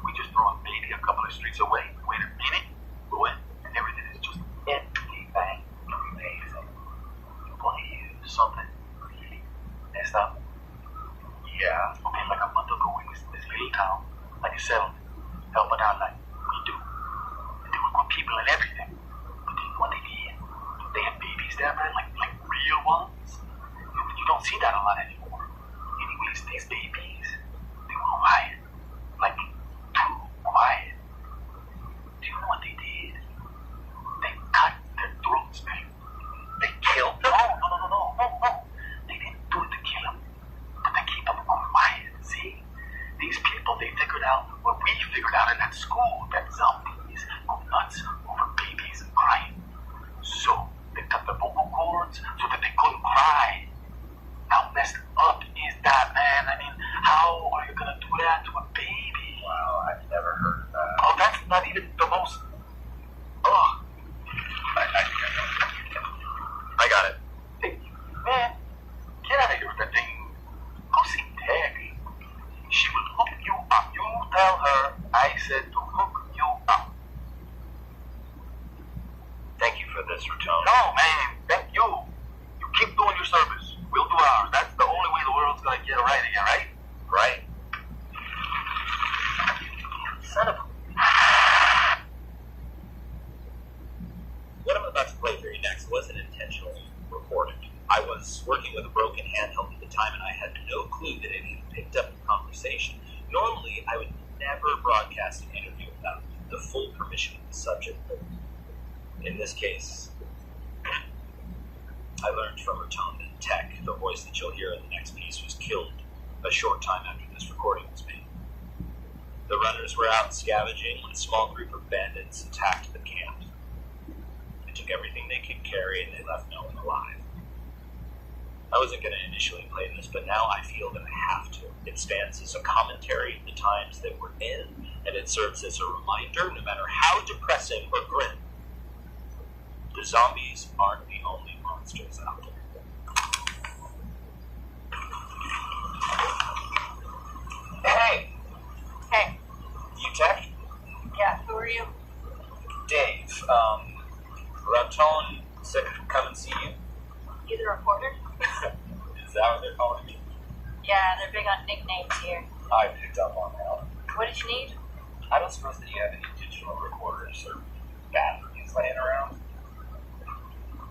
we just throw a baby a couple of streets away, wait a minute, go in, and everything is just empty, bang, amazing. Want to use something really messed up? Yeah. Okay, like a month ago in this little town, like a settlement, helping out like we do. And they were good people and everything. But then what they did, they had babies there, man, like real ones. You don't see that a lot anymore. Anyways, these babies, they were quiet. Like, too quiet. Do you know what they did? They cut their throats, man. They killed them? No. They didn't do it to kill them. But they keep them quiet, see? These people, they figured out what we figured out in that school, that zombies go nuts over babies and crying. So, they cut the vocal cords so that they couldn't cry. How messed up is that, man? I mean, how are you gonna do that to a baby? Wow, I've never heard of that. Oh, that's not even the most... Oh. I got it. Hey, man, get out of here with that thing. Go see Debbie. She will hook you up. You tell her I said to hook you up. Thank you for this, Raton. No, man, thank you. You keep doing your service. We'll do ours. That's the only way the world's gonna get right again, right? Right. Son of a... What I'm about to play for you next wasn't intentionally recorded. I was working with a broken handheld at the time, and I had no clue that any of picked up the conversation. Normally, I would never broadcast an interview without the full permission of the subject, but in this case, I learned from her tone that Tech, the voice that you'll hear in the next piece, was killed a short time after this recording was made. The runners were out scavenging when a small group of bandits attacked the camp. They took everything they could carry and they left no one alive. I wasn't going to initially play this, but now I feel that I have to. It stands as a commentary of the times that we're in, and it serves as a reminder, no matter how depressing or grim, the zombies aren't the only monsters out there. Hey! Hey. You Tech? Yeah, who are you? Dave. Raton said to come and see you. You the reporter? Is that what they're calling me? Yeah, they're big on nicknames here. I picked up on that. What did you need? I don't suppose that you have any digital recorders or batteries laying around.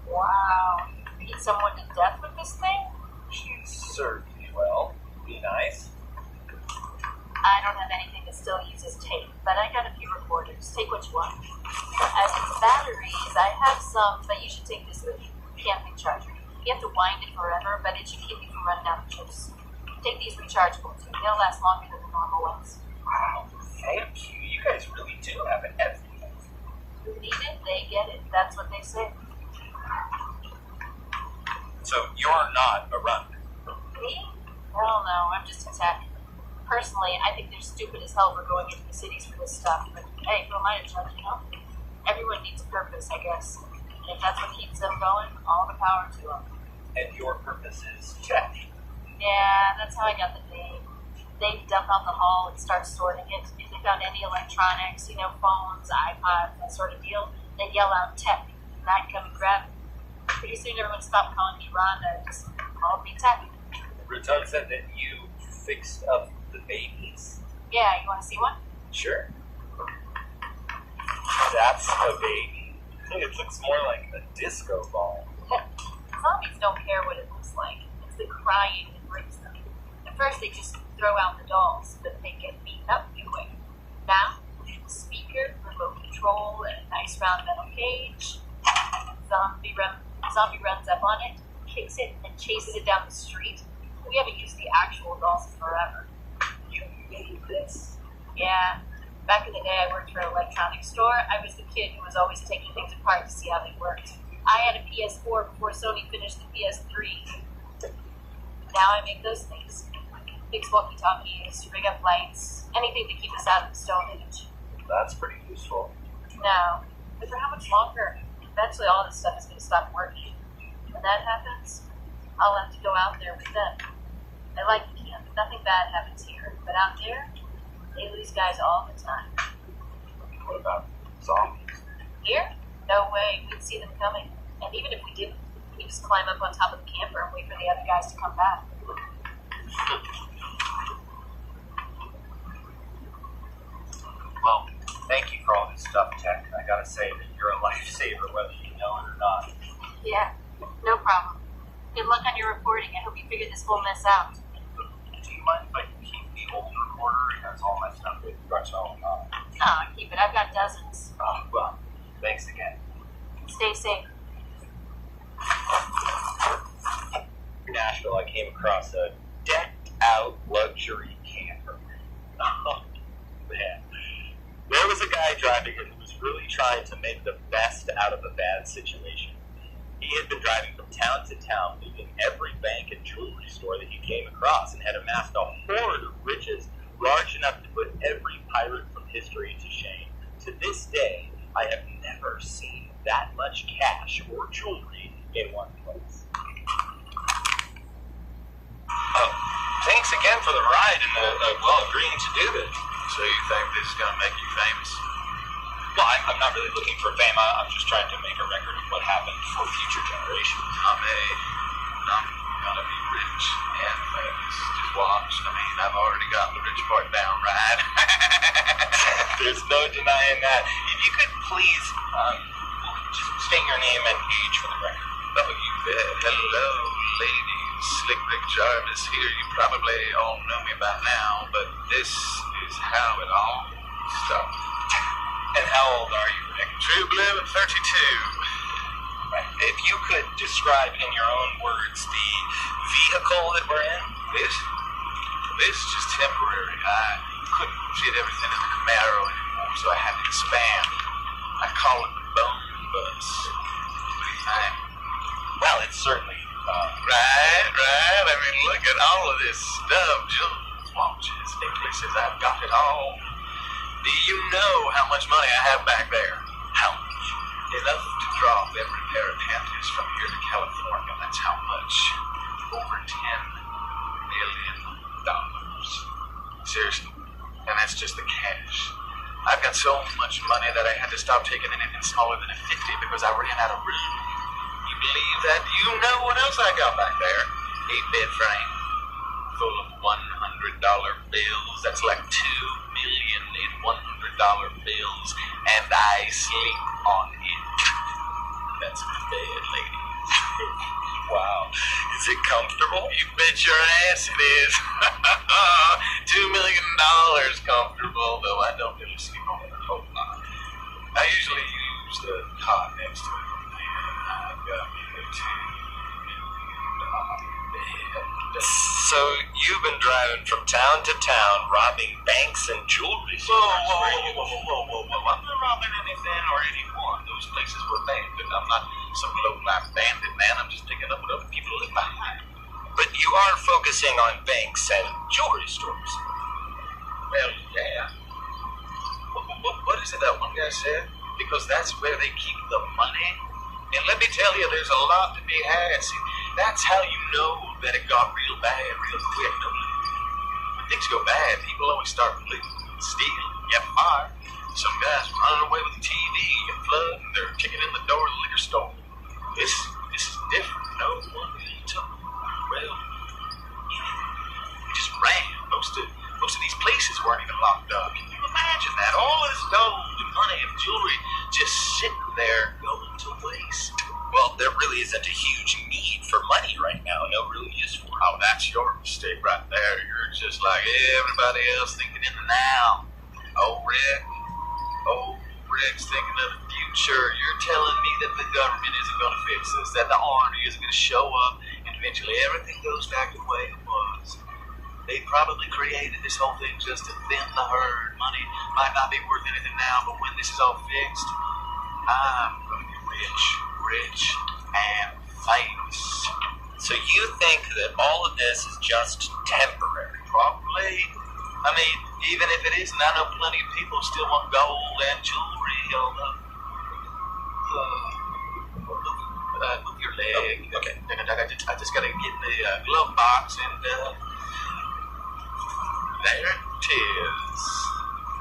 Wow. Beat someone to death with this thing? You served me well. Be nice. I don't have anything that still uses tape, but I got a few recorders. Take what you want. As for batteries, I have some, but you should take this with you. Camping charger. You have to wind it forever, but it should keep you from running out of chips. Take these rechargeable too. They'll last longer than the normal ones. Wow, thank you. You guys really do have everything. Who need it, they get it. That's what they say. So you're not a runner? Me? Hell no, I'm just a tech. Personally, I think they're stupid as hell for going into the cities for this stuff, but hey, who am I to judge, you know? Everyone needs a purpose, I guess. And if that's what keeps them going, all the power to them. And your purpose is tech? Yeah, that's how I got the name. They'd dump out the hall and start sorting it. If they found any electronics, you know, phones, iPods, that sort of deal, they'd yell out tech, and I'd come and grab it. Pretty soon everyone stopped calling me Rhonda and just called me Tech. Raton said that you fixed up the babies. Yeah, you want to see one? Sure. That's a baby. It looks more like a disco ball. Zombies don't care what it looks like. It's the crying that breaks them. At first they just throw out the dolls, but they get beaten up quick. Now, speaker, remote control, and a nice round metal cage. Zombie runs up on it, kicks it, and chases it down the street. We haven't used the actual dolls in forever. You made this? Yeah. Back in the day, I worked for an electronics store. I was the kid who was always taking things apart to see how they worked. I had a PS4 before Sony finished the PS3. Now I make those things. Fix walkie-talkies, rig up lights, anything to keep us out of the Stone Age. That's pretty useful. No. But for how much longer? Eventually all this stuff is going to stop working. When that happens, I'll have to go out there with them. I like the camp. Nothing bad happens here. But out there, they lose guys all the time. What about zombies? Here? No way. We'd see them coming. And even if we didn't, we'd just climb up on top of the camper and wait for the other guys to come back. Well, thank you for all this stuff, Tech. I gotta say that you're a lifesaver whether you know it or not. Yeah, no problem. Good luck on your reporting. I hope you figure this whole mess out. Do you mind if I keep the old recorder? It has all my stuff with Garcelle. No, keep it. I've got dozens. Well, thanks again. Stay safe. In Nashville, I came across a decked-out luxury camper. Oh, man. There was a guy driving it who was really trying to make the best out of a bad situation. He had been driving from town to town, leaving every bank and jewelry store that he came across, and had amassed a hoard of riches large enough to put every pirate from history to shame. To this day, I have never seen that much cash or jewelry in one place. Thanks again for the ride and agreeing to do this. So you think this is going to make you famous? Well, I'm not really looking for fame. I'm just trying to make a record of what happened for future generations. I'm going to be rich and famous. Just watch. I mean, I've already got the rich part down right. There's no denying that. If you could please just state your name and age for the record. Oh, you bet. Hello, ladies. Slick Rick Jarvis here. You probably all know me by now, but this is how it all started. And how old are you, Rick? True blue at 32. Right. If you could describe in your own words the vehicle that we're in. This is just temporary. I couldn't fit everything in the Camaro anymore, so I had to expand. I call it the Bone Bus. What do you think? Well, it's certainly... Right. I mean, look at all of this stuff. Jewels, watches, necklaces. I've got it all. Do you know how much money I have back there? How much? Enough to drop every pair of panties from here to California. That's how much. Over $10 million. Seriously. And that's just the cash. I've got so much money that I had to stop taking anything smaller than a 50 because I ran out of room. You believe that? You know what else I got back there? A bed frame full of $100 bills. That's like 2 million in $100 bills. And I sleep on it. That's my bed, ladies. Wow. Is it comfortable? You bet your ass it is. $2 million comfortable, though I don't really sleep on it a whole lot. I usually use the cot next to it. I've got me a $2 million bed. So you've been driving from town to town, robbing banks and jewelry stores. Whoa. I'm not robbing anything or anyone. Those places were abandoned. I'm not some low-life bandit, man. I'm just picking up what other people live behind. But you are focusing on banks and jewelry stores. Well, yeah. What is it that one guy said? Because that's where they keep the money. And let me tell you, there's a lot to be had. See, that's how you know that it got real bad real quick, don't you? When things go bad, people always start looting, stealing, get fired. Some guys running away with the TV, get flooded, and they're kicking in the door of the liquor store. This is different. No one really took. Well, we just ran. Most of these places weren't even locked up. Can you imagine that? All this gold and money and jewelry just sitting there going to waste. Well, there really isn't a huge need for money right now. No real use for it. Oh, that's your mistake right there. You're just like everybody else thinking in the now. Rick's thinking of the future. You're telling me that the government isn't going to fix this, that the army isn't going to show up, and eventually everything goes back to the way it was. They probably created this whole thing just to thin the herd. Money might not be worth anything now, but when this is all fixed, I'm going to get rich and famous. So you think that all of this is just temporary? Probably. I mean, even if it isn't, I know plenty of people still want gold and jewelry. Move your leg. Oh, okay. I just gotta get in the glove box and there it is.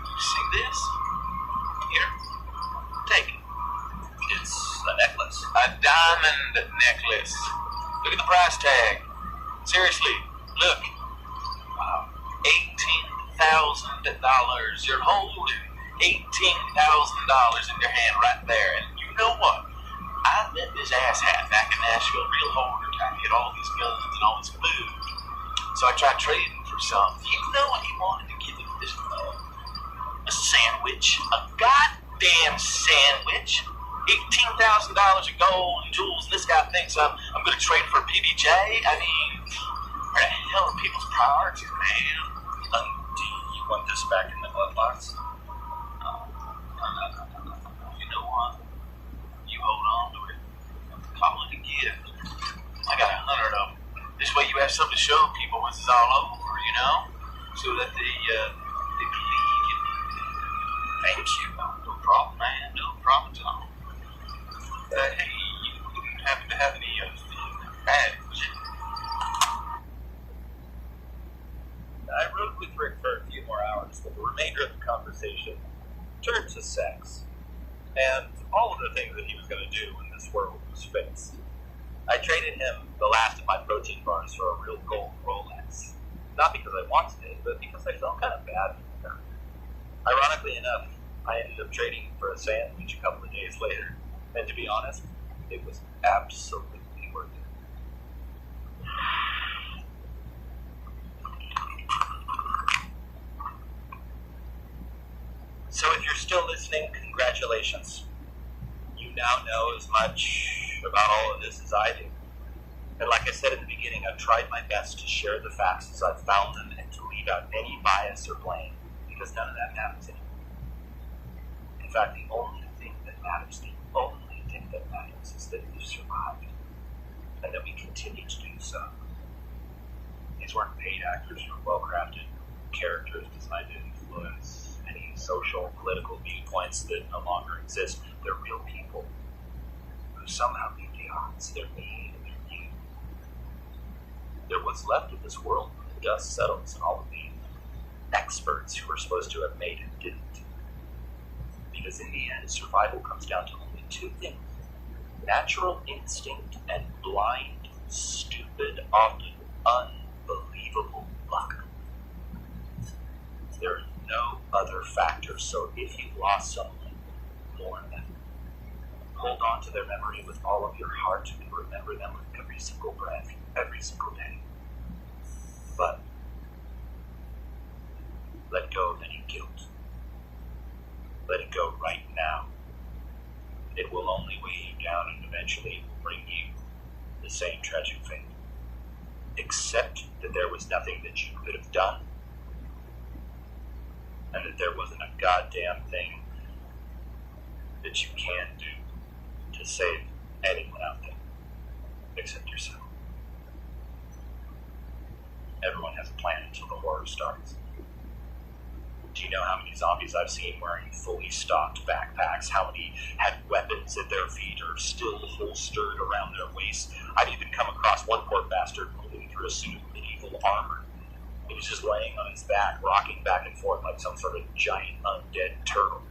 You see this? Here, take it. It's a necklace. A diamond necklace. Look at the price tag. Seriously, look. Wow. $18,000. You're holding $18,000 in your hand right there. And you know what? I met this asshat back in Nashville, real hoarder type. He had all these guns and all this food. So I tried trading for some. You know what he wanted to give me? This a sandwich. A goddamn sandwich. $18,000 of gold and jewels. And this guy thinks I'm going to trade for a PBJ? I mean, where the hell are people's priorities, man? Do you want this back in the glove box? You know what? You hold on to it. Call it a gift. I got 100 of them. This way you have something to show people once it's all over, you know? So that they believe in you. Thank you. No problem, man. No problem at all. Hey, you wouldn't happen to have any badge? I rode with Rick for a few more hours, but the remainder of the conversation turned to sex and all of the things that he was going to do when this world was fixed. I traded him the last of my protein bars for a real gold Rolex. Not because I wanted it, but because I felt kind of bad for him. Ironically enough, I ended up trading for a sandwich a couple of days later. And to be honest, it was absolutely worth it. still listening, congratulations. You now know as much about all of this as I do. And like I said at the beginning, I've tried my best to share the facts as I've found them and to leave out any bias or blame, because none of that matters anymore. In fact, the only thing that matters is that we've survived, and that we continue to do so. These weren't paid actors or well-crafted characters designed to influence any social, political viewpoints that no longer exist. They're real people who somehow beat the odds. They're me and they're you. They're what's left of this world when the dust settles, and all of the experts who were supposed to have made it didn't. Because in the end, survival comes down to only two things: natural instinct and blind, stupid, often unbelievable luck. There are no other factors, so if you've lost someone, mourn them. Hold on to their memory with all of your heart and remember them with every single breath, every single day. But let go of any guilt. Let it go right now. It will only weigh you down and eventually bring you the same tragic fate. Accept that there was nothing that you could have done, and that there wasn't a goddamn thing that you can do to save anyone out there, except yourself. Everyone has a plan until the horror starts. Do you know how many zombies I've seen wearing fully stocked backpacks? How many had weapons at their feet or still holstered around their waist? I've even come across one poor bastard moving through a suit of medieval armor. He was just laying on his back, rocking back and forth like some sort of giant undead turtle.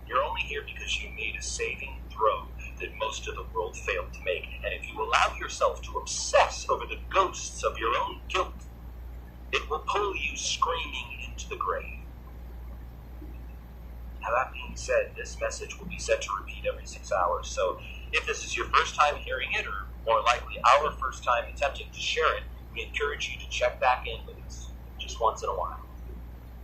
You're only here because you made a saving throw that most of the world failed to make. And if you allow yourself to obsess over the ghosts of your own guilt, it will pull you screaming into the grave. Now, that being said, this message will be set to repeat every 6 hours, so if this is your first time hearing it, or more likely our first time attempting to share it, we encourage you to check back in with us just once in a while.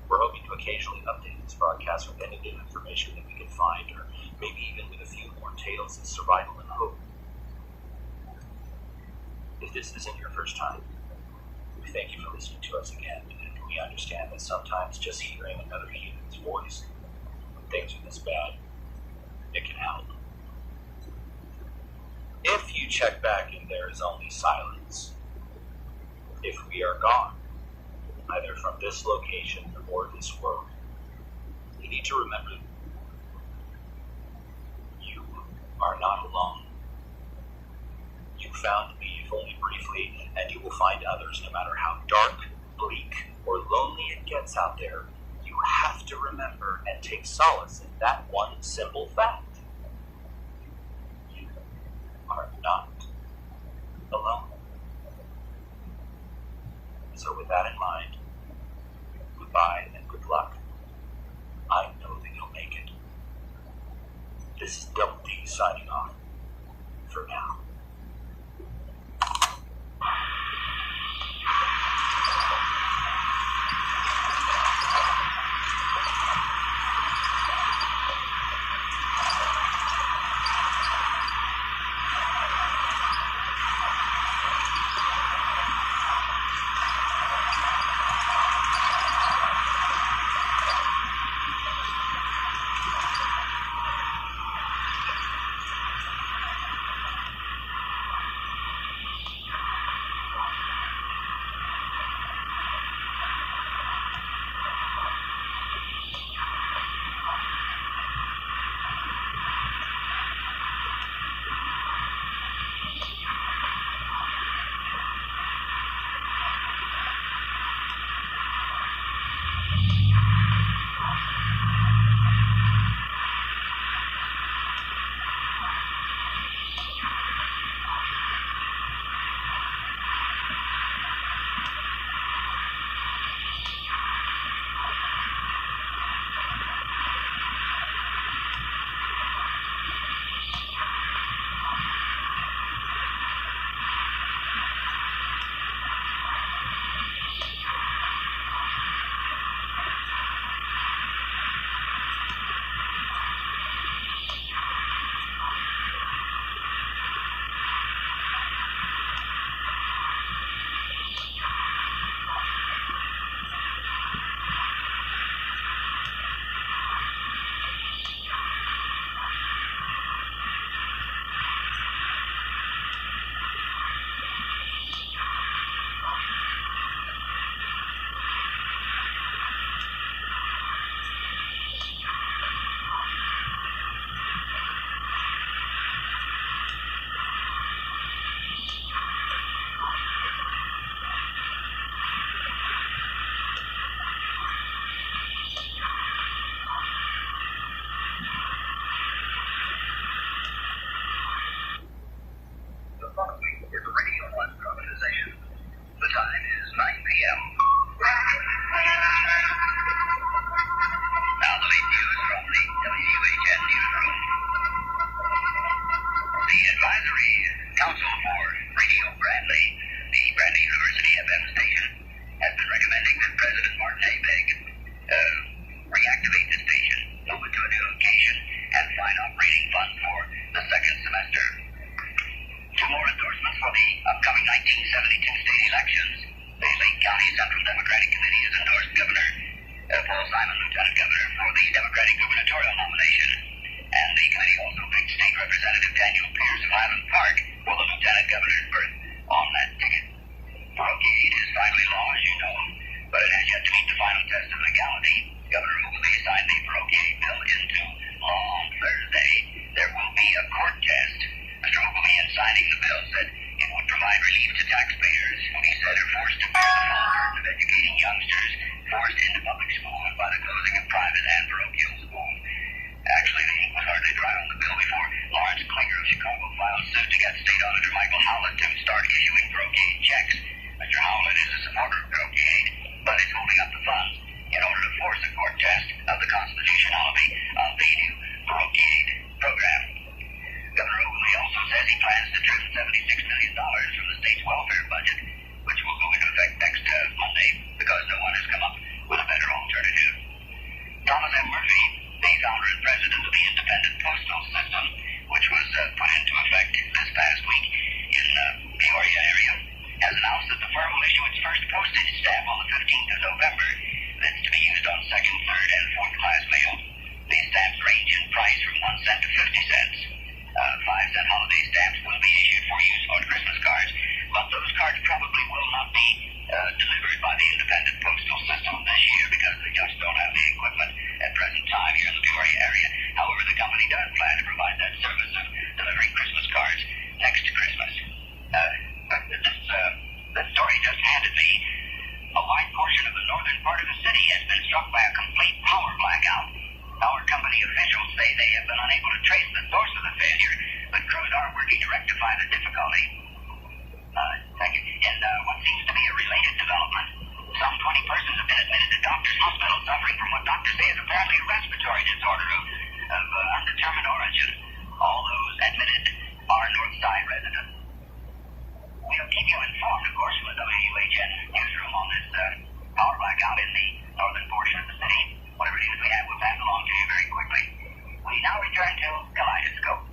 We're hoping to occasionally update this broadcast with any new information that we can find, or maybe even with a few more tales of survival and hope. If this isn't your first time, we thank you for listening to us again, and we understand that sometimes just hearing another human's voice when things are this bad, it can help. If you check back and there is only silence, if we are gone, either from this location or this world, you need to remember you are not alone. You found me, if only briefly, and you will find others, no matter how dark, bleak, or lonely it gets out there. You have to remember and take solace in that one simple fact. You are not alone. So with that in mind, goodbye and good luck. I know that you'll make it. This is Double D signing off for now. County Central Democratic Committee has endorsed Governor Paul Simon, Lieutenant Governor, for the Democratic gubernatorial nomination. And the committee also picked State Representative Daniel Pierce of Highland Park for the Lieutenant Governor's berth on that ticket. Parochial aid is finally law, as you know, but it has yet to meet the final test of legality. Governor Hochuli signed the parochial aid bill into law on Thursday. There will be a court test. Mr. Hochuli, in signing the bill, said it would provide relief to taxpayers who he said are forced to bear the full burden of educating youngsters forced into public school and by the closing of private and parochial schools. Actually, the ink was hardly dry on the bill before Lawrence Klinger of Chicago filed suit to get State Auditor Michael Howlett to start issuing parochial aid checks. Mr. Howlett is a supporter of parochial aid, but is holding up the funds in order to force a court test of the constitutionality of the new parochial aid program. Governor Hochuli also says he plans to trim $76 million from the state's welfare budget, which will go into effect next Monday because no one has come up with a better alternative. Thomas M. Murphy, the founder and president of the Independent Postal System, which was put into effect this past week in Peoria area, has announced that the firm will issue its first postage stamp on the 15th of November. That's to be used on second, third, and fourth class mail. These stamps range in price from 1 cent to 50 cents. 5-cent holiday stamps will be issued for use on Christmas cards, but those cards probably will not be delivered by the Independent Postal System this year because they just don't have the equipment at present time here in the Peoria area. However, the company does plan to provide that service of delivering Christmas cards next Christmas. This story just handed me a wide portion of the northern part of the city has been struck by a complete power blackout. Power company officials say they have been unable to trace the source of the failure, but crews are working to rectify the difficulty. Thank you. In what seems to be a related development, some 20 persons have been admitted to Doctors Hospital suffering from what doctors say is apparently a respiratory disorder of undetermined origin. All those admitted are North Side residents. We'll keep you informed, of course, from the WUHN newsroom on this power blackout in the northern portion of the city. Whatever news we have, we'll pass along to you very quickly. We now return to Kaleidoscope.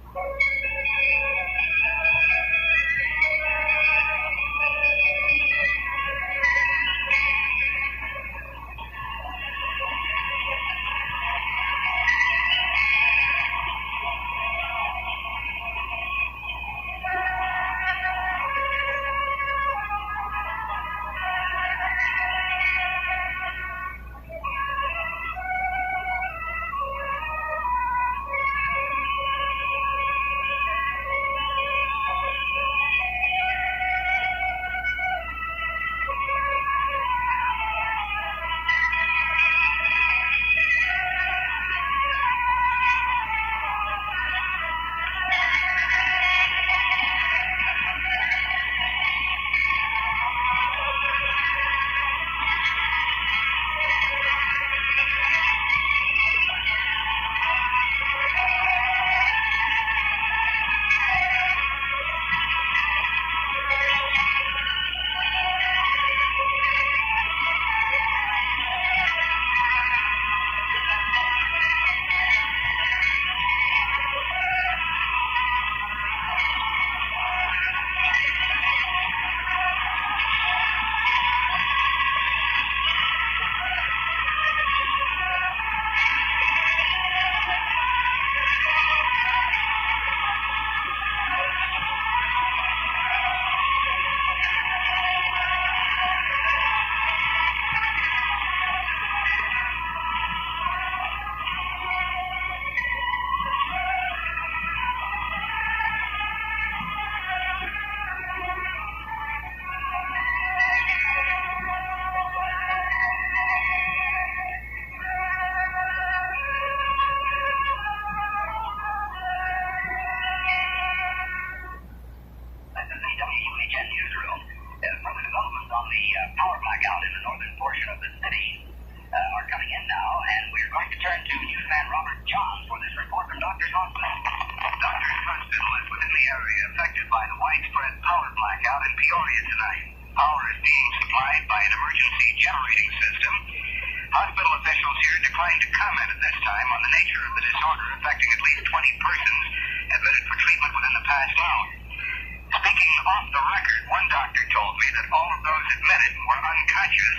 Speaking off the record, one doctor told me that all of those admitted were unconscious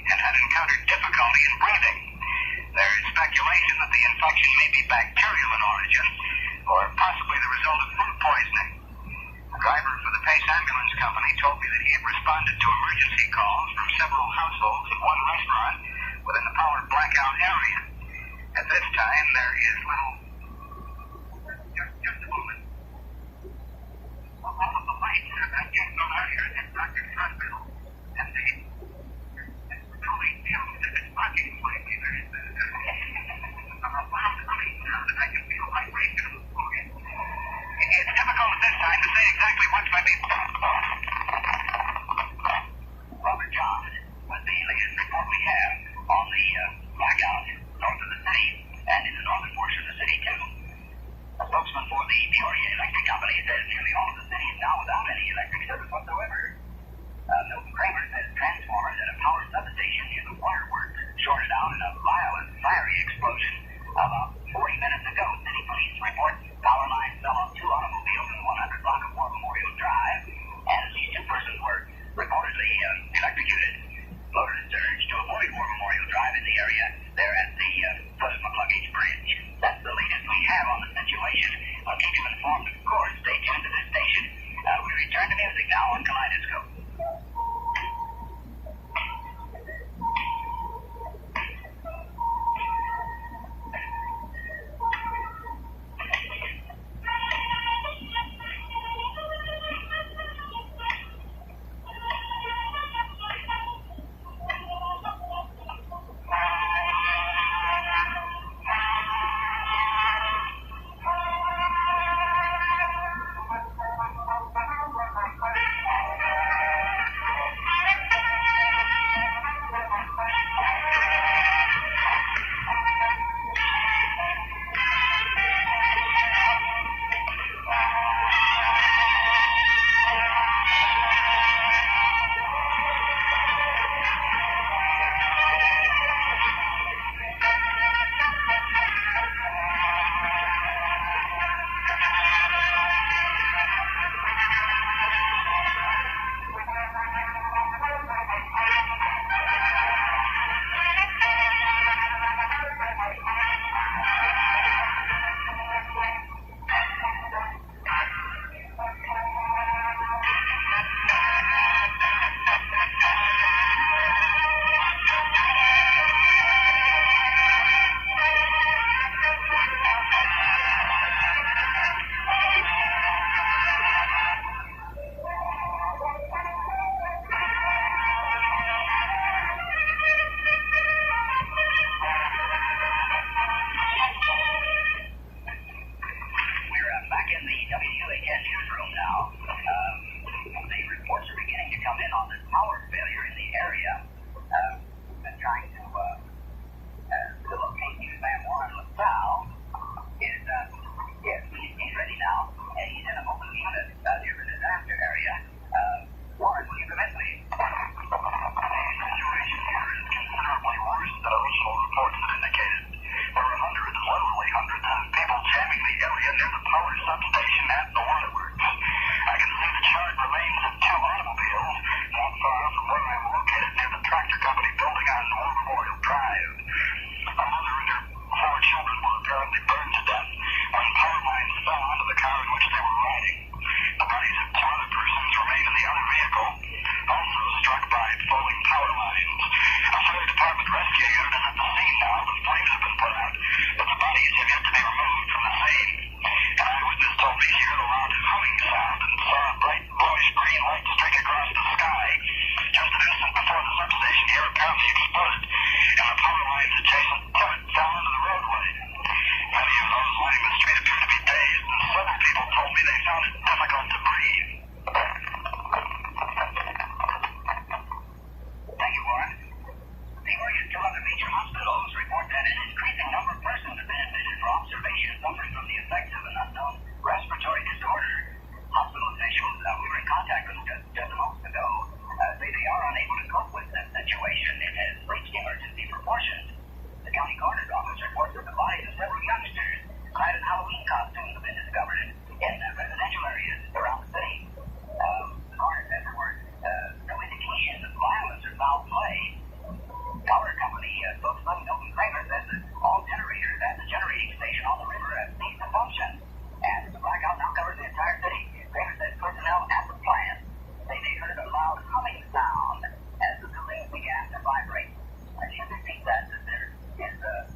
and had encountered difficulty in breathing. There is speculation that the infection may be bacterial in origin, or possibly the result of food poisoning. The driver for the Pace Ambulance Company told me that he had responded to emergency calls from several households and one restaurant within the power blackout area. At this time, there is little... Just a moment. All of the lights are just no longer at Doctor's Hospital, and they... truly feel that it's working slightly. There is a loud humming sound, and I can feel vibration. It's difficult at this time to say exactly what might be... Robert John was the latest report we have on the blackout north of the city, and in the northern portion of the city, too. A spokesman for the Peoria Electric Company says nearly all of the city is now without any electric service whatsoever. Milton Kramer says transformers at a power substation near the waterworks shorted out in a violent, fiery explosion. About 40 minutes ago, city police report power lines fell on 2 automobiles in the 100 block of War Memorial Drive, and at least 2 persons were reportedly electrocuted. Motorists urged to avoid War Memorial Drive in the area there at the foot of McCluggage Bridge. That's the latest we have on the situation. I'll keep you informed, of course. Stay tuned to this station. We return to music now on Kaleidoscope.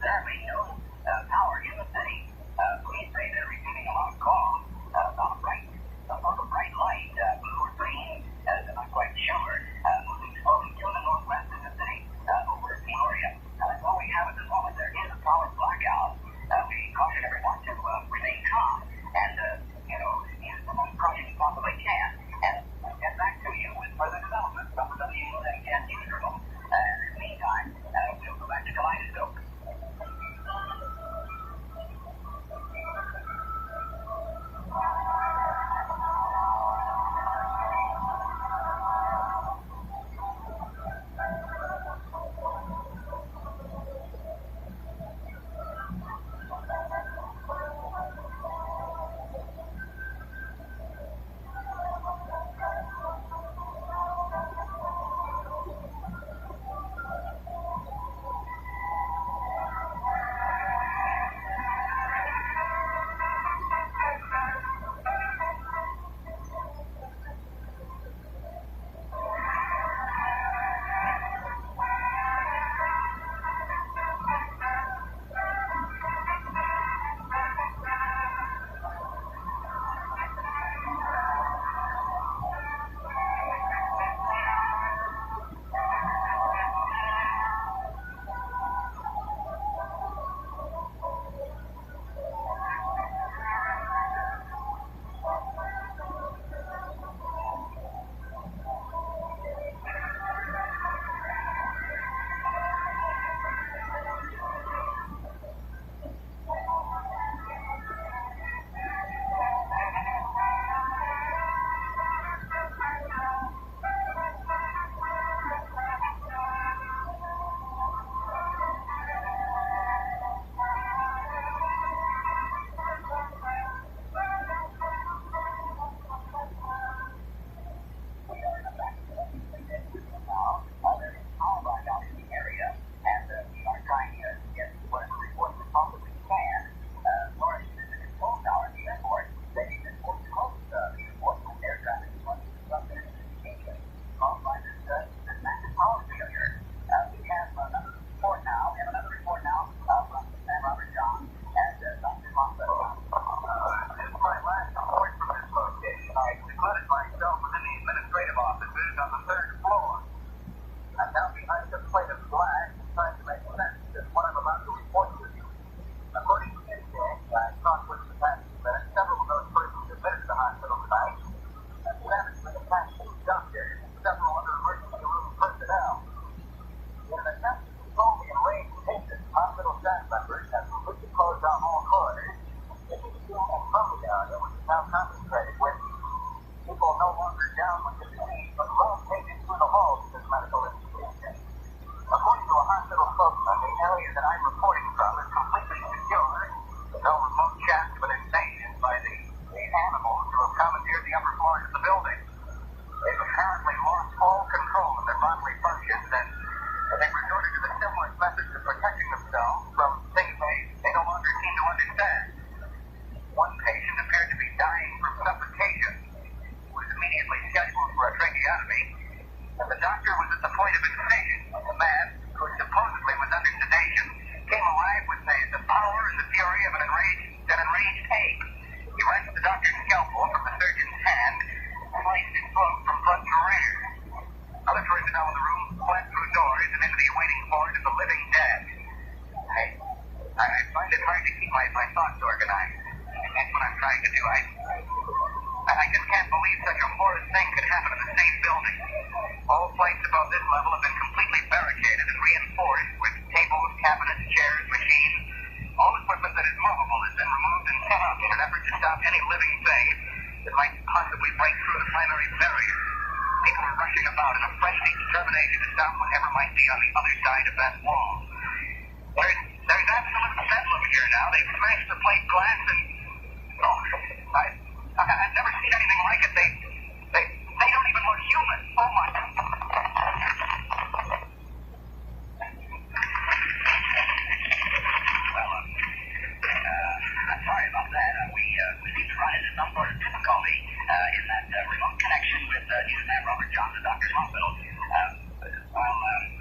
Apparently, no power in the city. Police say they're receiving a lot of calls about a bright light, blue or green. They're not quite sure. Moving slowly to the northwest of the city, over Peoria. That's all we have at the moment. There is a power blackout. We caution everyone to remain calm and, use the most caution you possibly can. And we'll get back to you with further developments from the WUAN newsroom. In the meantime, we'll go back to Kaleidoscope.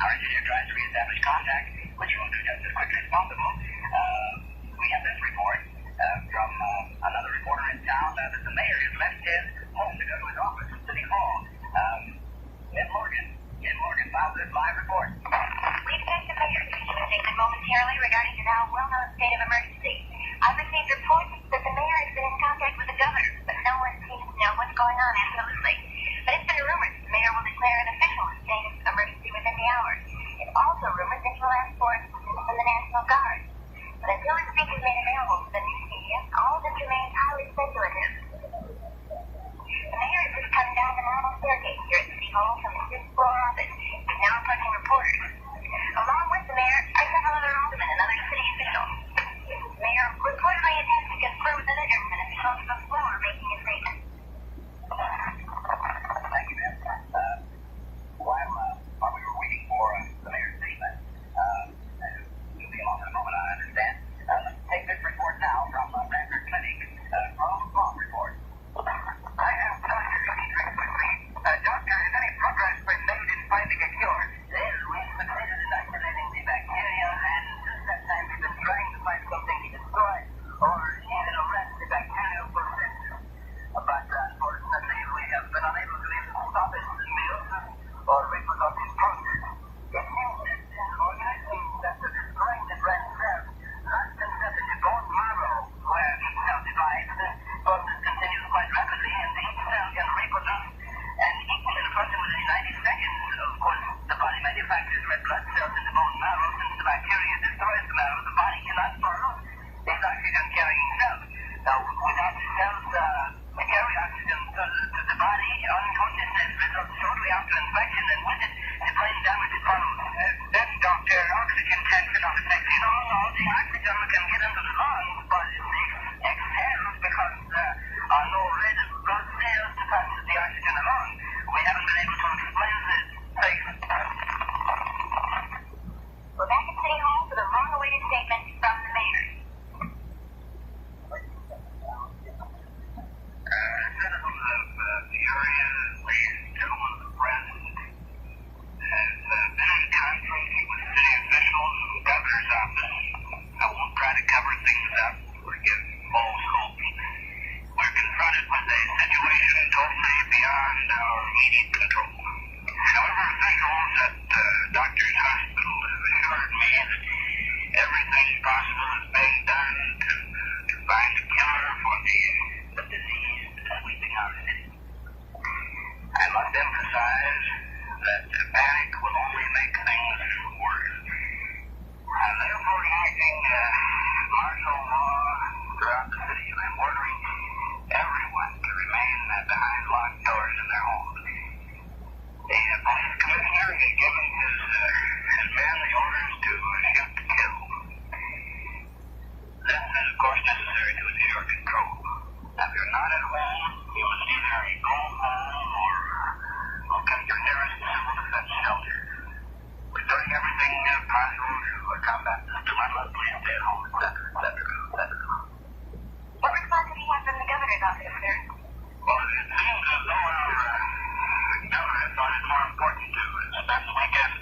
Our passenger tries to reestablish contact, which we'll do just as quickly as possible. We have this report from another reporter in town that the mayor has left his home to go to his office at City Hall. Ed Morgan files this live report. We expect the mayor to issue a statement momentarily regarding the now well-known state of emergency. I've received reports that the mayor has been in contact with the governor, but no one seems to know what's going on absolutely. But it's been rumored the mayor will declare an official state of emergency within the hour. It's also rumored that he'll ask for assistance from the National Guard. But until his speech is made available to the news media, all of this remains highly speculative. The mayor is just coming down the normal staircase here at City Hall from his fifth floor office. He's now approaching reporters. Along with the mayor are several other aldermen and other city officials. The mayor reportedly intends to confer with other government officials before making a statement. Thank you, ma'am. While we were waiting for the mayor's statement, you'll be along in a moment, I understand. Let's take this report now from Bradford Clinic. From report. I have Dr. Dietrich with me. Doctor, has any progress been made in finding a cure? Yes, we've succeeded in isolating the bacteria, and since that time we've been trying to find something to destroy or even arrest the bacterial process. But unfortunately, we have been unable to even stop its meals or reproduce its process. It seems that organisms that are destroying the red cells are converted to bone marrow, where each cell divides, the process continues quite rapidly, and each cell can reproduce and equal in approximately 90 seconds. Of course, the body manufactures red blood cells in the bone marrow. Since the bacteria destroys the marrow, the body cannot produce these oxygen-carrying cells. Now, without the cells carry oxygen to the body, unconsciousness results shortly after infection, and with it, the brain damage follows. Then, doctor, oxygen tanks are not effective. No, the oxygen can get into the lungs, but it exhales because there are no red blood cells to pass the oxygen along. We haven't been able to explain this. We're back at City Hall for the long-awaited statement from the mayor. Citizens of the area, ladies and gentlemen of the press, has been in contact with city officials and the governor's office. I won't try to cover things up or give false hope. We're confronted with a situation totally beyond our immediate control. However, officials at Doctors Hospital have assured me that everything possible is being done to find a cure for the disease sweeping our city. I must emphasize that panic will only make things worse. I'm therefore using martial law throughout the city, and I'm ordering everyone to remain behind locked doors in their homes. The police commissioner has given his men the orders to shoot to kill. This is, of course, necessary to ensure control. Now, if you're not at home, you must either go home or locate your nearest civil defense shelter. We're doing everything possible to combat this dilemma. Please stay at home, etc., etc., etc. What response did he have from the governor's office, sir? Well, it seems as though the governor thought it more important to spend the weekend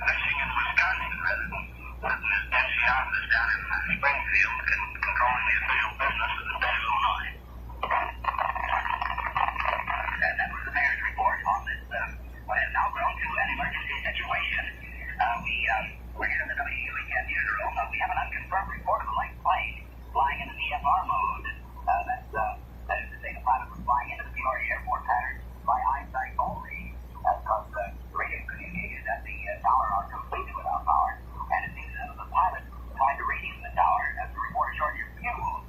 fishing in Wisconsin rather than sitting in his dingy office down in Springfield controlling the official business of the state of Illinois. And that was the mayor's report on this, what has now grown to an emergency situation. We're here in the WUEN newsroom. We have an unconfirmed report of a light plane flying in the VFR mode. That is to say, the pilot was flying into the Peoria airport pattern by eyesight only, because the radio communications at the tower are completely without power, and it seems that the pilot tried to radio the tower as the reporter shorted your fuel.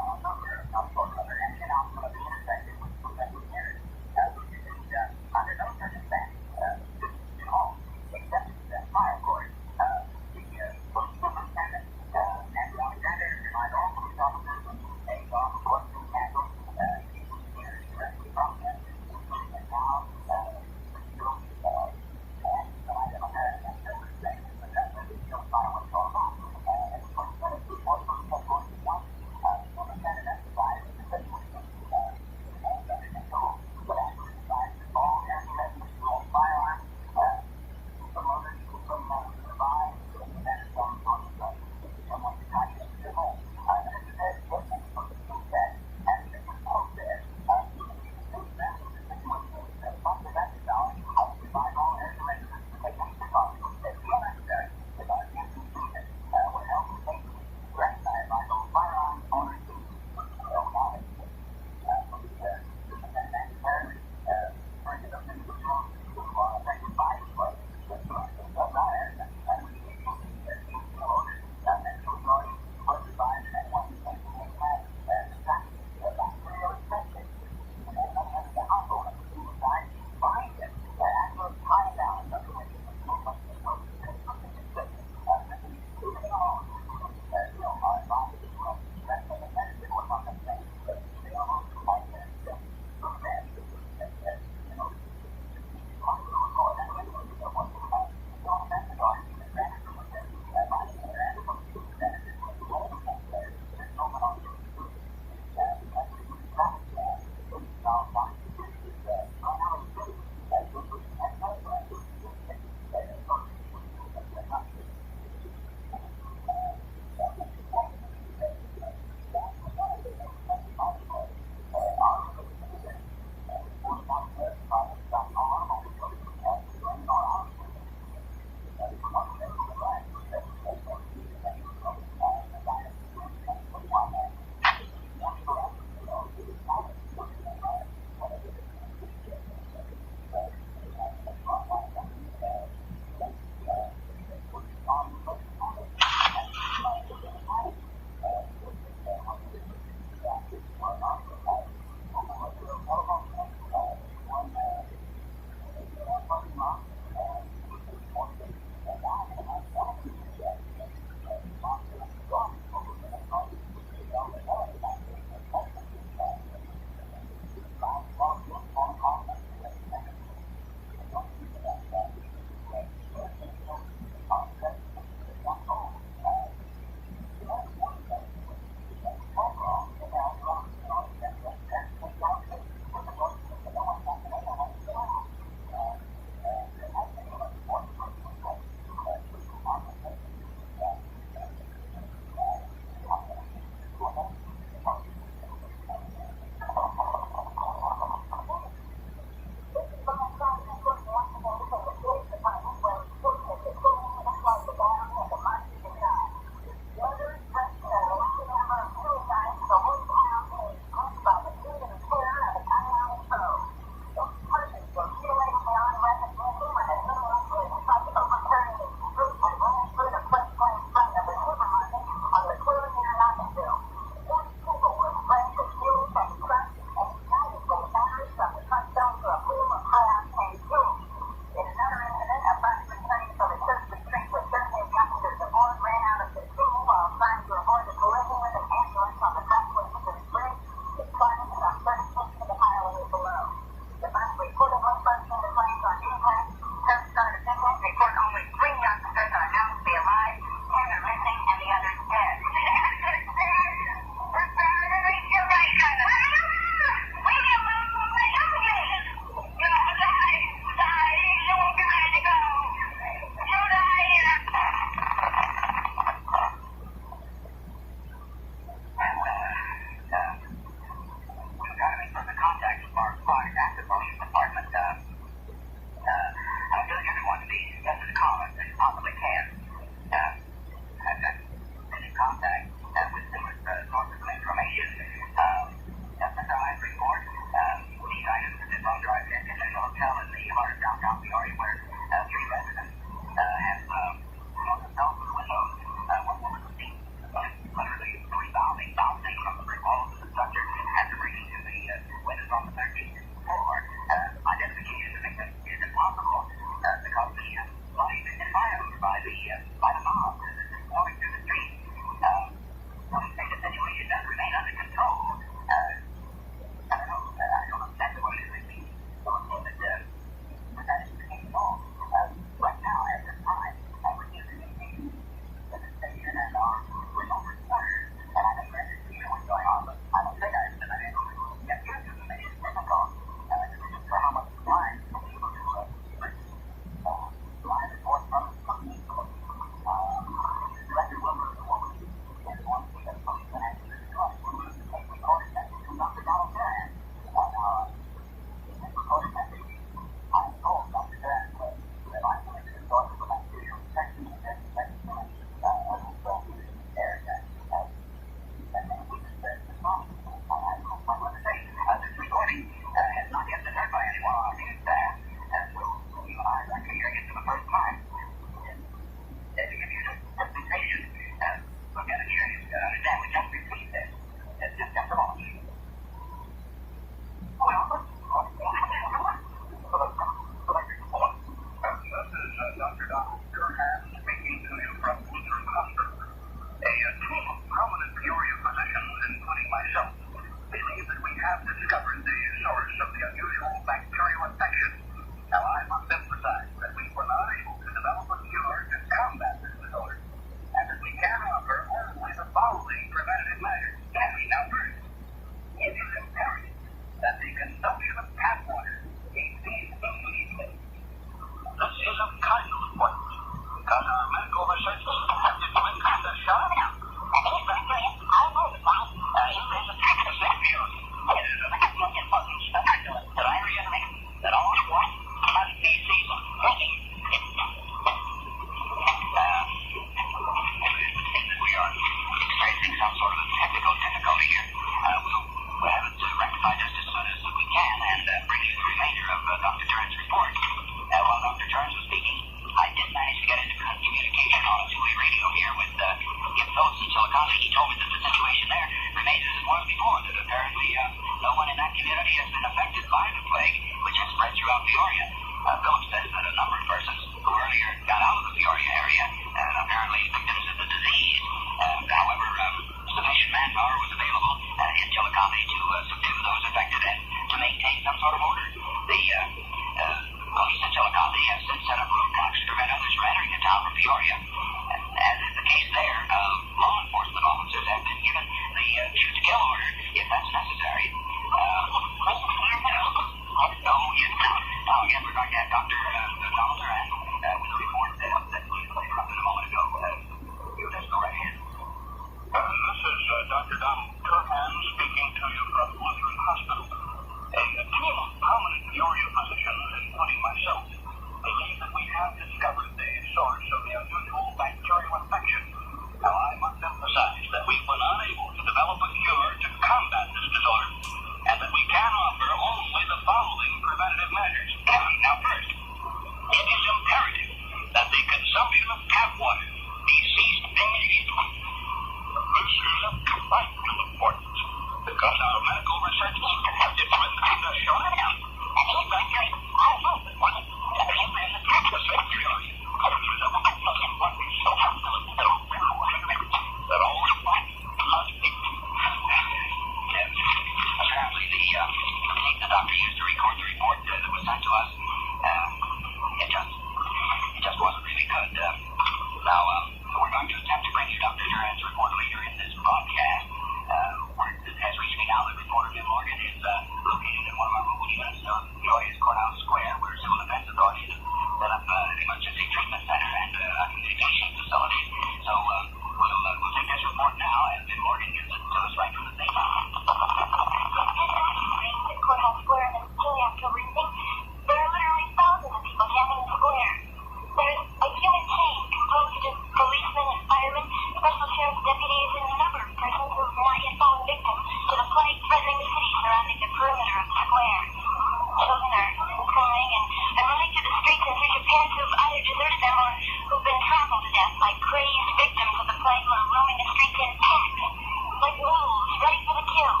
Like wolves, ready for the kill.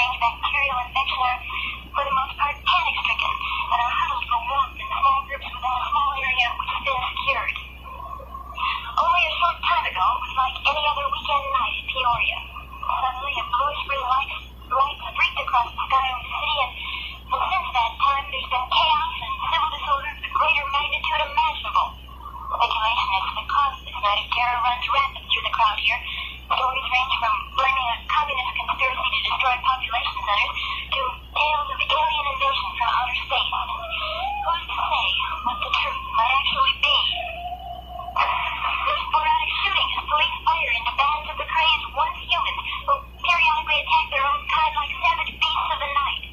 strange bacterial infection are, for the most part, panic-stricken and are huddled for warmth in small groups within a small area which has been secured. Only a short time ago, it was like any other weekend night in Peoria. Suddenly, a bluish green light streaked across the sky over the city, and since that time, there's been chaos and civil disorder of the greater magnitude imaginable. Speculation as to the cause of this night of terror runs rampant through the crowd here. Stories range from blaming a communist conspiracy to destroy population centers to tales of alien invasion from outer space. Who's to say what the truth might actually be? There's sporadic shooting as police fire into bands of the crazed once humans who periodically attack their own kind like savage beasts of the night.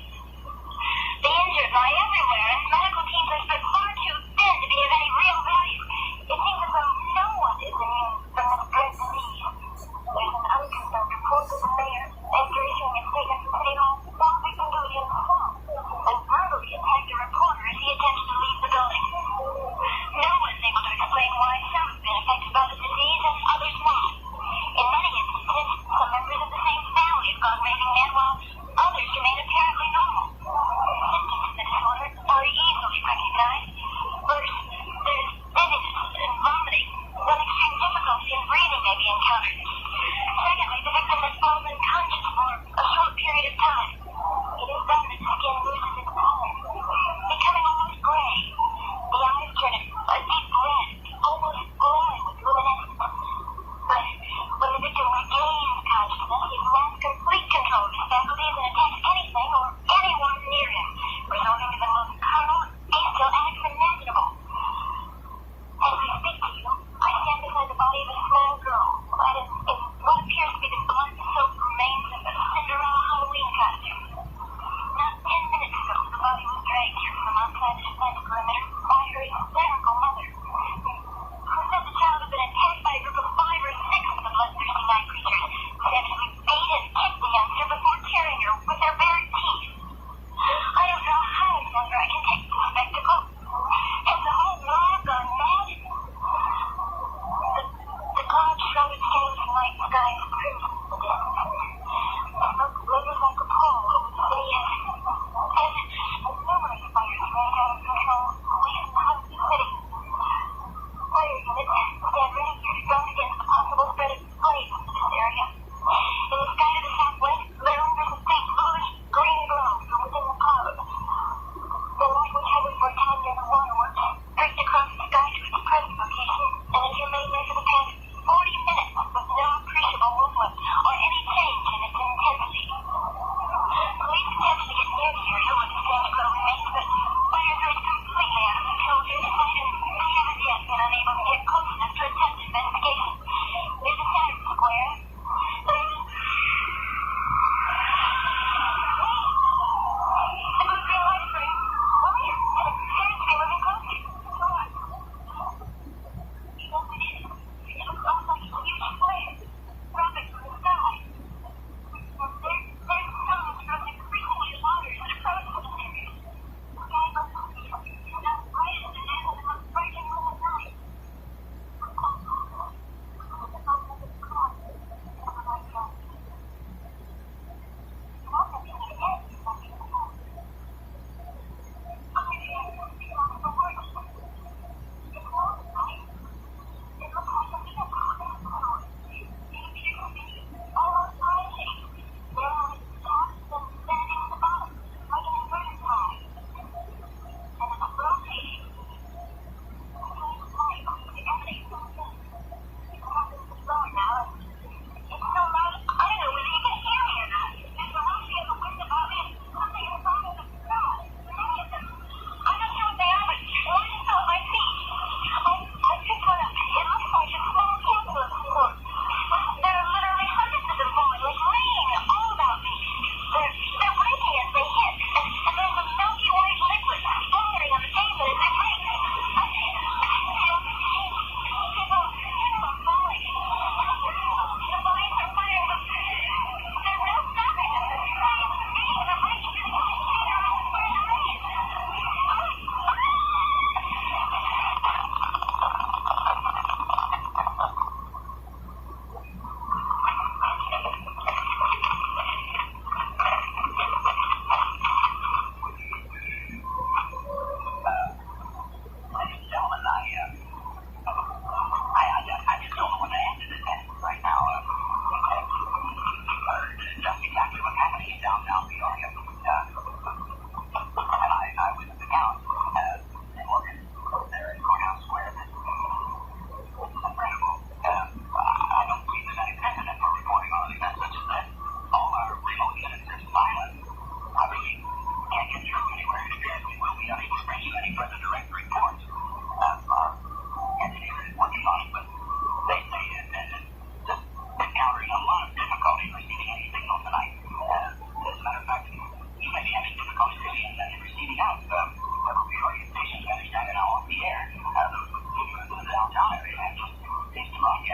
The injured lie everywhere, and medical teams are spread far too thin to be of any real value. It seems as though no one is immune from this dread disease. There's an unconfirmed report that the mayor, after issuing a statement from City Hall, fell victim to it himself and brutally attacked a reporter as he attempted to leave the building. No one's able to explain why some have been affected by the disease and others not. In many instances, some members of the same family have gone raving mad while others remain apparently normal. Symptoms of the disorder are easily recognized. First, there's dizziness and vomiting. Then extreme difficulty in breathing may be encountered. Secondly, the victim has fallen unconscious for a short period of time. It is then that the skin loses its color, becoming almost gray. The eyes turn a deep red, almost glowing with luminescence. But when the victim regains consciousness, he has lost complete control of his faculties and attacks anything or anyone near him, resorting to the most carnal and bestial acts imaginable. As I speak to you, I stand beside the body of a small girl, clad in what appears to be the blood-soaked remains of a Cinderella Halloween costume. Not 10 minutes ago, the body was dragged here from outside the defense perimeter by her hysterical mother, who said the child had been attacked by a group of 5 or 6 of the bloodthirsty night creatures, who savagely beat and kicked the youngster before tearing her with their bare teeth. I don't know how much longer I can take this spectacle. Has the whole world gone mad? The cloud-shrouded skeleton light sky is crimson in the distance. The smoke glitters like a pall over the city as numerous fires rage out of control, leaving the hot city. Fire units stand ready to respond against the possible spread of flames into this area. In the sky to the southwest, there lingers a faint bluish green glow from within the clouds. The light which hovered for a time near the waterworks streaked across the sky to its present location and has remained there for the past 40 minutes with no appreciable movement,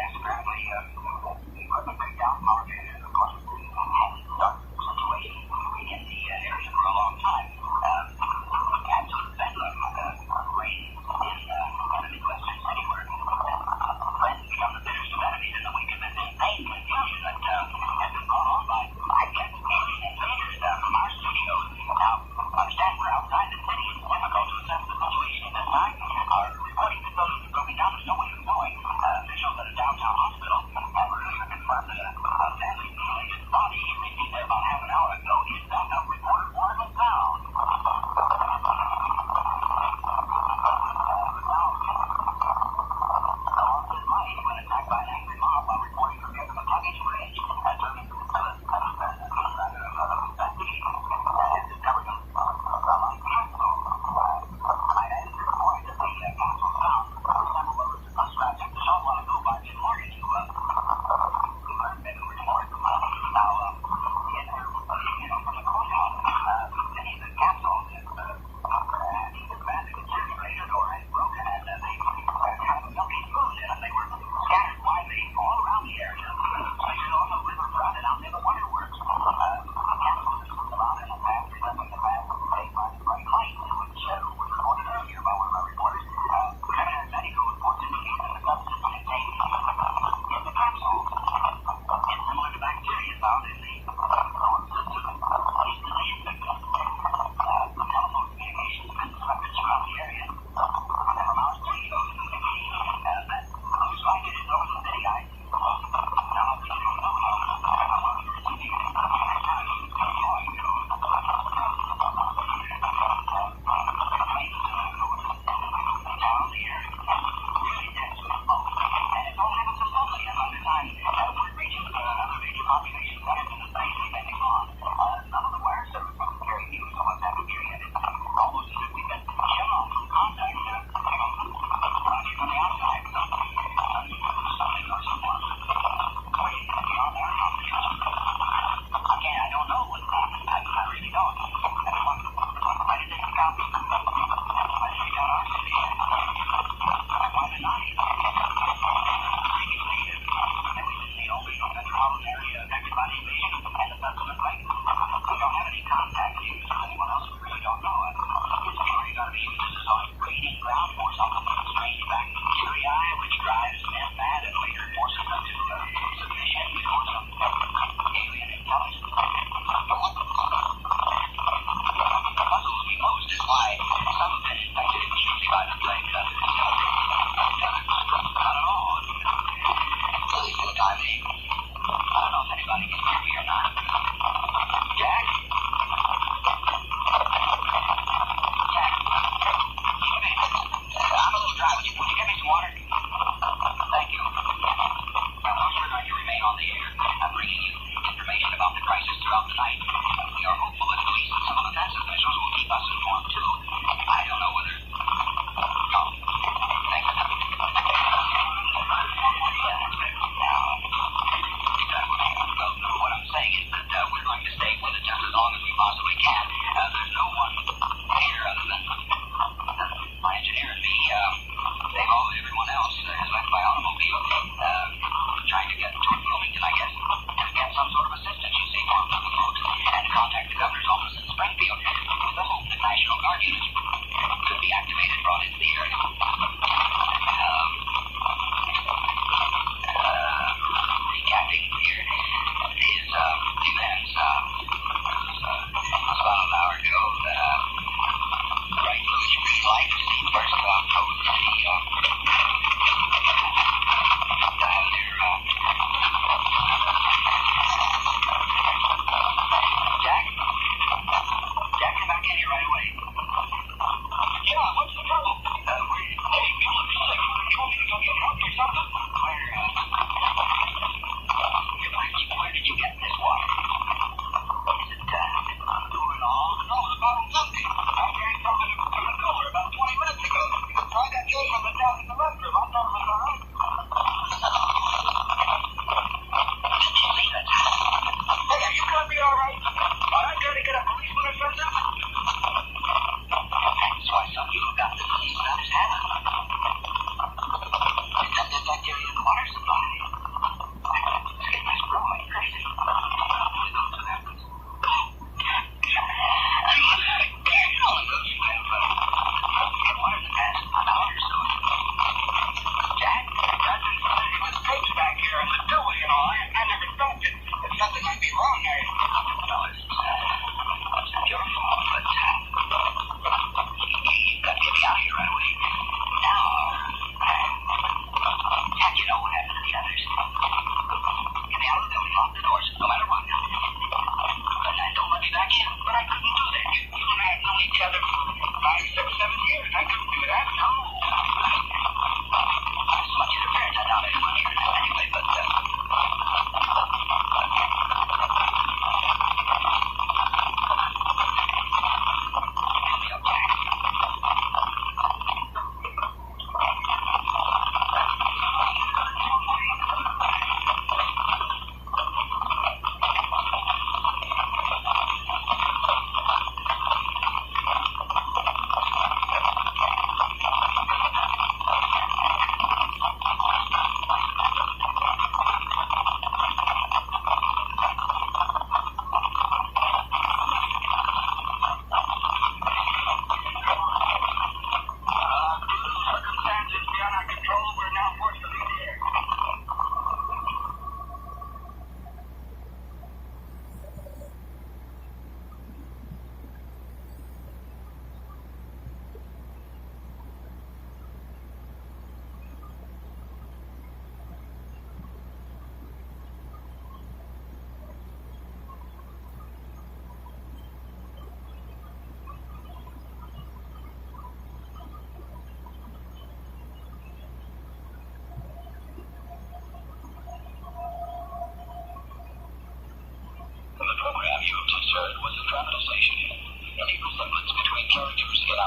Yes, apparently, equipment breakdown, power failure, of course, dark situation in the area for a long time. Absolute bedlam reigns in the Midwestern city where friends become the bitterest of enemies in the wake of this insane confusion that has been brought on by, I guess, alien invaders from our studios. Now, understand we're outside the city. It's difficult to assess the situation at this time. Our reporting facilities are broken down. There's no way of knowing. Officials at a downtown hospital have earlier confirmed that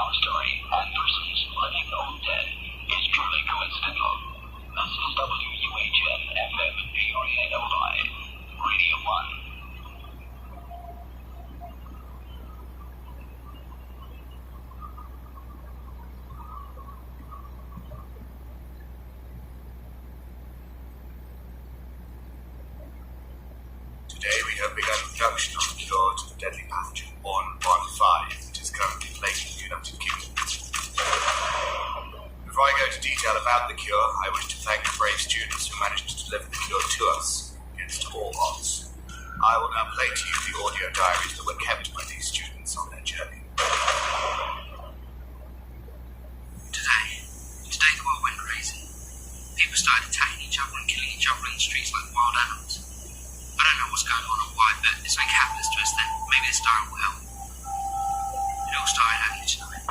love story and persons living or dead is purely coincidental. This is WUHN FM PRNOI, Radio 1. Today we have begun production of the cure to the deadly pathogen 115, which is currently plaguing the United Kingdom. Before I go into detail about the cure, I wish to thank the brave students who managed to deliver the cure to us against all odds. I will now play to you the audio diaries that were kept by these students on their journey. Today the world went crazy. People started attacking each other and killing each other in the streets like wild animals. I don't know what's going on or why, but if something happens to us, then maybe this diary will help. It all started earlier tonight.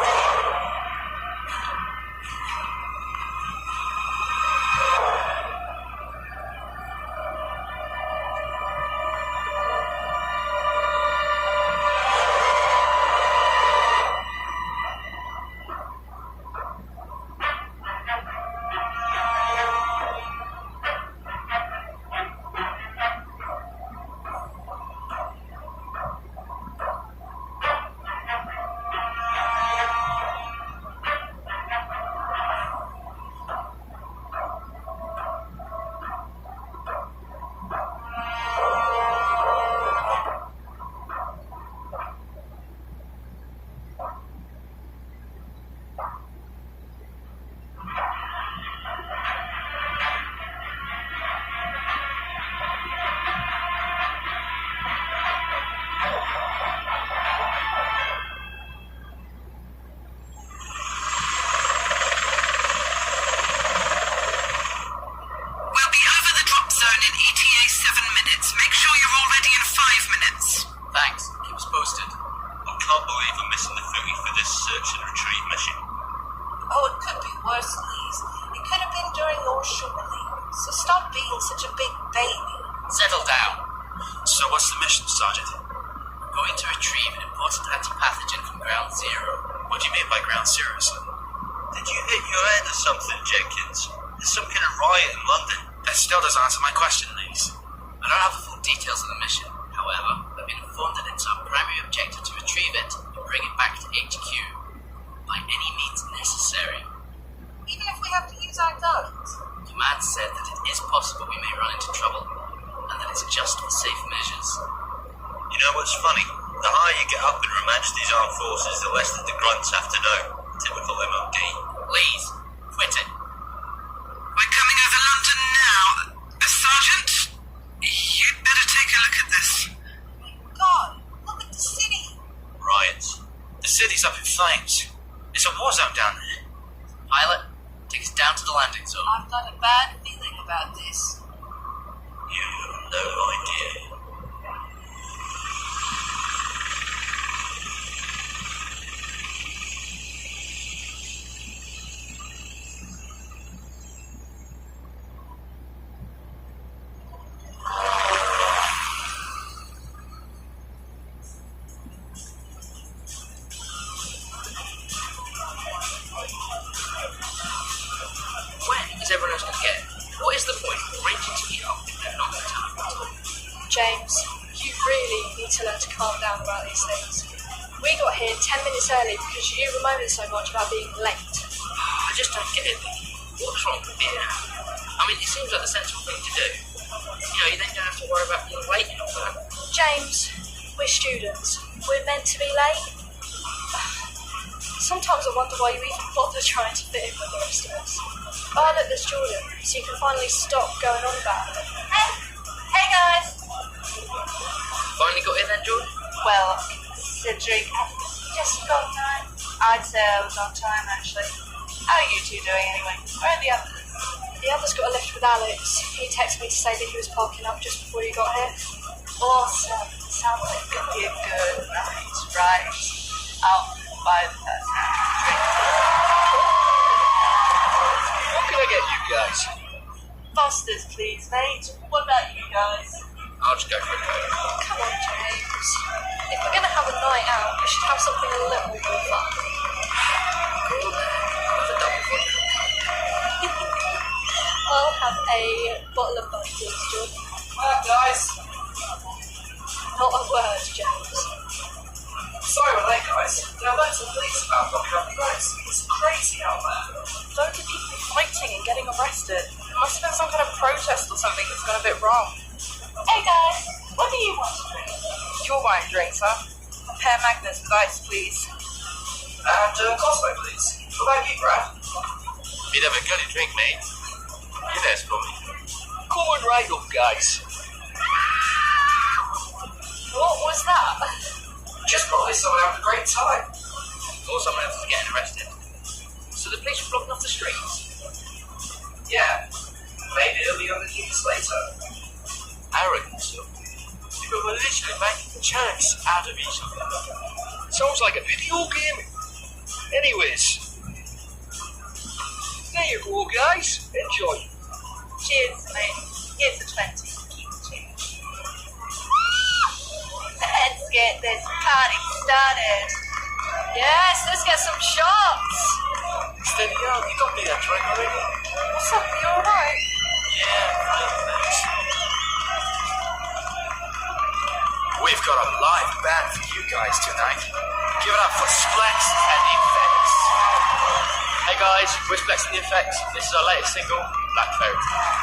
James, you really need to learn to calm down about these things. We got here 10 minutes early because you moaned so much about being late. I just don't get it. What's wrong with being out? I mean, it seems like the sensible thing to do. You know, you then don't have to worry about being late and all that. James, we're students. We're meant to be late. Sometimes I wonder why you even bother trying to fit in with the rest of us. Oh, look, there's Jordan, so you can finally stop going on about it. Hey guys! Finally got in then, Jordan? Well, considering just got time, I'd say I was on time actually. How are you two doing anyway? Where are the others? The others got a lift with Alex. He texted me to say that he was parking up just before you got here. Awesome. Sounds like it could be a good night, right? I'll buy the person a drink. What can I get you guys? Fosters, please, mate. What about you guys? I'll just go for a Coke. Come on, James. If we're going to have a night out, we should have something a little more fun. I'll have a bottle of vodka, please, Jordan. Hi, guys. Not a word, James. Sorry we're late, guys. There are loads of police about blocking up the roads. It's crazy out there. Loads of people fighting and getting arrested. There must have been some kind of protest or something that's gone a bit wrong. Hey guys, what do you want to drink? You're buying drinks, huh? A pear Magnus with ice, please. And Cosmo, please. What about you, Brad? Bit of a gully drink, mate. You asked for me. Come on right up, guys. What was that? Just probably someone having a great time. Or someone else is getting arrested. So the police were blocking off the streets? Yeah. Maybe it'll be on the news later. Arrogance, though. People were literally making a chance out of each other. Sounds like a video game. Anyways. There you go, guys. Enjoy. Cheers, mate. Here's the 20. Keep the change. Let's get this party started. Yes, let's get some shots. Steady on, you got me that drink already. What's up? You alright? Yeah, thanks. We've got a live band for you guys tonight. Give it up for Splex and the Effects. Hey guys, we're Splex and the Effects. This is our latest single, Black Fairy Tale.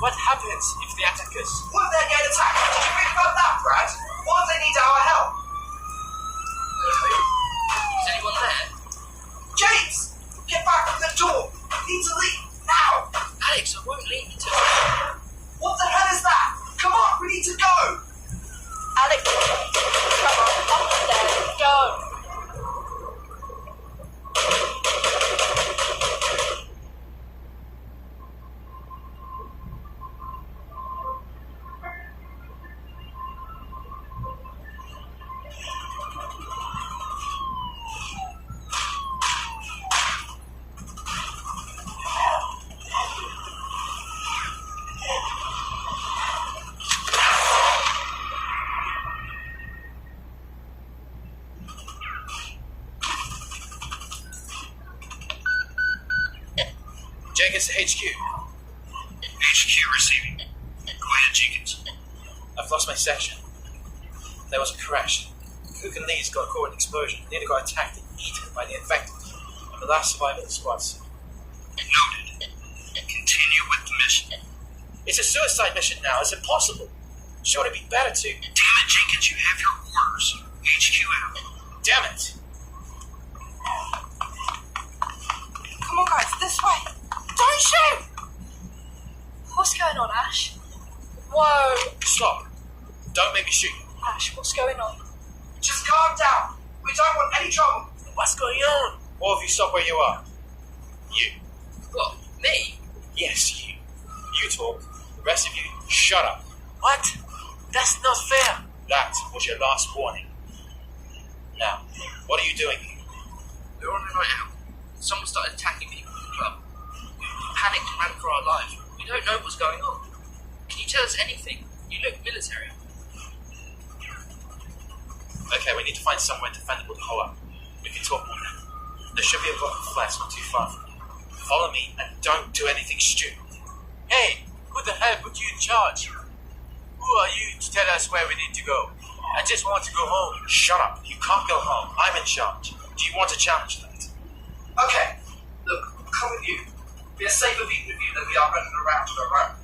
What happens if they attack us? What if they get attacked? Did you read about that, Brad? What if they need our help? Is anyone there? James! Get back from the door! We need to leave, now! Alex, I won't leave until... What the hell is that? Come on, we need to go! Alex, come on, up there, go! Jenkins to HQ. HQ receiving. Go ahead, Jenkins. I've lost my section. There was a crash. Cook and Lee's got caught in an explosion. Nearly got attacked and eaten by the infected. I'm the last survivor of the squads. Noted. Continue with the mission. It's a suicide mission now. It's impossible. Sure, it'd be better to... Damn it, Jenkins, you have your orders. HQ out. Damn it. Whoa! Stop. Don't make me shoot you. Ash, what's going on? Just calm down. We don't want any trouble. What's going on? All of you stop where you are. You. What? Me? Yes, you. You talk. The rest of you, shut up. What? That's not fair. That was your last warning. Now, what are you doing? We were on a night out. Someone started attacking people in the club. We panicked and ran for our lives. We don't know what's going on. Can you tell us anything? You look military. Okay, we need to find somewhere defendable to hold up. We can talk more now. There should be a block of flats not too far from you. Follow me and don't do anything stupid. Hey, who the hell put you in charge? Who are you to tell us where we need to go? I just want to go home. Shut up. You can't go home. I'm in charge. Do you want to challenge that? Okay, look, we'll come with you. We're safer being with you than we are running around on our own.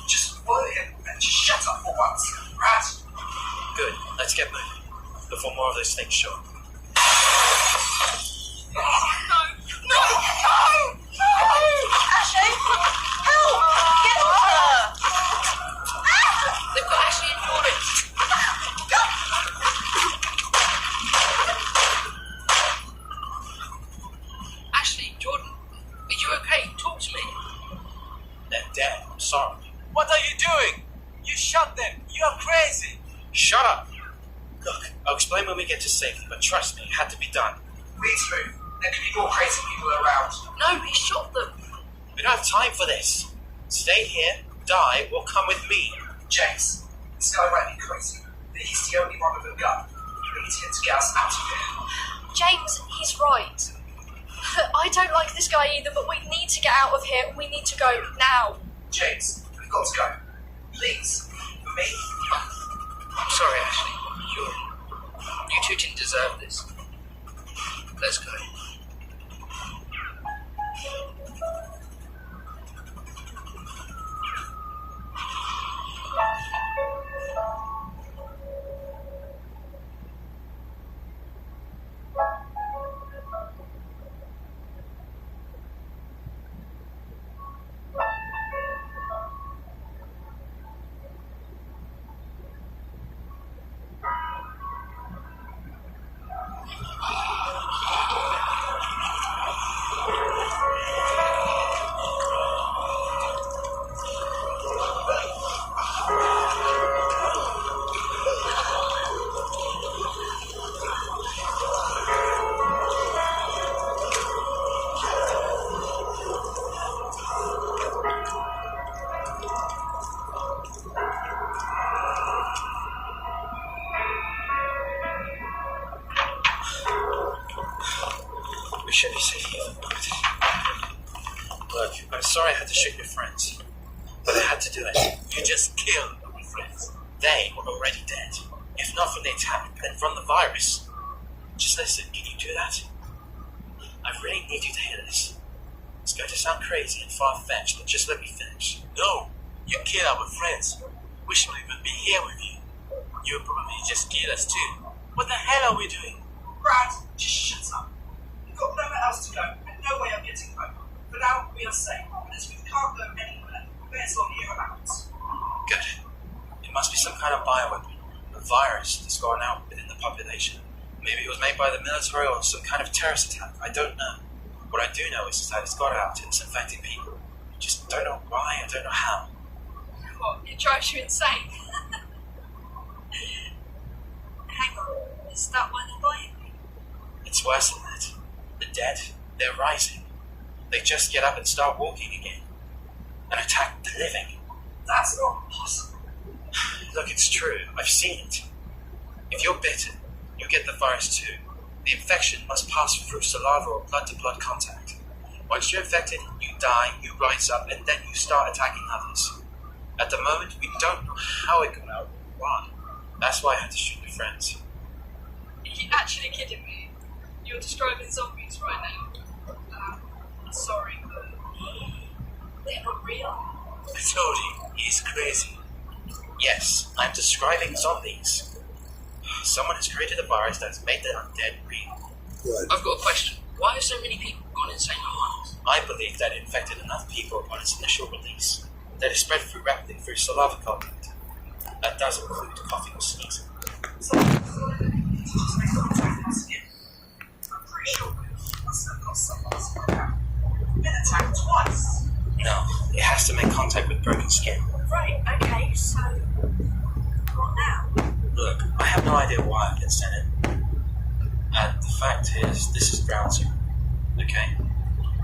Just follow him and just shut up for once, right? Good. Let's get moving before more of those things show up. No! Ashley! Help! Get off her! They've got Ashley and Jordan. Ashley, Jordan, are you okay? Talk to me. They're dead. I'm sorry. What are you doing? You shot them. You are crazy. Shut up. Look, I'll explain when we get to safety, but trust me, it had to be done. Please move. There could be more crazy people around. No, he shot them. We don't have time for this. Stay here, die, or come with me. James, this guy might be crazy, but he's the only one with a gun. We need him to get us out of here. James, he's right. I don't like this guy either, but we need to get out of here. We need to go now. James, we've got to go. Please, for me. I'm sorry, Ashley. You two didn't deserve this. Let's go. Should be safe here. Look, I'm sorry I had to shoot your friends, but I had to do it. You just killed my friends. They were already dead. If not from the attack, then from the virus. Just listen, can you do that? I really need you to hear this. It's going to sound crazy and far-fetched, but just let me finish. No, you killed our friends. We shouldn't even be here with you. You probably just killed us too. What the hell are we doing? Brad, just shut up. We've got nowhere else to go and no way of getting home. For now, we are safe. And as we can't go anywhere, we may as well hear about it. Good. It must be some kind of bioweapon. A virus that's gone out within the population. Maybe it was made by the military or some kind of terrorist attack. I don't know. What I do know is that it's got out and it's infecting people. I just don't know why, I don't know how. What? It drives you insane. Hang on, is that why they're biting me? It's worse than that. The dead, they're rising. They just get up and start walking again. And attack the living. That's not possible. Look, it's true. I've seen it. If you're bitten, you get the virus too. The infection must pass through saliva or blood-to-blood contact. Once you're infected, you die, you rise up, and then you start attacking others. At the moment, we don't know how it got out or why. That's why I had to shoot your friends. Are you actually kidding me? You're describing zombies right now. Sorry, but they're not real. I told you, he's crazy. Yes, I'm describing zombies. Someone has created a virus that has made the undead real. Good. I've got a question. Why have so many people gone insane at once? I believe that it infected enough people upon its initial release that it spread through rapidly through saliva contact. That does include coughing or sneezing. So, just make contact with skin. I'm pretty sure we must have got someone's been attacked twice. No, it has to make contact with broken skin. Right, okay, so what now? Look, I have no idea why I've been sent in. And the fact is, this is ground zero. Okay?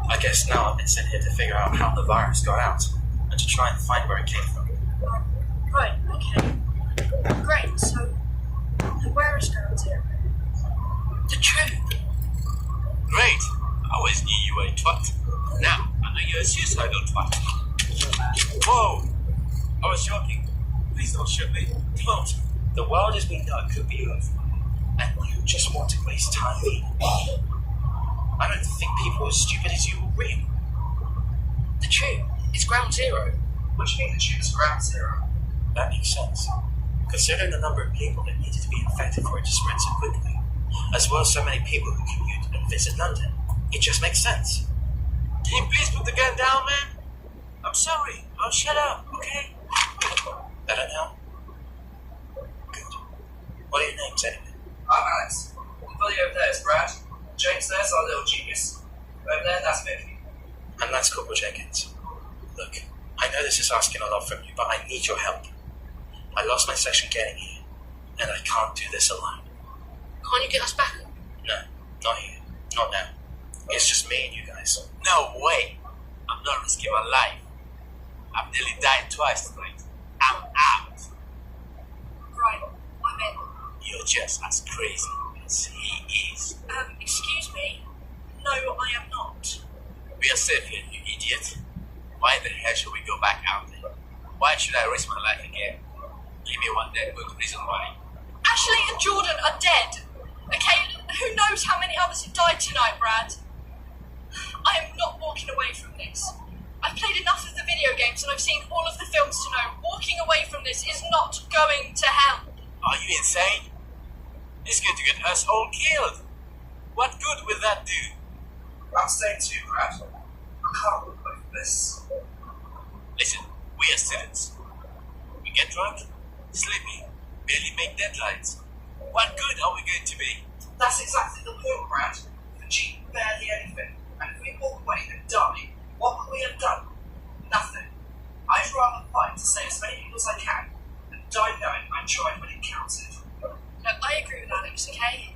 I guess now I've been sent here to figure out how the virus got out and to try and find where it came from. Right, okay. Great, so where is ground zero? The tube. Great. I always knew you were a twat. Now, I know you're a suicidal twat. Whoa! I was joking. Please don't shoot me. Don't. The world as we know it could be over. And you just want to waste time being I don't think people as stupid as you are real. The tube is ground zero. What do you mean the tube is ground zero? That makes sense. Considering the number of people that needed to be infected for it to spread so quickly, as well as so many people who commute and visit London, it just makes sense. Can you please put the gun down, man? I'm sorry. I'll shut up, okay? Better now? Good. What are your names anyway? I'm Alex. The bully over there is Brad. James there's our little genius. Over there, that's Vicky. And that's Corporal Jenkins. Look, I know this is asking a lot from you, but I need your help. I lost my section getting here, and I can't do this alone. Can't you get us back? No, not here. Not now. It's just me and you guys. No way. I'm not risking my life. I've nearly died twice tonight. I'm out. Right, I'm in. You're just as crazy as he is. Excuse me? No, I am not. We are safe here, you idiot. Why the hell should we go back out there? Why should I risk my life again? Give me one good reason why. Ashley and Jordan are dead. Okay, who knows how many others have died tonight, Brad? I am not walking away from this. I've played enough of the video games and I've seen all of the films to know walking away from this is not going to help. Are you insane? It's going to get us all killed. What good will that do? I'm staying too, Brad. I can't walk away from this. Listen, we are students. We get drunk, sleepy, barely make deadlines. What good are we going to be? That's exactly the point, Brad. We achieve barely anything. And if we walk away and die, what will we have done? Nothing. I'd rather fight to save as many people as I can and die knowing I tried when it counted. Look, I agree with Alex, okay?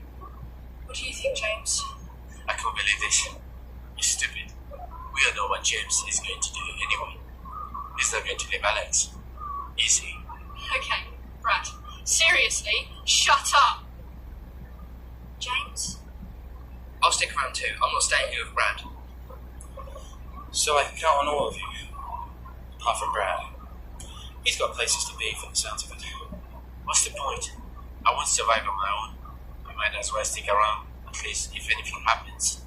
What do you think, James? I can't believe this. You're stupid. We all know what James is going to do anyway. He's not going to leave Alex. Is he? Okay, Brad. Seriously, shut up! James? I'll stick around too. I'm not staying here with Brad. So I can count on all of you. Apart from Brad. He's got places to be for the sounds of it. What's the point? I won't survive on my own. I might as well stick around. At least if anything happens,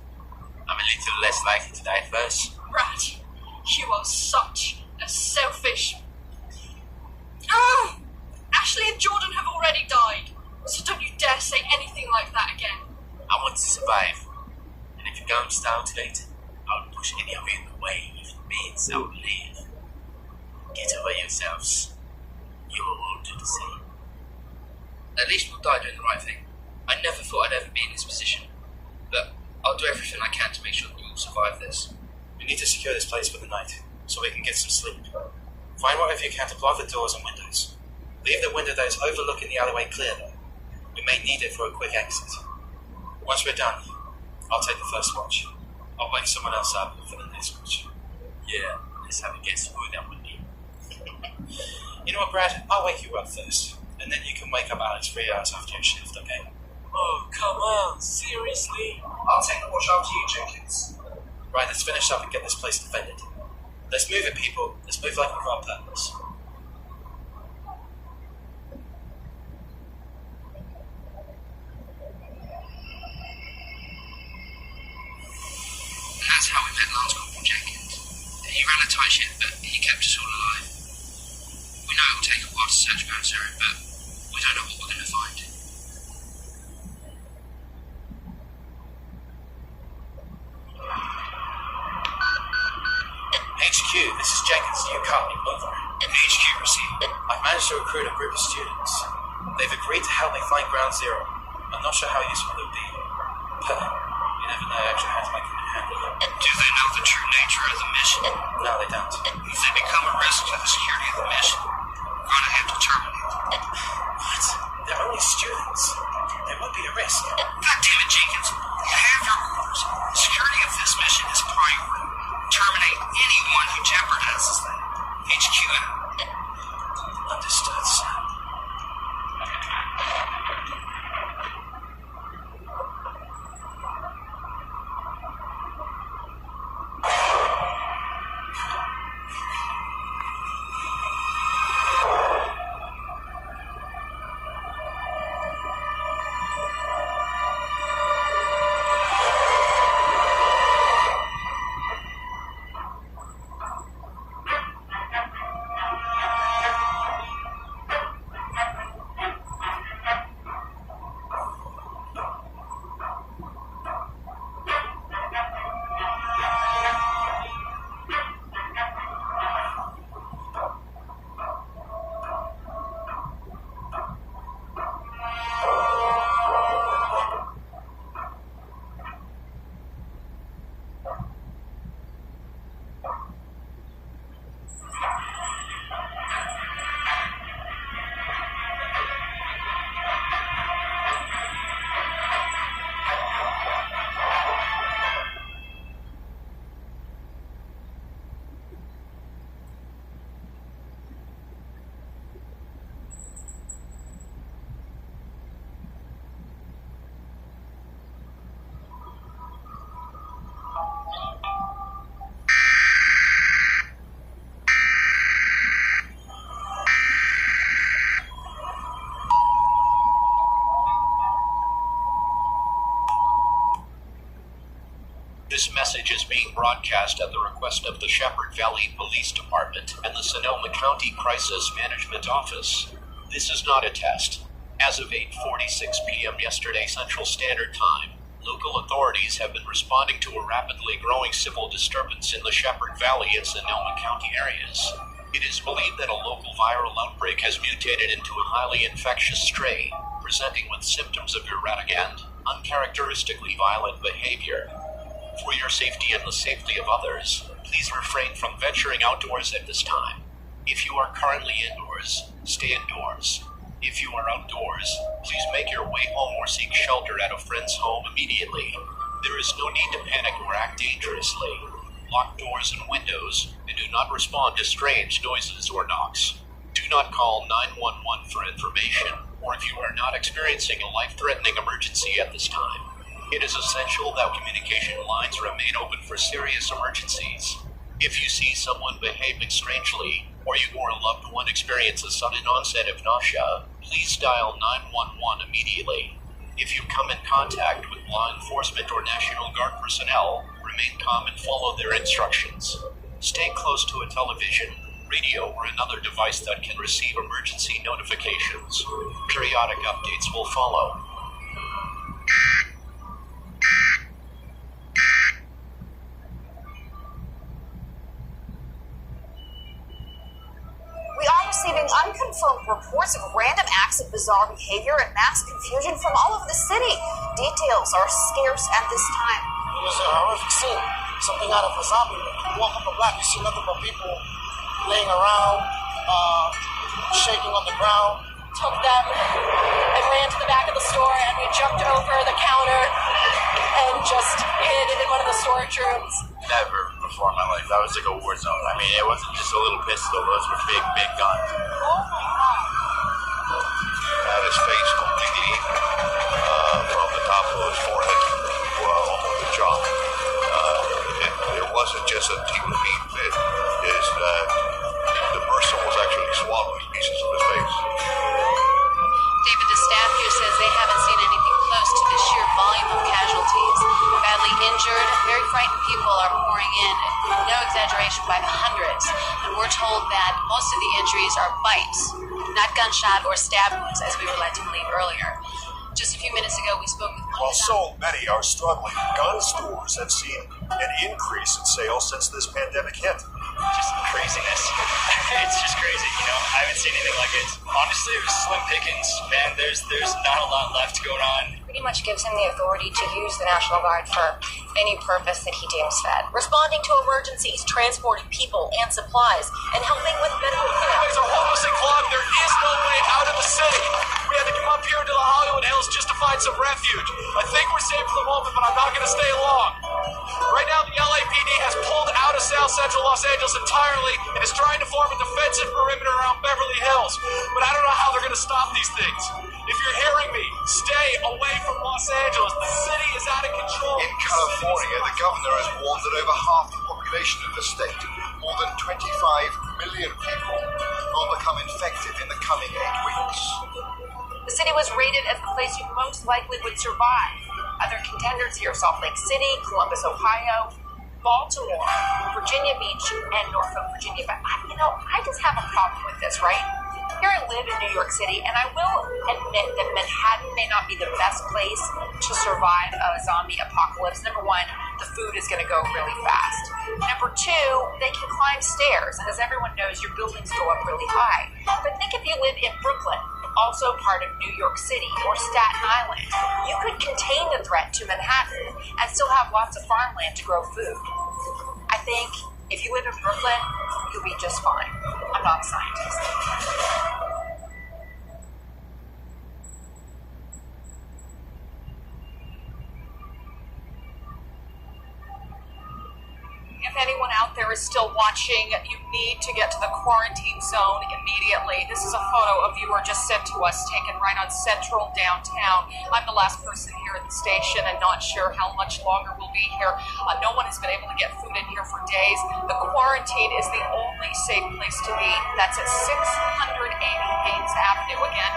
I'm a little less likely to die first. Brad, you are such a selfish... Ashley and Jordan have already died, so don't you dare say anything like that again. I want to survive. And if it comes down to it, I'll push any of you in the way if it means I will leave. Get over yourselves. You will all do the same. At least we'll die doing the right thing. I never thought I'd ever be in this position. But I'll do everything I can to make sure that we all survive this. We need to secure this place for the night, so we can get some sleep. Find whatever you can to block the doors and windows. Leave the window that is overlooking the alleyway clear though. We may need it for a quick exit. Once we're done, I'll take the first watch. I'll wake someone else up for the next watch. Yeah, let's have a guess who that would be. You know what, Brad? I'll wake you up first, and then you can wake up Alex 3 hours after your shift, okay? Oh, come on, seriously? I'll take the watch after you, Jenkins. Right, let's finish up and get this place defended. Let's move it, people. Let's move like we've got purpose. And that's how we met Lance Corporal Jenkins. He ran a tight ship, but he kept us all alive. We know it will take a while to search Ground Zero, but we don't know what we're going to find. HQ, this is Jenkins. You caught me, brother. HQ received. I've managed to recruit a group of students. They've agreed to help me find Ground Zero. I'm not sure how useful they'll be, but you never know actually how to make them handle it. Do they know the true nature of the mission? No, they don't. If they become a risk to the security of the mission, we're going to have to terminate them. What? They're only students. They won't be a risk. God damn it, Jenkins. You have your orders. Security of this mission is priority. Terminate anyone who jeopardizes them. HQ out. Understood, sir. This message is being broadcast at the request of the Shepherd Valley Police Department and the Sonoma County Crisis Management Office. This is not a test. As of 8:46 p.m. yesterday Central Standard Time, local authorities have been responding to a rapidly growing civil disturbance in the Shepherd Valley and Sonoma County areas. It is believed that a local viral outbreak has mutated into a highly infectious strain, presenting with symptoms of erratic and uncharacteristically violent behavior. For your safety and the safety of others, please refrain from venturing outdoors at this time. If you are currently indoors, stay indoors. If you are outdoors, please make your way home or seek shelter at a friend's home immediately. There is no need to panic or act dangerously. Lock doors and windows, and do not respond to strange noises or knocks. Do not call 911 for information, or if you are not experiencing a life-threatening emergency at this time. It is essential that communication lines remain open for serious emergencies. If you see someone behaving strangely, or you or a loved one experience a sudden onset of nausea, please dial 911 immediately. If you come in contact with law enforcement or National Guard personnel, remain calm and follow their instructions. Stay close to a television, radio, or another device that can receive emergency notifications. Periodic updates will follow. We are receiving unconfirmed reports of random acts of bizarre behavior and mass confusion from all over the city. Details are scarce at this time. It was a horrific scene. Something out of a zombie movie. You walk up a block, you see nothing but people laying around, shaking on the ground. Took them and ran to the back of the store, and we jumped over the counter and just hid in one of the storage rooms. Never before in my life. That was like a war zone. I mean, it wasn't just a little pistol. Those were big, big guns. Oh my God. Had his face completely from the top of his forehead to almost the jaw. It wasn't just that he was being bit. The person was actually swallowing pieces of his face. David, the staff here says they haven't seen anything close to the sheer volume of casualties. Badly injured, very frightened people are pouring in, no exaggeration, by the hundreds. And we're told that most of the injuries are bites, not gunshot or stab wounds, as we were led to believe earlier. Just a few minutes ago, we spoke with one While so many are struggling, gun stores have seen an increase in sales since this pandemic hit. Just craziness. It's just crazy, you know? I haven't seen anything like it. Honestly, it was slim pickings, man. There's not a lot left going on. Pretty much gives him the authority to use the National Guard for any purpose that he deems fit. Responding to emergencies, transporting people and supplies, and helping with medical care. Highways are hopelessly clogged. There is no way out of the city. We had to come up here to the Hollywood Hills just to find some refuge. I think we're safe for the moment, but I'm not going to stay long. Right now, the LAPD has pulled out of South Central Los Angeles entirely and is trying to form a defensive perimeter around Beverly Hills. But I don't know how they're going to stop these things. If you're hearing me, stay away from Los Angeles. The city is out of control. In California, the governor has warned that over half the population of the state, more than 25 million people, will become infected in the coming 8 weeks. The city was rated as the place you most likely would survive. Other contenders here: Salt Lake City, Columbus, Ohio, Baltimore, Virginia Beach, and Norfolk, Virginia. But I just have a problem with this, right? Here I live in New York City, and I will admit that Manhattan may not be the best place to survive a zombie apocalypse. Number one, the food is going to go really fast. Number two, they can climb stairs, and as everyone knows, your buildings go up really high. But think if you live in Brooklyn, also part of New York City, or Staten Island, you could contain the threat to Manhattan and still have lots of farmland to grow food. I think if you live in Brooklyn, you'll be just fine. I'm not a scientist. If anyone out there is still watching, you need to get to the quarantine zone immediately. This is a photo a viewer just sent to us, taken right on Central downtown. I'm the last person here at the station and not sure how much longer we'll be here. No one has been able to get food in here for days. The quarantine is the only safe place to be. That's at 680 Haynes Avenue. Again,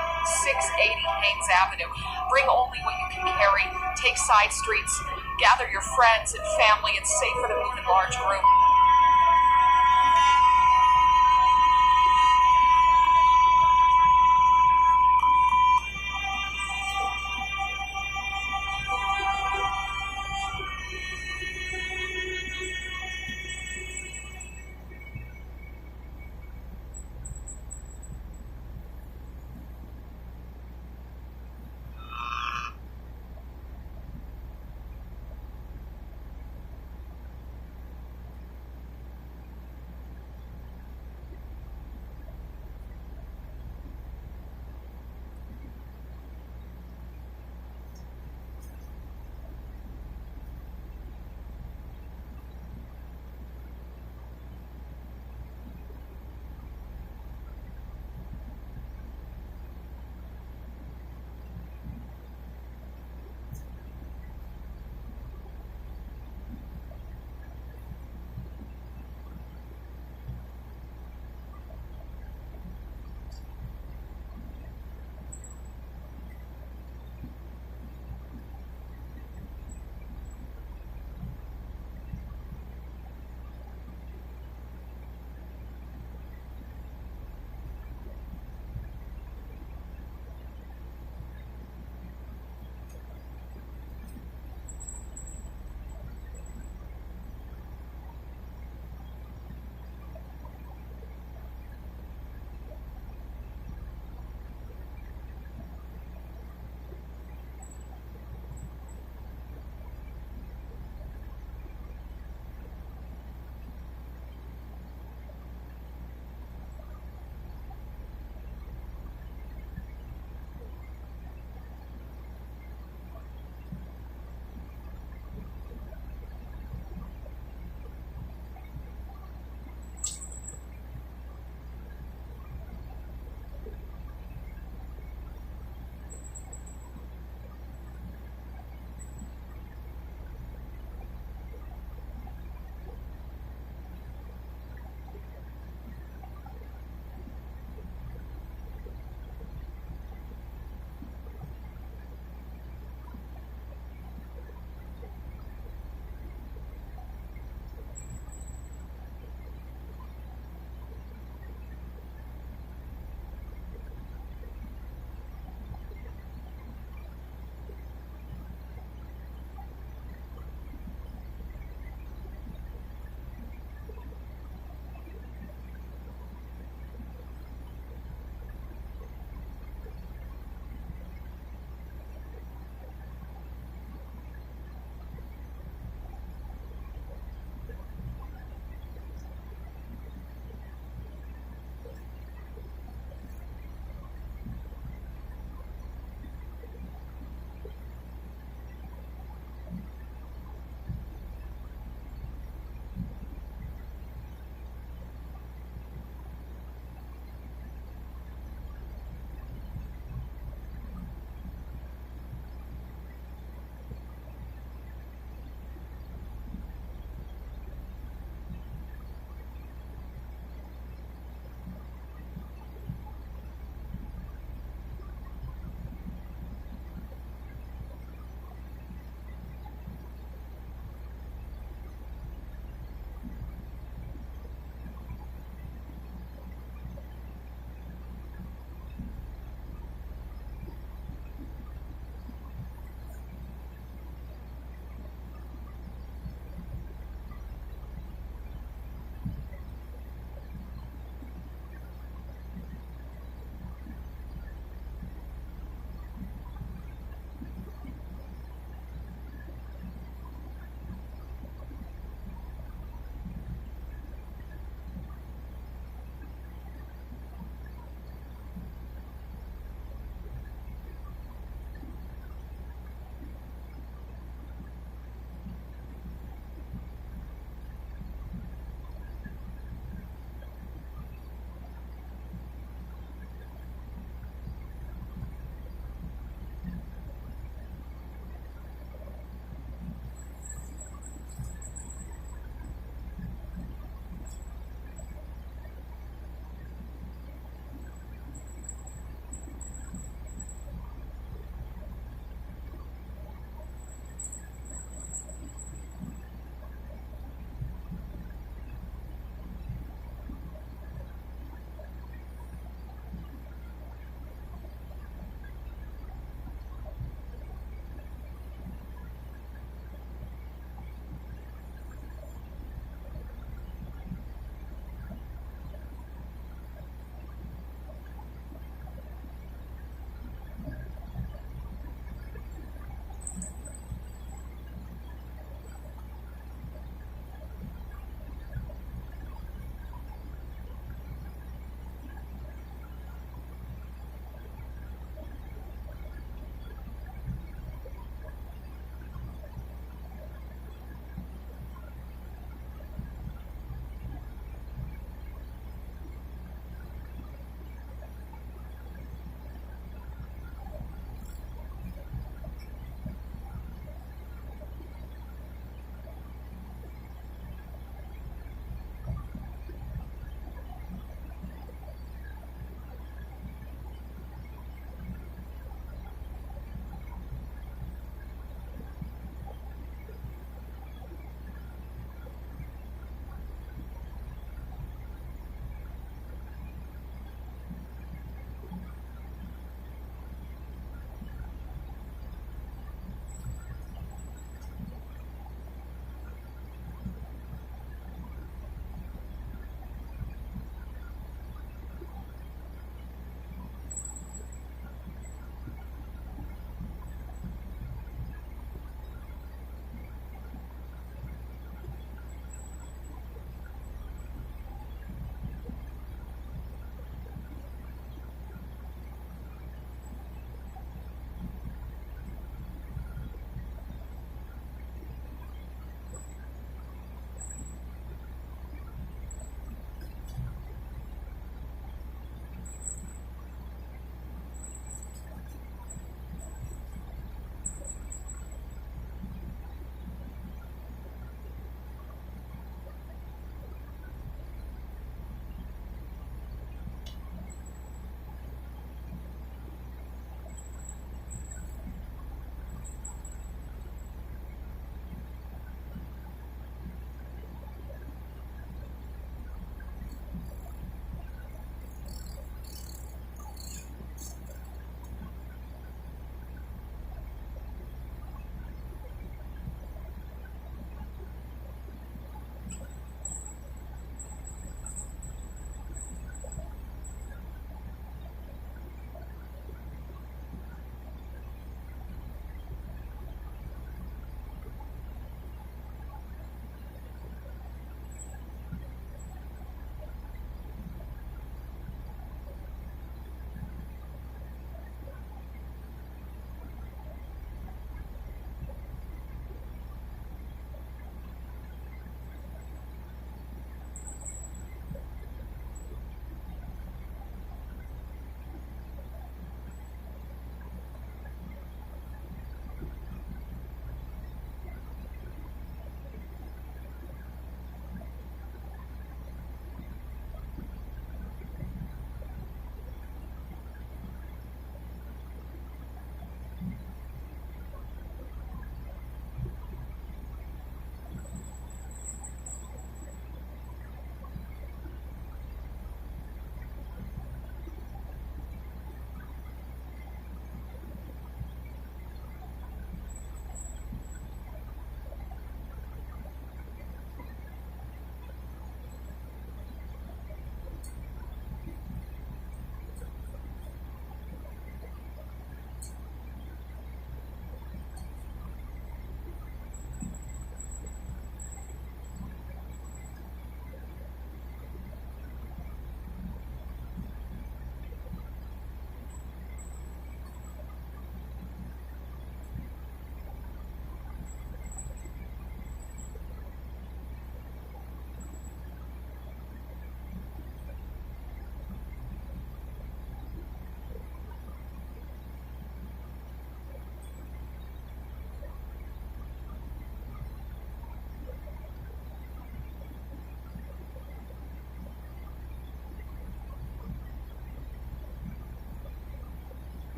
680 Haynes Avenue. Bring only what you can carry. Take side streets. Gather your friends and family. It's safer to move in large groups.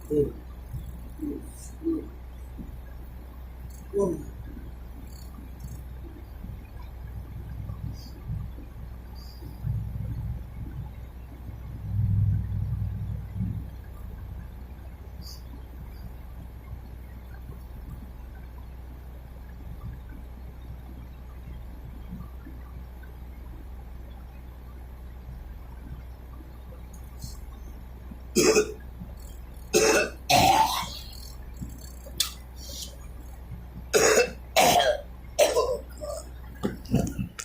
Boom.